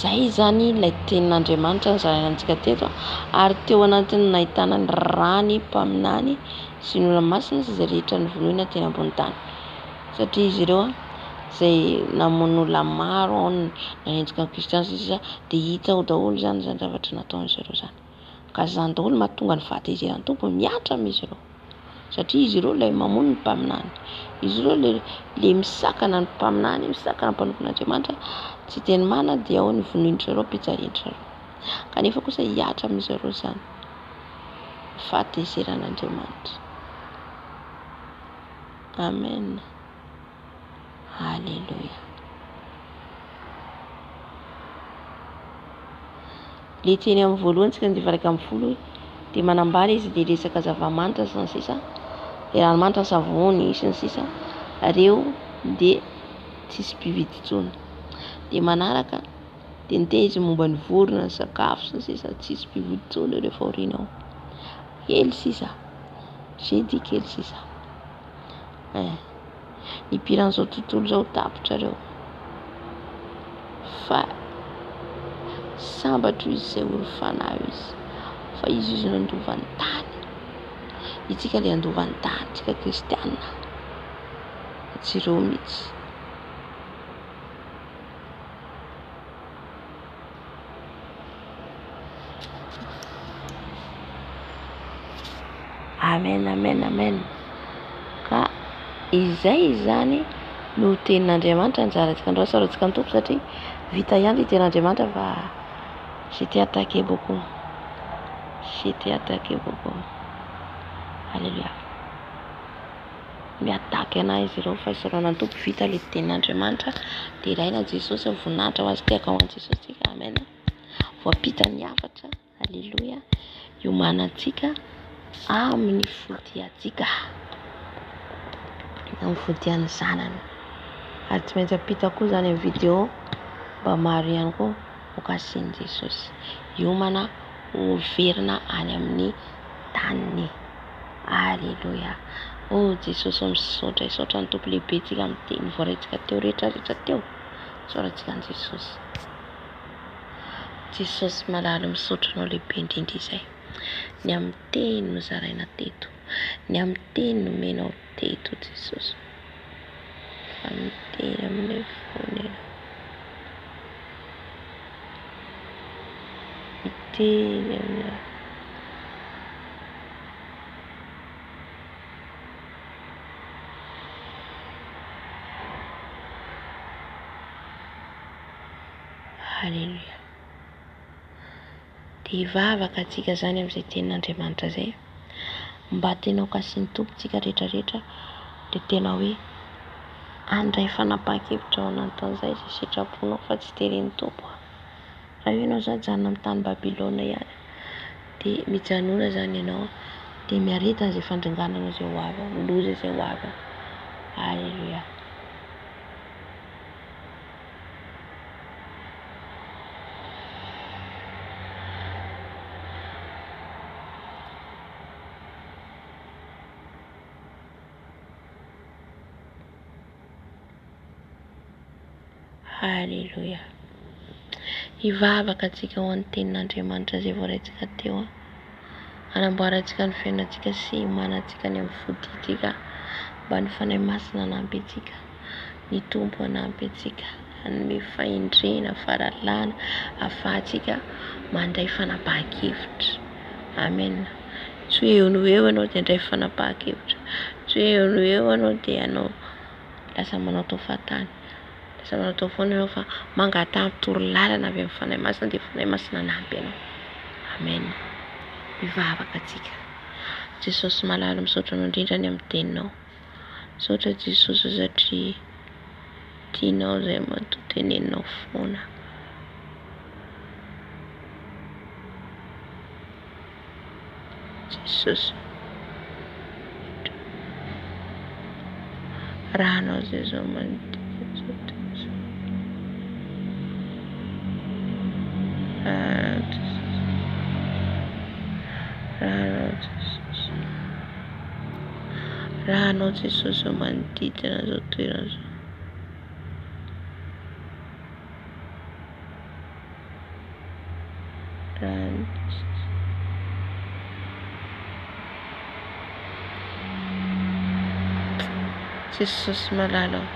Zay zany ilay tenin'Andriamanitra nizaraina antsika teto, ary teo anatiny nahitana ny rany, mpaminany sy ny olona masina sy izay rehetra novoloina teny ambony tany, satria izy ireo izay namono olona maro ao nanenjika ny kristiana sisa dia hita ho daholo zany zavatra nataon'izy ireo zany, ka zany daholo mahatonga ny fahatehezeran'ny tompony miatra amin'izy ireo, satria izy ireo ilay mamono ny mpaminany, izy ireo le misakana ny mpaminany, misakana ny mpanompon'Andriamanitra, tsy teny mana dia ao ny vonoindry ireo, pitsarindry ireo, kanefa kosa hiatra amin'izy ireo zany fahatehezeran'Andriamanitra. Amen. Alléluia. Le teny amin'ny voalohany tsika ny varaka amin'ny folo dia manambara izy dia resaka zava-manitra sy ny sisa, dia ranomanitra savony sy ny sisa, reo dia tsisy mpividy intsony. Dia manaraka dia niteza momba ny vorona, ny sakafo sy ny sisa, tsisy mpividy intsony rehefa aoriana ao. Kely sisa, j'ai dit kely sisa. Ipiran'izao tontolo izao tapitra reo, fa sambatra izy izay olo fanahy izy, fa izy nandovany tany, itsika ilay andovany tany, tsika kristianina, tsy ireo mihitsy. Amen, amen, amen. Ka izay zany no tenin'Andriamanitra nizarantsika androany, sarotsika ny tompo satria vita ihany le tenin'Andriamanitra fa j'étais attaqué beaucoup. J'étais attaqué beaucoup. Alléluia. Miataky anahy izy ireo fa isaroana ny tompo vita le tenin'Andriamanitra dia ilaina Jesosy voninahitra ho azy tiaka ho an'i Jesosy tsika. Amen. Voapita ny hafatra. Alléluia. Iomanantsika amin'ny fodiantsika, amin'ny fodian'ny zanany, ary tsy maintsy apita koa zany amin'ny vidéo mba maro ihany koa mokasian'i Jesosy, hiomana ho verina any amin'ny taniny. Alléluia. Oh Jesosy misaotra, isaotra ny tompo lehibe tsika amin'ny teny voaraintsika teo rehetra teo, isaorantsika an'i Jesosy. Jesosy malala misaotra anao lehibe indrindra izay, ny amin'ny teny no zaraina teto, ny amin'ny teny no menao teto Jesosy, amin'ny teny amin'ny fonena, ny teny amin'ny Alléluia. Dia hivavaka antsika zany amin'izay tenin'Andriamanitra izay, mba tena ho kasian'ny tompo tsika rehetrarehetra, dia tena hoe andray fanapahan-kevitra ao anatin'izay izay sitraponao fa tsy teren'ny tompo. Raha ianao zany janona amin'ny tany Babilôna ihany, dia mijanona zany ianao, dia miareta an'izay fandringanana izay ho avy, ny loza izay ho avy. Alléluia. Alléluia. Hivavaka antsika ho an'ny tenin'Andriamanitra izay voaraintsika teo, hanamboarantsika ny fiainantsika sy himanantsika ny amin'ny fodiantsika, mba ny fanahy masina hanampy antsika, ny tompo hanampy antsika, hanome fahendrena, fahalalana, ahafahantsika mandray fanapahan-kevitra. Amen. Tsy hoe eo no eo ianao dia handray fanapahan-kevitra, tsy hoe eo no eo ianao dia hanao lasa manao tao fahatany, lasa manao tao foana ianao fa mangatahana torolalana avy amin'ny fanahy masina dia fanahy masina hanampy ianao. Amen. Hivavaka antsika. Jesosy malala misaotra anao indrindra ny amin'ny teninao. Misaotra Jesosy satria tianao izay matoteneninao foana. Jesosy, raha anao izay zao manodidina raha anao Jesosy manodidina izao toerana izao, Jesosy malalao,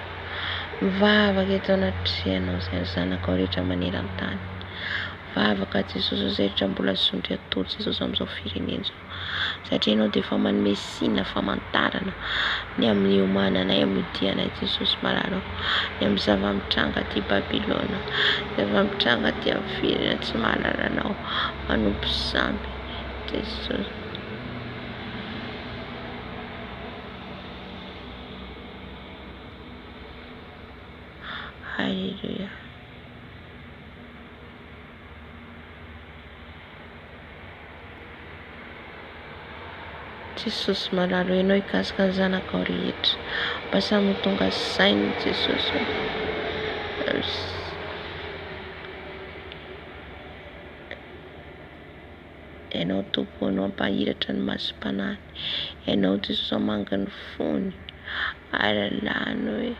mivavaka eto anatrianao izay zanakao rehetra maneran-tany. Mivavaka Jesosy izay rehetra mbola zondry atoro Jesosy amin'izao firenena izao, satria ianao dia efa manome sinina famantarana ny amin'ny omananay, amin'ny dianay Jesosy malalao, ny amin'ny zava-mitranga aty Babilôna, zava-mitranga aty amin'ny firenena tsy mahalala anao, manompo samby Jesosy. Haleluya. Jesosy malalao, ianao hikasika ny zanakao rehetra, mba samy tonga sainy Jesosy. Ianao Tompo, ianao ampahiratra ny masom-panany, ianao Jesosy amanga ny fony, alalany hoe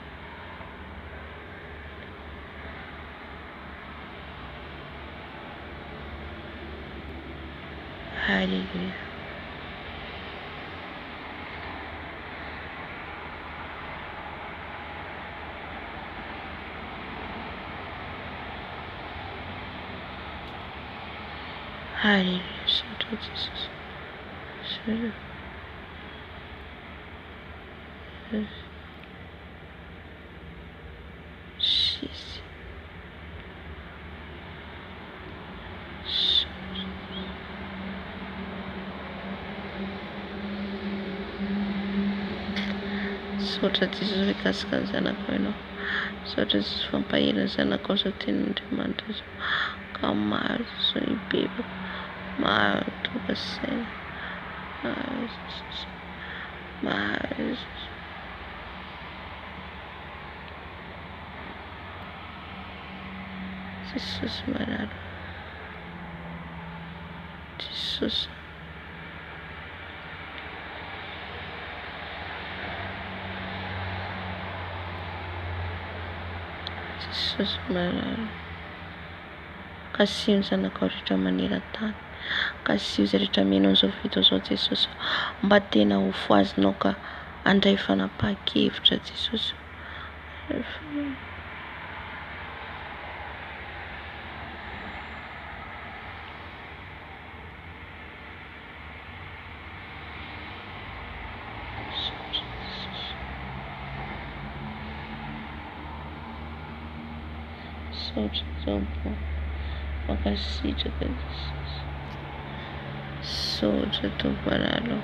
haleluya. Haleluya, Santo Jesus. Sotra Jesosy mikasika ny zanakao ianao, sotra Jesosy fampahirana ny zanakao izao tenin'Andriamanitra izao, ka maro Jesosy ibebaka, maro tonga saina, maro Jesosy, maro Jesosy. Jesosy malalao, Jesosy. Jesosy malalao, kasio ny zanakao rehetra maneran-tany, kasio izay rehetra menao izao vito izao Jesosy, mba tena ho foazinao ka andray fanapahan-kevitra Jesosy. Sotra Tompo, makasitraka Jesosy. Sotra Tompo malalao.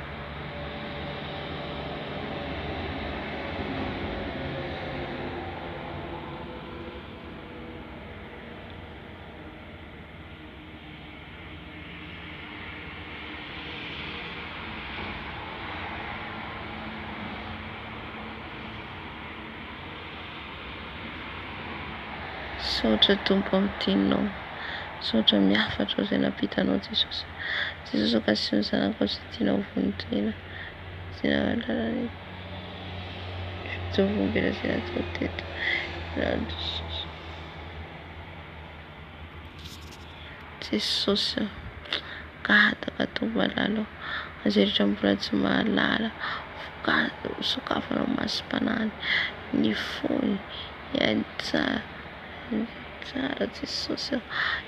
Sotra Tompo amin'ny teninao, sotra miafatra izay nampitanao Jesosy. Jesosy akasio ny zanakao izay tianao vonin-tena, tianao lalany fitovombera izay natao teto, Jesosy. Jesosy gataka Tompo malalao, izay rehetra mbola tsy mahalala, sokafanao masom-panany, ny fony, ihany tsara. Tsara Jesosy,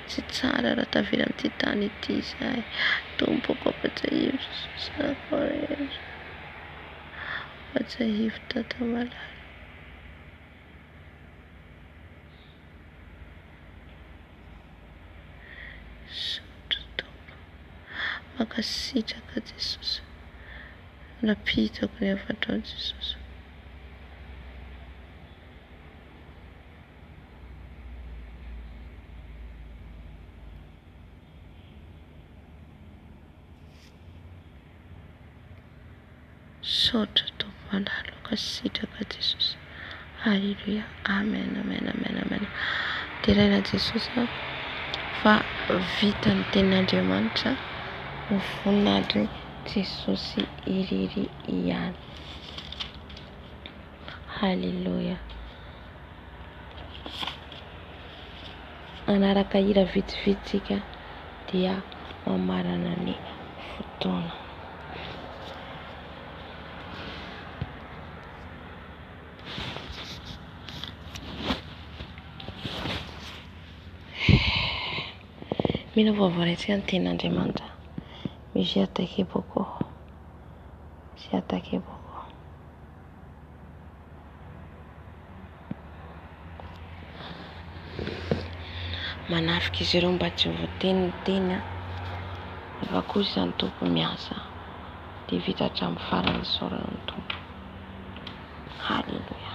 tsy tsara raha tavela amin'ity tany ity izahay. Tompoko ampatsahivy Jesosy zanakao rehetra, ampatsahivy Tata malala. Sotra Tompo, makasitraka Jesosy, napitako ny avatrao Jesosy. Sotra Tompo malalao, kasitraka Jesosy. Haleluya, amen, amen, amen, amen. Teraina Jesosy fa vita ny tenin'Andriamanitra ho voninahitry Jesosy irery ihany. Haleluya. Anaraka hira vitsivitsika dia mamarana ny fotoana. Mino voavoarantsika ny tenin'Andriamanitra. Misy attaqué beaucoup. J'ai attaqué beaucoup. Manafika izy ireo mba tsy ho voateny ny teny rehefa kosa izany tompo miasa dia vita hatramin'ny farany isaorana ny tompo. Halleluja.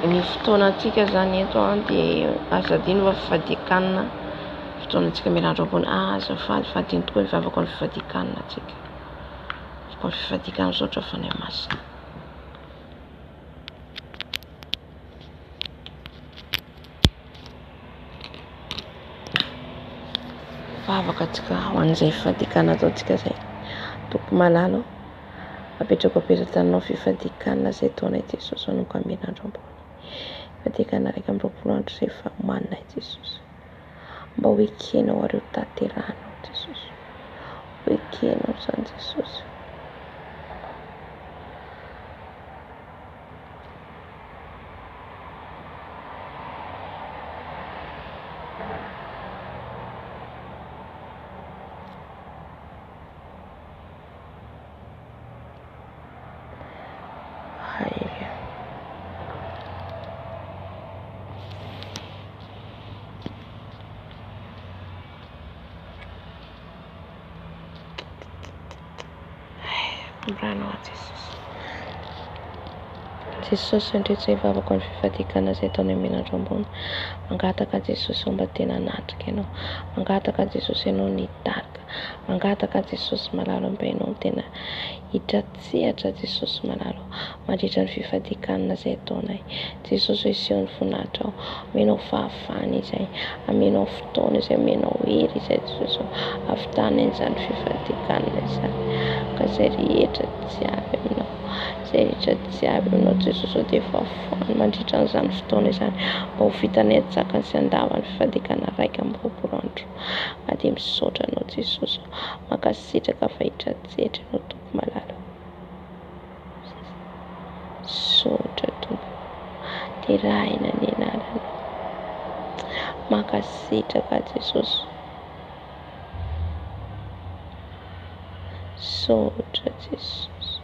Ny fotoanantsika zany eto dia azadino fa fifadikanina. Fotoanantsika mirandrana ambony azafady fadiny tokoa mivavaka ny fifadikanina atsika. Fa ny fifadikana misaotra fanahy masina. Vavaka atsika ho an'izay fifadikana ataontsika zay. Tompo malalo apetrako apetratanao fifadikanina zay taonay Jesosy anomboka mirandra ambony. Fifadikana raika amby roapolo andro zay fa omaninay Jesosy. Mba ho ekenao areo tanteranao Jesosy. Ho ekenao zany Jesosy. Brano a Jesosy. Jesosy andretsay vavaka ny fifadikana izay taonay menandro ambony. Mangataka Jesosy mba tena natrika ianao. Mangataka Jesosy ianao nitarika. Mangataka Jesosy malalo mba ianao tena hitratsihatra Jesosy malalo mandritra ny fifadikanina izay taonay. Jesosy iseho ny voninahitra ao. Amenao fahafahana izay. Amenao fotoana izay. Amenao hery izay Jesosy. Ahavitana izany fifadikanina izany. Ka izay rehetra jiaby aminao. Izay rehetra jiaby aminao Jesosy dia efa afahany mandritra an'izany fotoana izany. Mba ho vitanay atsakany sy andava ny fifadikana raika amby roapolo andro. Dia misaotra anao Jesosy. Mankasitraka fa hitratsihatra ianao tompo malala. Saotra tompo. Terahina ny anarana. Mankasitraka Jesosy. Saotra Jesosy.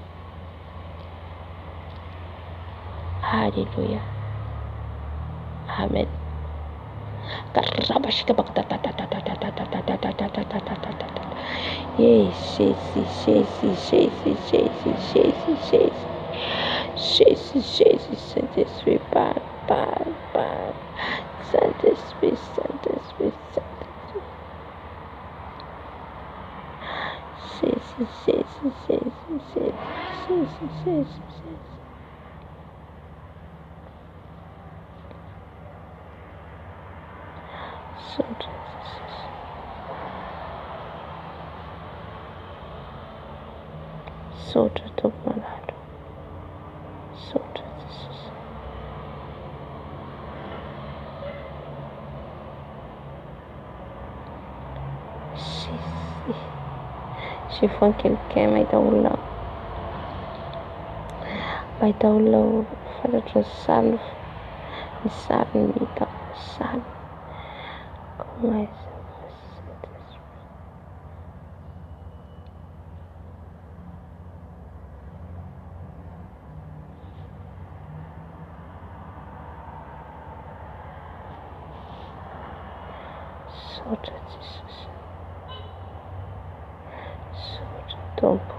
Halleluja. Amen. Karabashika Jesus, Saint-Esprit, parle. Saint-Esprit, Saint-Esprit. Saotra tompo malalo. Saotra Jesosy. Sy foana kelikely mahita olona fantatro ny sariny mita sary. Comment Saotra Jesosy. Saotra tompo.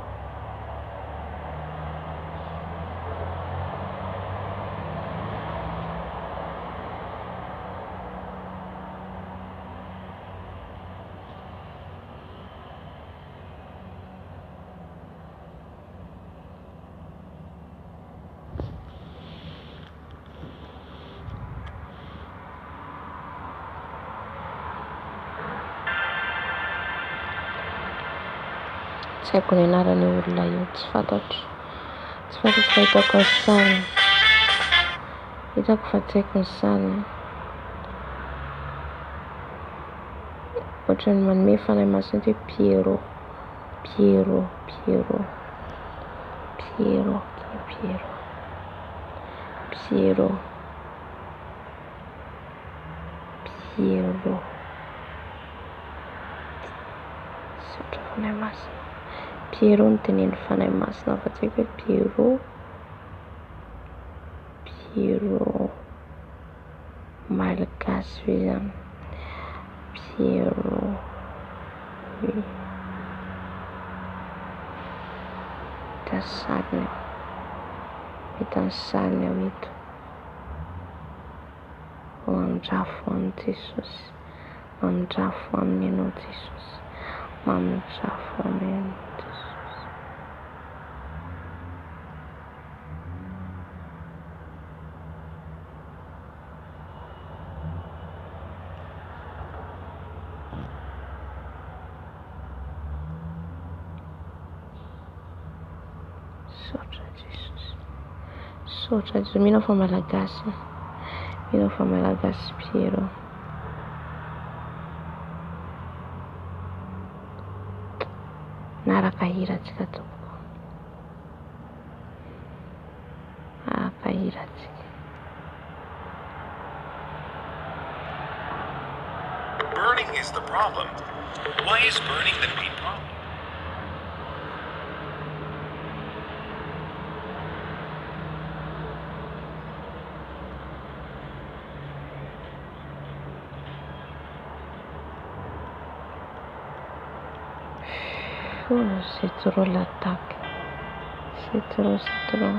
Tsy haiko ny anaran'ny olona io, tsy fantatro. Tsy fantatro fa hitako ny sariny. Hitako fa tsy haiko ny sariny. Ohatrany manome fanahy masina hoe Pierrot. Pierrot. Pierrot. Pierrot. Pierrot. Pierrot. Pierrot. Sotra fanahy masina. Pierrot no tenen'ny fanahy masina fa tsy haiko hoe Pierrot. Pierrot. Malagasy hoe zany. Pierrot. Oui. Hita sariny. Hita ny sariny ao eto. Mandrafo an'i Jesosy. Mandrafo aminy ianao Jesosy. Mandrafo aminy ianao Jesosy. Sotra Jesosy. Sotra Jesosy. Mino fa malagasy. Mino fa malagasy Pierrot. Naraka hiratsika tompoko. Naraka hiratsika. Burning is the problem. Why is burning the main problem? Oh, c'est trop l'attaque. C'est trop, c'est trop.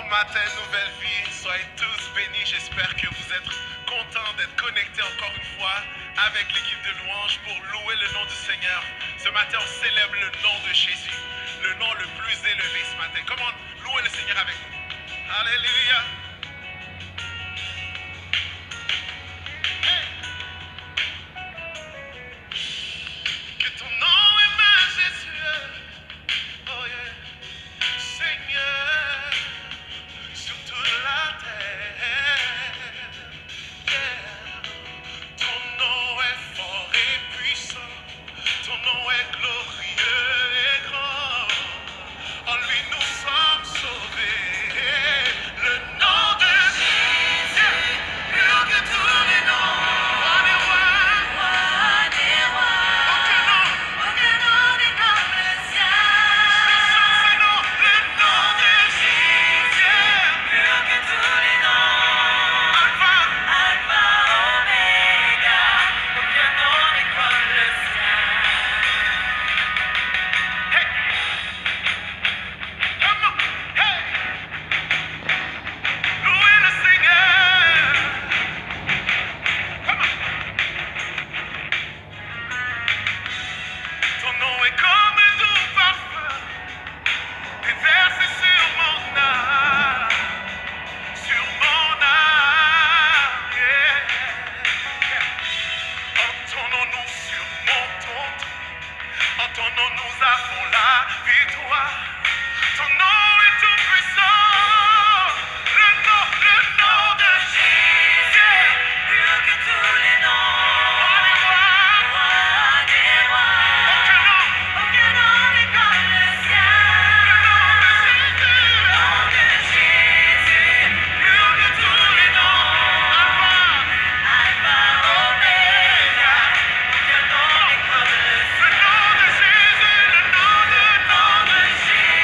matin, nouvelle vie. Soyez tous bénis. J'espère que vous êtes contents d'être connectés encore une fois avec l'équipe de louange pour louer le nom du Seigneur. Ce matin, on célèbre le nom de Jésus, le nom le plus élevé ce matin. Comment louer le Seigneur avec nous? Alléluia. Que ton nom est majestueux. Oh yeah. Seigneur, sur toute la terre. Yeah. Ton nom est fort et puissant. Ton nom est glorieux et grand. En lui nous sommes sauvés. Le nom de Jésus, plus que tous les noms. Roi des rois. Aucun nom n'est comme le sien. Le nom de Jésus, plus que tous les noms. Alpha, Oméga. Aucun nom n'est comme le sien. Hey, come on, hey. Louez le Seigneur. Come on. Ton nom est comme un doux parfum, déversé sur mon âme, yeah. Entendons-nous, surmontons tout. Entendons, nous avons la victoire. Ton nom est tout puissant. Le nom de Jésus, plus que tous les noms. Roi des rois. Aucun nom n'est comme le sien. Le nom de Jésus, plus que tous les noms. Alpha, Oméga. Aucun nom n'est comme le sien. Le nom de Jésus, le nom de Jésus.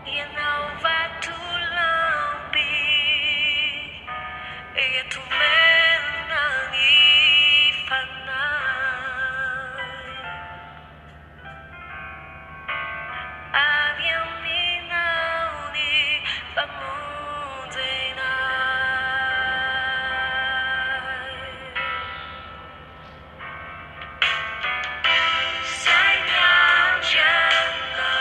e não vai tu lambi e tu menangi fanai aviam minauni pamundenai sai nhau janna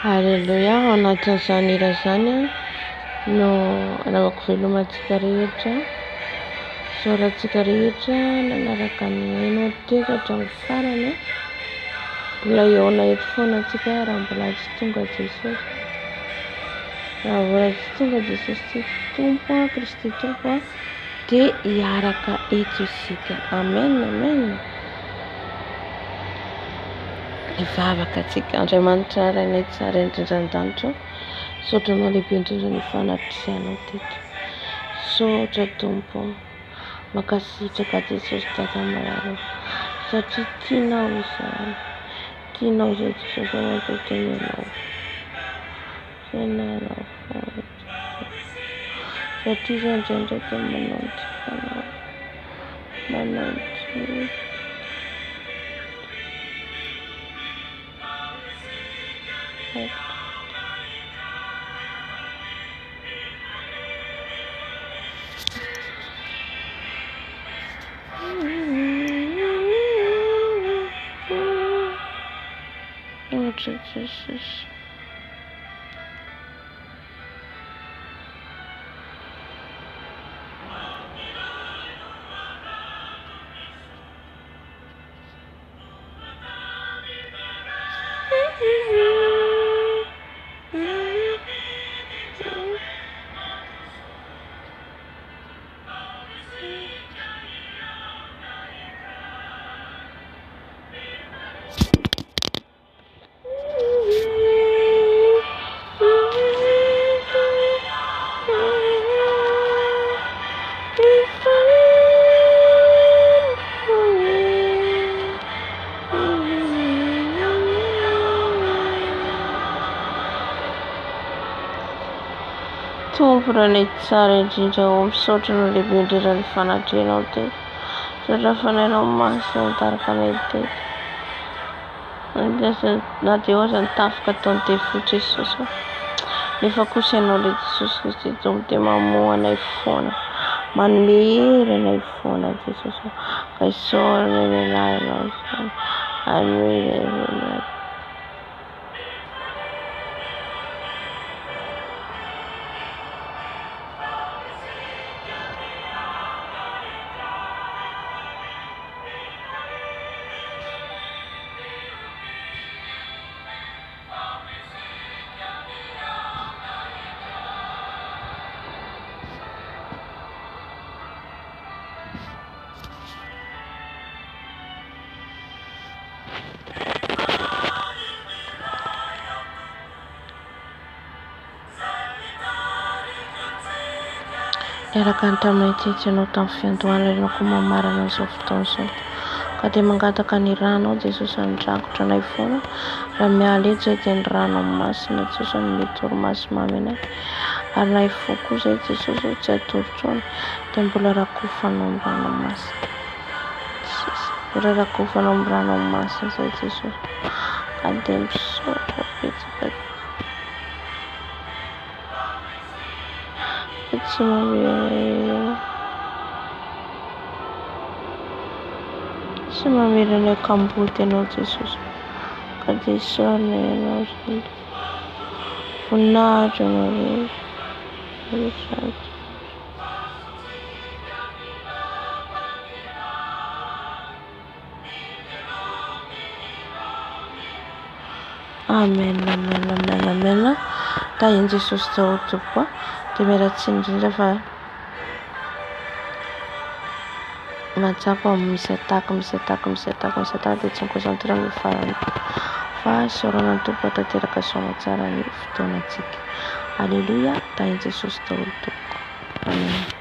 Haleloia, ao anatin'izany hira zany no anaovako velomantsika rehetra, saorantsika rehetra nanaraka ny haino teo hatramin'ny farany. Mbola eo na eto foana antsika raha mbola tsy tonga Jesosy. Raha mbola tsy tonga Jesosy Tompo, Kristy Tompo dia hiaraka eto isika. Amen, amen. Ivavaka antsika Andriamanitra rainay tsara indrindran-danitra, saotranao lehibe indrindra ny fanatrisianao teto. Saotra Tompo, mankasitraka Jesosy Dada marary satria tianao izany, tianao izay Jesosy anao tenenao, tenenao satria izay indraindraiky manaontsika anao, manaontsika. Oh, Jesus. Tompo rainay tsara indrindra ao misaotra no lehibe indrindra ny fanatrehanao teto, satria fanainao masina nitarika anay teto. Na dia ohaza nitafika ataon'ny devotra Jesosy, nefa kosa ianao ilay Jesosy Kristy Tompo dia mamoha anay foana, manome hery anay foana Jesosy, ka isaorana eny anaranao izany, anome hery. Niaraka ny taminay teto ianao tamin'ny fiandohana ianao koa mamarana an'izao fotoana izao, ka dia mangataka ny ranao Jesosy andrakotra anay foana. Raha miala eto izay dia ny ranao masina Jesosy ny mety torimaso mamy anay, ary na ifo koa izay Jesosy tsy atorotsoana dia mbola rakofanao amin'ny ranao masina, mbola rakofanao amin'ny ranao masina izay Jesosy, ka dia misaotra betsaka. Tsy mamely anay kamboty ianao Jesosy, ka dia isaorana ianao izany, voninahitra ianao rehetra. Amen, amen, amen, amen. Tahin Jesosy daholo Tompo, dia mialatsiny indrindra fa matsapa misy ataka dia tsy mikonsantrana ny farany, fa saorana ny Tompo tanteraka soana tsara ny fotoanantsika. Aleluia, tahin Jesosy daholo Tompo. Amen.